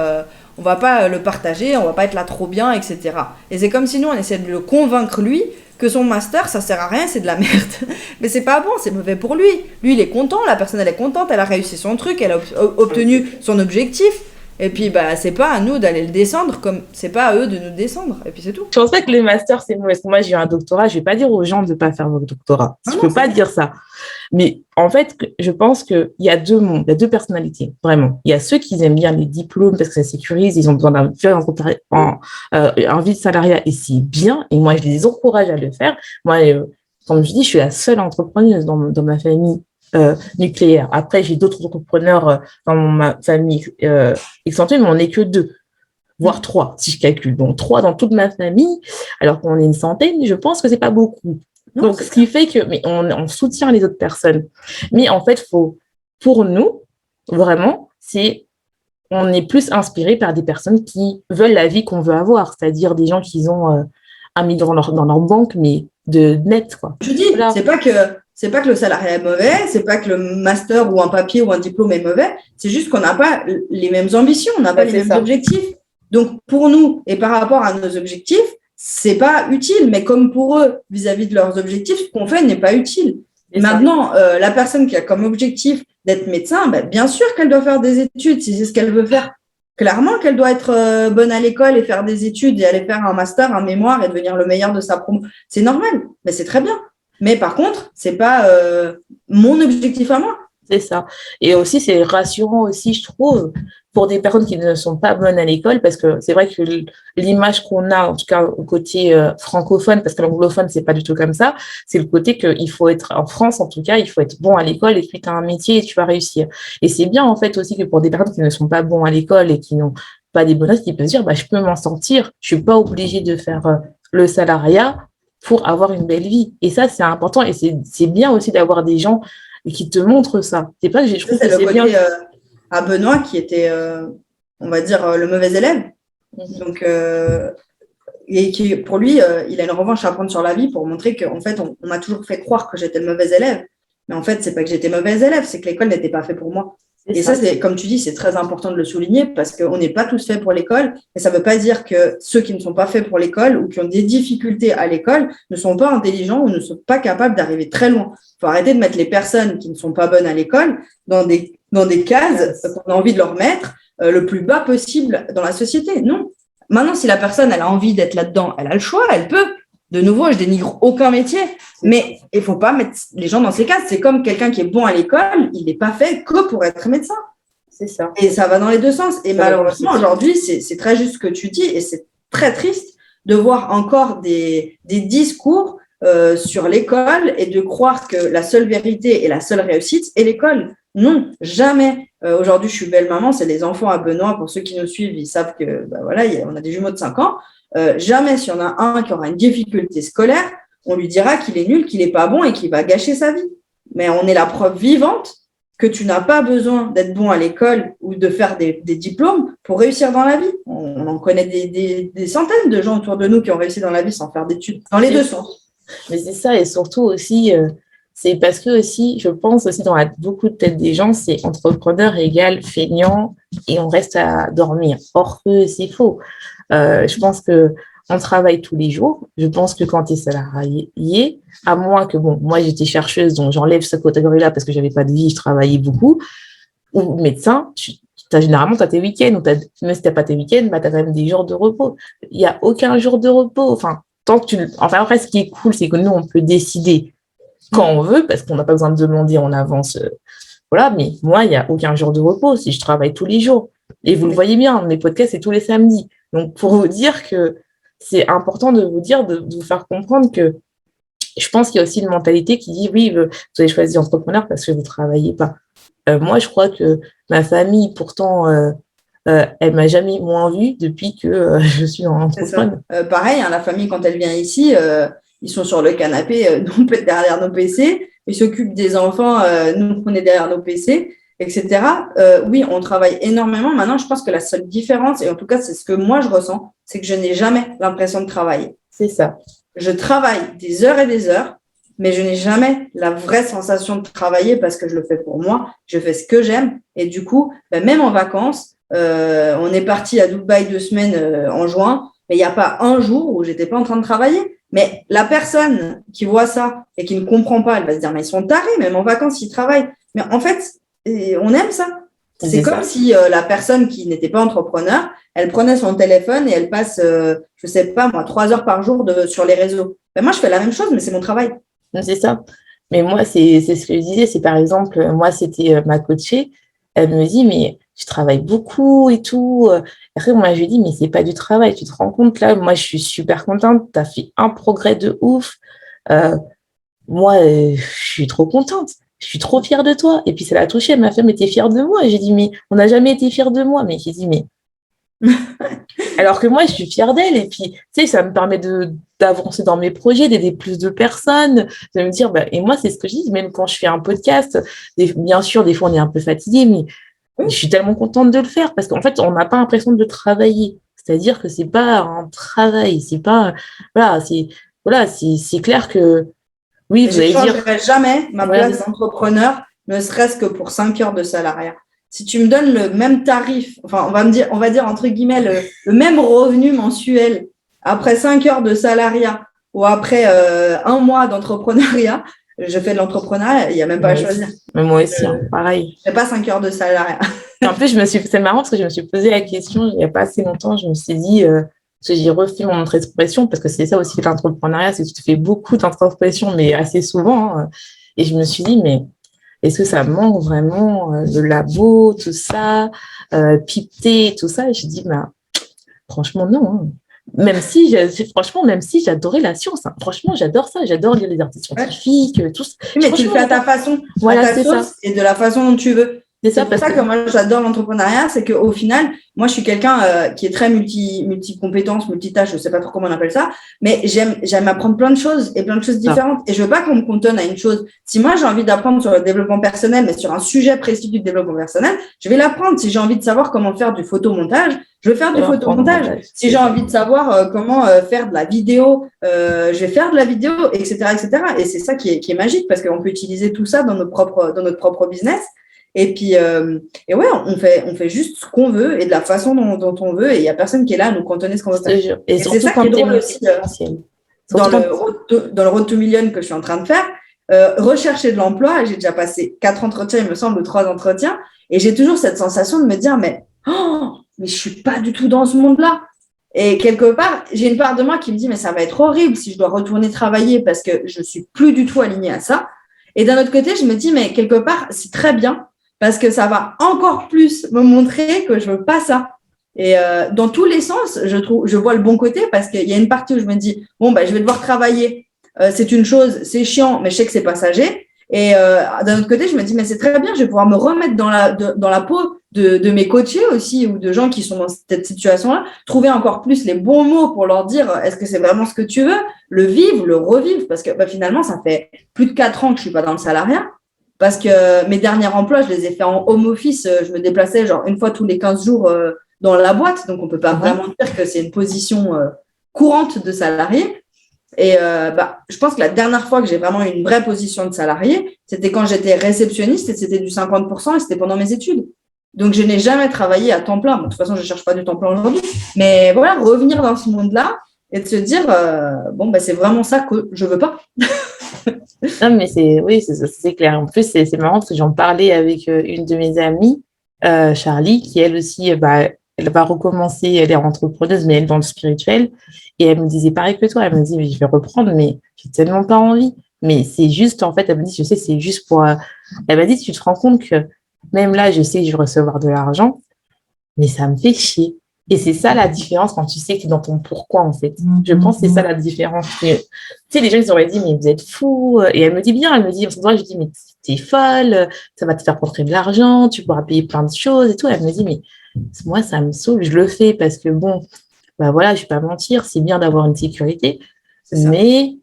on va pas le partager, on va pas être là trop bien, etc. Et c'est comme si nous on essaie de le convaincre lui que son master ça sert à rien, c'est de la merde. Mais c'est pas bon, c'est mauvais pour lui il est content, la personne elle est contente, elle a réussi son truc, elle a obtenu son objectif. Et puis, c'est pas à nous d'aller le descendre, comme c'est pas à eux de nous descendre. Et puis, c'est tout. Je pense pas que le master, c'est mauvais. Moi, j'ai eu un doctorat. Je vais pas dire aux gens de pas faire votre doctorat. Je peux pas dire ça. Mais en fait, je pense qu'il y a deux mondes, il y a deux personnalités, vraiment. Il y a ceux qui aiment bien les diplômes parce que ça sécurise, ils ont besoin d'un un vide salariat et c'est bien. Et moi, je les encourage à le faire. Moi, comme je dis, je suis la seule entrepreneuse dans ma famille. Nucléaire. Après, j'ai d'autres entrepreneurs dans ma famille excentrée, mais on n'est que 2, voire 3, si je calcule. Donc, 3 dans toute ma famille, alors qu'on est une centaine, je pense que c'est pas beaucoup. Non, donc, ce qui fait que, mais on soutient les autres personnes. Mais en fait, pour nous, vraiment, on est plus inspiré par des personnes qui veulent la vie qu'on veut avoir, c'est-à-dire des gens qui ont un million dans leur banque, mais de net, quoi. Je dis, voilà. C'est pas que le salariat est mauvais, c'est pas que le master ou un papier ou un diplôme est mauvais, c'est juste qu'on n'a pas les mêmes ambitions, on n'a pas les mêmes objectifs. Donc, pour nous, et par rapport à nos objectifs, c'est pas utile, mais comme pour eux, vis-à-vis de leurs objectifs, ce qu'on fait n'est pas utile. Maintenant, la personne qui a comme objectif d'être médecin, bien sûr qu'elle doit faire des études, si c'est ce qu'elle veut faire. Clairement qu'elle doit être bonne à l'école et faire des études et aller faire un master, un mémoire et devenir le meilleur de sa promo. C'est normal, mais c'est très bien. Mais par contre, c'est pas mon objectif à moi. C'est ça. Et aussi, c'est rassurant aussi, je trouve, pour des personnes qui ne sont pas bonnes à l'école, parce que c'est vrai que l'image qu'on a, en tout cas au côté francophone, parce que l'anglophone, c'est pas du tout comme ça, c'est le côté qu'il faut être, en France en tout cas, il faut être bon à l'école et puis tu as un métier et tu vas réussir. Et c'est bien en fait aussi que pour des personnes qui ne sont pas bons à l'école et qui n'ont pas des bonnes notes, qui peuvent se dire, je peux m'en sortir, je suis pas obligée de faire le salariat pour avoir une belle vie. Et ça, c'est important. Et c'est bien aussi d'avoir des gens qui te montrent ça. C'est pas que je trouve que c'est bien. À Benoît, qui était, on va dire, le mauvais élève. Donc, et qui, pour lui, il a une revanche à prendre sur la vie pour montrer qu'en fait, on m'a toujours fait croire que j'étais le mauvais élève. Mais en fait, c'est pas que j'étais mauvais élève, c'est que l'école n'était pas faite pour moi. Et ça, c'est, comme tu dis, c'est très important de le souligner parce qu'on n'est pas tous faits pour l'école. Et ça ne veut pas dire que ceux qui ne sont pas faits pour l'école ou qui ont des difficultés à l'école ne sont pas intelligents ou ne sont pas capables d'arriver très loin. Il faut arrêter de mettre les personnes qui ne sont pas bonnes à l'école dans des cases qu'on a envie de leur mettre le plus bas possible dans la société. Non. Maintenant, si la personne elle a envie d'être là-dedans, elle a le choix, elle peut. De nouveau, je dénigre aucun métier, mais il ne faut pas mettre les gens dans ces cases. C'est comme quelqu'un qui est bon à l'école, il n'est pas fait que pour être médecin. C'est ça. Et ça va dans les deux sens. Et Ça malheureusement, aujourd'hui, c'est très juste ce que tu dis et c'est très triste de voir encore des discours sur l'école et de croire que la seule vérité et la seule réussite est l'école. Non, jamais. Aujourd'hui, je suis belle maman, c'est les enfants à Benoît. Pour ceux qui nous suivent, ils savent que voilà, on a des jumeaux de 5 ans. Jamais, s'il y en a un qui aura une difficulté scolaire, on lui dira qu'il est nul, qu'il n'est pas bon et qu'il va gâcher sa vie. Mais on est la preuve vivante que tu n'as pas besoin d'être bon à l'école ou de faire des diplômes pour réussir dans la vie. On en connaît des centaines de gens autour de nous qui ont réussi dans la vie sans faire d'études, dans les deux sens. Mais c'est ça, et surtout aussi, c'est parce que aussi, je pense aussi dans beaucoup de têtes des gens, c'est entrepreneur égale feignant et on reste à dormir. Or que c'est faux. Je pense que on travaille tous les jours. Je pense que quand tu es salarié, à moins que, bon, moi j'étais chercheuse, donc j'enlève cette catégorie-là parce que j'avais pas de vie, je travaillais beaucoup, ou médecin, généralement tu as tes week-ends, ou même si tu n'as pas tes week-ends, bah, tu as quand même des jours de repos. Il n'y a aucun jour de repos. Enfin, après, ce qui est cool, c'est que nous, on peut décider quand on veut, parce qu'on n'a pas besoin de demander en avance. Voilà, mais moi, il n'y a aucun jour de repos si je travaille tous les jours. Et vous le voyez bien, mes podcasts, c'est tous les samedis. Donc, pour vous dire que c'est important de vous dire, de vous faire comprendre que je pense qu'il y a aussi une mentalité qui dit oui, vous avez choisi entrepreneur parce que vous ne travaillez pas. Moi, je crois que ma famille, pourtant, elle ne m'a jamais moins vue depuis que je suis dans l'entrepreneur. Pareil, hein, la famille, quand elle vient ici, ils sont sur le canapé, nous, peut-être derrière nos PC, ils s'occupent des enfants, nous, on est derrière nos PC, etc. Oui, on travaille énormément. Maintenant, je pense que la seule différence, et en tout cas, c'est ce que moi, je ressens, c'est que je n'ai jamais l'impression de travailler. C'est ça. Je travaille des heures et des heures, mais je n'ai jamais la vraie sensation de travailler parce que je le fais pour moi, je fais ce que j'aime. Et du coup, même en vacances, on est parti à Dubaï 2 semaines en juin, mais il n'y a pas un jour où j'étais pas en train de travailler. Mais la personne qui voit ça et qui ne comprend pas, elle va se dire, mais ils sont tarés, même en vacances, ils travaillent. Mais en fait, on aime ça. C'est comme si la personne qui n'était pas entrepreneur, elle prenait son téléphone et elle passe, je sais pas moi, 3 heures par jour sur les réseaux. Moi, je fais la même chose, mais c'est mon travail. C'est ça. Mais moi, c'est ce que je disais. C'est par exemple, moi, c'était ma coachée. Elle me dit, mais je travaille beaucoup et tout. Après, moi, je lui dis, mais c'est pas du travail. Tu te rends compte, là, moi, je suis super contente. Tu as fait un progrès de ouf. Moi, je suis trop contente. Je suis trop fière de toi. Et puis, ça l'a touchée. Elle m'a fait, mais t'es fière de moi. Et j'ai dit, mais on n'a jamais été fiers de moi. Mais j'ai dit, mais. Alors que moi, je suis fière d'elle. Et puis, tu sais, ça me permet d'avancer dans mes projets, d'aider plus de personnes, de me dire, et moi, c'est ce que je dis, même quand je fais un podcast, bien sûr, des fois, on est un peu fatigué, mais je suis tellement contente de le faire parce qu'en fait, on n'a pas l'impression de travailler. C'est-à-dire que c'est pas un travail. C'est pas. C'est clair que. Oui, vous allez dire. Je ne changerai jamais ma place d'entrepreneur, ne serait-ce que pour 5 heures de salariat. Si tu me donnes le même tarif, enfin, on va dire entre guillemets le même revenu mensuel après 5 heures de salariat ou après 1 mois d'entrepreneuriat, je fais de l'entrepreneuriat, il n'y a même pas à choisir. Mais moi aussi, pareil. Je ne fais pas 5 heures de salariat. En plus, c'est marrant parce que je me suis posé la question il n'y a pas assez longtemps, je me suis dit, parce que j'ai refait mon autre expression, parce que c'est ça aussi l'entrepreneuriat, c'est que tu fais beaucoup d'expressions, mais assez souvent. Et je me suis dit, mais est-ce que ça manque vraiment de labo, tout ça, pipeter, tout ça? Et je dis, franchement, non. Hein. Même si j'adorais la science. Hein. Franchement, j'adore ça. J'adore lire les articles scientifiques, tout ça. Mais tu le fais à ta façon, voilà, à ta sauce et de la façon dont tu veux. C'est pour ça que moi, j'adore l'entrepreneuriat. C'est qu'au final, moi, je suis quelqu'un qui est très multi-compétences, multitâches, je ne sais pas trop comment on appelle ça, mais j'aime apprendre plein de choses et plein de choses différentes. Et je ne veux pas qu'on me cantonne à une chose. Si moi, j'ai envie d'apprendre sur le développement personnel, mais sur un sujet précis du développement personnel, je vais l'apprendre. Si j'ai envie de savoir comment faire du photomontage, je vais faire du photomontage. Si j'ai envie de savoir comment faire de la vidéo, je vais faire de la vidéo, etc., etc. Et c'est ça qui est magique parce qu'on peut utiliser tout ça dans notre propre business. Et puis, ouais, on fait juste ce qu'on veut et de la façon dont on veut. Et il n'y a personne qui est là à nous cantonner ce qu'on veut faire. Et c'est ça qui est drôle aussi dans le Road to Million que je suis en train de faire. Rechercher de l'emploi, j'ai déjà passé 4 entretiens, il me semble, ou 3 entretiens. Et j'ai toujours cette sensation de me dire, mais je ne suis pas du tout dans ce monde-là. Et quelque part, j'ai une part de moi qui me dit, mais ça va être horrible si je dois retourner travailler parce que je ne suis plus du tout alignée à ça. Et d'un autre côté, je me dis, mais quelque part, c'est très bien parce que ça va encore plus me montrer que je veux pas ça. Et dans tous les sens, je vois le bon côté parce qu'il y a une partie où je me dis, bon, je vais devoir travailler. C'est une chose, c'est chiant, mais je sais que c'est passager. Et d'un autre côté, je me dis, mais c'est très bien, je vais pouvoir me remettre dans la peau de mes coachés aussi ou de gens qui sont dans cette situation-là, trouver encore plus les bons mots pour leur dire, est-ce que c'est vraiment ce que tu veux, le vivre, le revivre, parce que finalement, ça fait plus de 4 ans que je suis pas dans le salariat, parce que mes derniers emplois, je les ai fait en home office, je me déplaçais genre une fois tous les 15 jours dans la boîte, donc on peut pas vraiment dire que c'est une position courante de salarié. Et je pense que la dernière fois que j'ai vraiment eu une vraie position de salarié, c'était quand j'étais réceptionniste et c'était du 50% et c'était pendant mes études. Donc, je n'ai jamais travaillé à temps plein. Bon, de toute façon, je ne cherche pas du temps plein aujourd'hui. Mais voilà, revenir dans ce monde-là et de se dire, c'est vraiment ça que je ne veux pas. Non, mais c'est clair. En plus, c'est marrant parce que j'en parlais avec une de mes amies, Charlie, qui elle aussi, elle va recommencer, elle est entrepreneuse, mais elle est dans le spirituel. Et elle me disait pareil que toi, elle me dit, mais je vais reprendre, mais j'ai tellement pas envie. Mais c'est juste, en fait, elle me dit, je sais, c'est juste pour... Elle m'a dit, tu te rends compte que même là, je sais que je vais recevoir de l'argent, mais ça me fait chier. Et c'est ça la différence quand tu sais que dans ton pourquoi, en fait. Je pense que c'est ça la différence. Tu sais, les gens, ils auraient dit, mais vous êtes fous. Et elle me dit bien, elle me dit, je dis, mais t'es folle, ça va te faire rentrer de l'argent, tu pourras payer plein de choses et tout. Elle me dit, mais moi, ça me saoule, je le fais parce que bon, voilà, je vais pas mentir, c'est bien d'avoir une sécurité, mais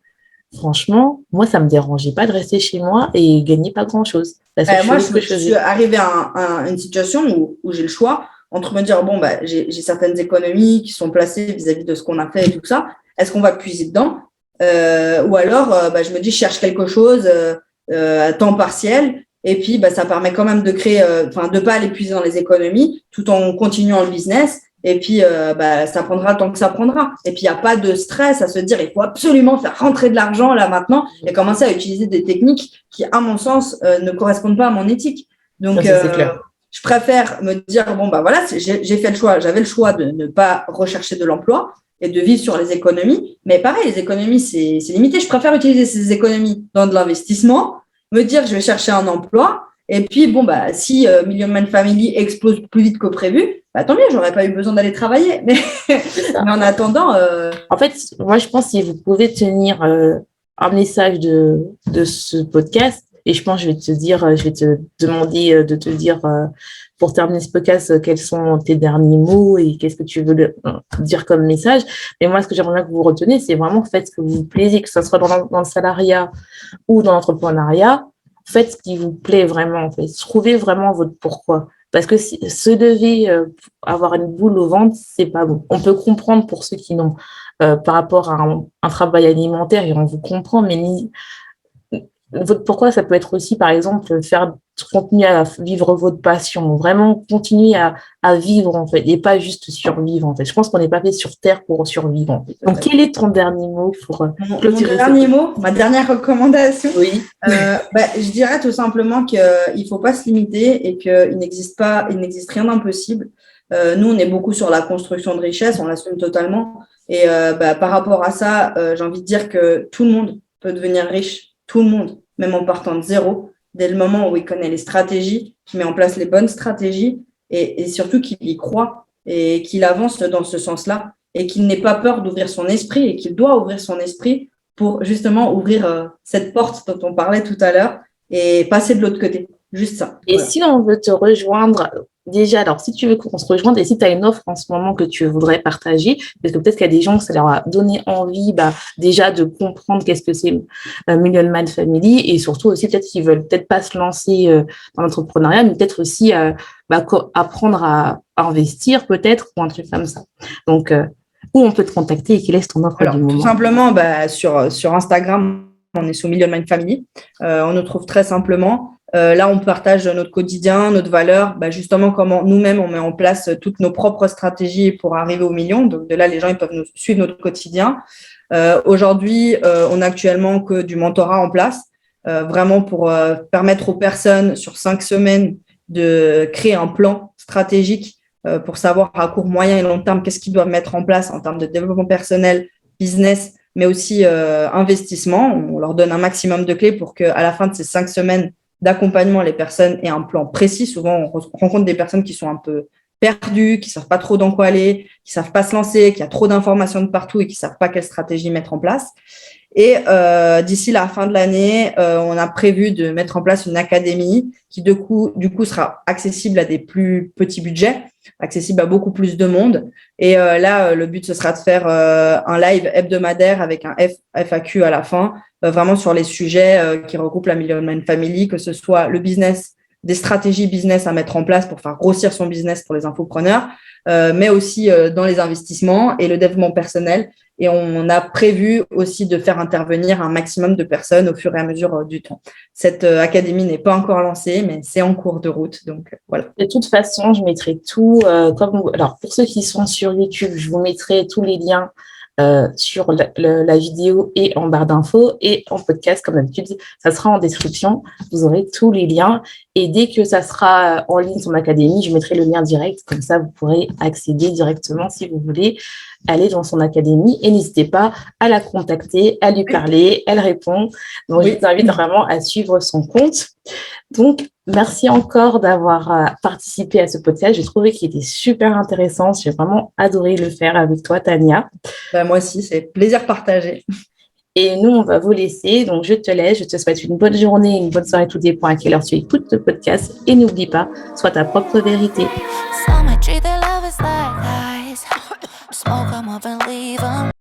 franchement, moi, ça me dérangeait pas de rester chez moi et gagner pas grand-chose. Moi, je suis arrivée à une situation où j'ai le choix entre me dire, j'ai certaines économies qui sont placées vis-à-vis de ce qu'on a fait et tout ça. Est-ce qu'on va puiser dedans ou alors, je me dis, je cherche quelque chose à temps partiel. Et puis, ça permet quand même de créer, de pas aller puiser dans les économies tout en continuant le business. Et puis, ça prendra tant que ça prendra. Et puis, il n'y a pas de stress à se dire, il faut absolument faire rentrer de l'argent là maintenant et commencer à utiliser des techniques qui, à mon sens, ne correspondent pas à mon éthique. Donc, c'est clair. Je préfère me dire, j'ai fait le choix. J'avais le choix de ne pas rechercher de l'emploi et de vivre sur les économies. Mais pareil, les économies, c'est limité. Je préfère utiliser ces économies dans de l'investissement, me dire que je vais chercher un emploi. Et puis, si Million Man Family explose plus vite que prévu, tant mieux, j'aurais pas eu besoin d'aller travailler. Mais en attendant… En fait, moi, je pense que si vous pouvez tenir un message de ce podcast, et je pense que je vais te demander de te dire, pour terminer ce podcast, quels sont tes derniers mots et qu'est-ce que tu veux dire comme message. Mais moi, ce que j'aimerais bien que vous retenez, c'est vraiment faites ce que vous plaisez, que ce soit dans le salariat ou dans l'entrepreneuriat. Faites ce qui vous plaît vraiment, en fait. Trouvez vraiment votre pourquoi. Parce que se lever, avoir une boule au ventre, c'est pas bon. On peut comprendre pour ceux qui n'ont, par rapport à un travail alimentaire, et on vous comprend, mais votre pourquoi, ça peut être aussi, par exemple, continuer à vivre votre passion, vraiment continuer à vivre, en fait, et pas juste survivre, en fait. Je pense qu'on n'est pas fait sur Terre pour survivre, en fait. Donc, quel est ton dernier mot pour clôturer mon dernier mot, ma dernière recommandation? Oui. Je dirais tout simplement qu'il ne faut pas se limiter et qu'il n'existe rien d'impossible. Nous, on est beaucoup sur la construction de richesse, on l'assume totalement. Et par rapport à ça, j'ai envie de dire que tout le monde peut devenir riche, tout le monde, même en partant de zéro, dès le moment où il connaît les stratégies, qu'il met en place les bonnes stratégies et surtout qu'il y croit et qu'il avance dans ce sens-là et qu'il n'ait pas peur d'ouvrir son esprit et qu'il doit ouvrir son esprit pour justement ouvrir cette porte dont on parlait tout à l'heure et passer de l'autre côté. Juste ça. Et si on veut te rejoindre, déjà, alors si tu veux qu'on se rejoigne et si tu as une offre en ce moment que tu voudrais partager, parce que peut-être qu'il y a des gens que ça leur a donné envie déjà de comprendre qu'est-ce que c'est Million Man Family et surtout aussi peut-être qu'ils veulent peut-être pas se lancer dans l'entrepreneuriat, mais peut-être aussi apprendre à investir peut-être ou un truc comme ça. Donc, où on peut te contacter et quelle est ton offre du moment? Tout simplement, sur Instagram, on est sous Million Man Family. On nous trouve très simplement. Là, on partage notre quotidien, notre valeur, justement comment nous-mêmes, on met en place toutes nos propres stratégies pour arriver au million. Donc, de là, les gens ils peuvent nous suivre notre quotidien. Aujourd'hui, on n'a actuellement que du mentorat en place, vraiment pour permettre aux personnes sur 5 semaines de créer un plan stratégique pour savoir à court, moyen et long terme qu'est-ce qu'ils doivent mettre en place en termes de développement personnel, business, mais aussi investissement. On leur donne un maximum de clés pour qu'à la fin de ces 5 semaines d'accompagnement, les personnes aient un plan précis. Souvent, on rencontre des personnes qui sont un peu perdues, qui ne savent pas trop dans quoi aller, qui ne savent pas se lancer, qui a trop d'informations de partout et qui ne savent pas quelle stratégie mettre en place. Et d'ici la fin de l'année, on a prévu de mettre en place une académie qui, du coup, sera accessible à des plus petits budgets, accessible à beaucoup plus de monde. Et là, le but, ce sera de faire un live hebdomadaire avec un FAQ à la fin, vraiment sur les sujets qui regroupent la Million Man Family, que ce soit le business, des stratégies business à mettre en place pour faire grossir son business pour les infopreneurs, mais aussi dans les investissements et le développement personnel. Et on a prévu aussi de faire intervenir un maximum de personnes au fur et à mesure du temps. Cette académie n'est pas encore lancée, mais c'est en cours de route. Donc, voilà. De toute façon, je mettrai tout. Alors, pour ceux qui sont sur YouTube, je vous mettrai tous les liens sur la vidéo et en barre d'infos, et en podcast, comme d'habitude, ça sera en description. Vous aurez tous les liens. Et dès que ça sera en ligne sur l'académie, je mettrai le lien direct. Comme ça, vous pourrez accéder directement si vous voulez aller dans son académie. Et n'hésitez pas à la contacter, à lui parler. Elle répond. Donc, je vous invite vraiment à suivre son compte. Donc, merci encore d'avoir participé à ce podcast. J'ai trouvé qu'il était super intéressant. J'ai vraiment adoré le faire avec toi, Tania. Moi aussi, c'est plaisir partagé. Et nous, on va vous laisser. Donc, je te laisse. Je te souhaite une bonne journée, une bonne soirée, tout dépend à quelle heure tu écoutes le podcast. Et n'oublie pas, sois ta propre vérité.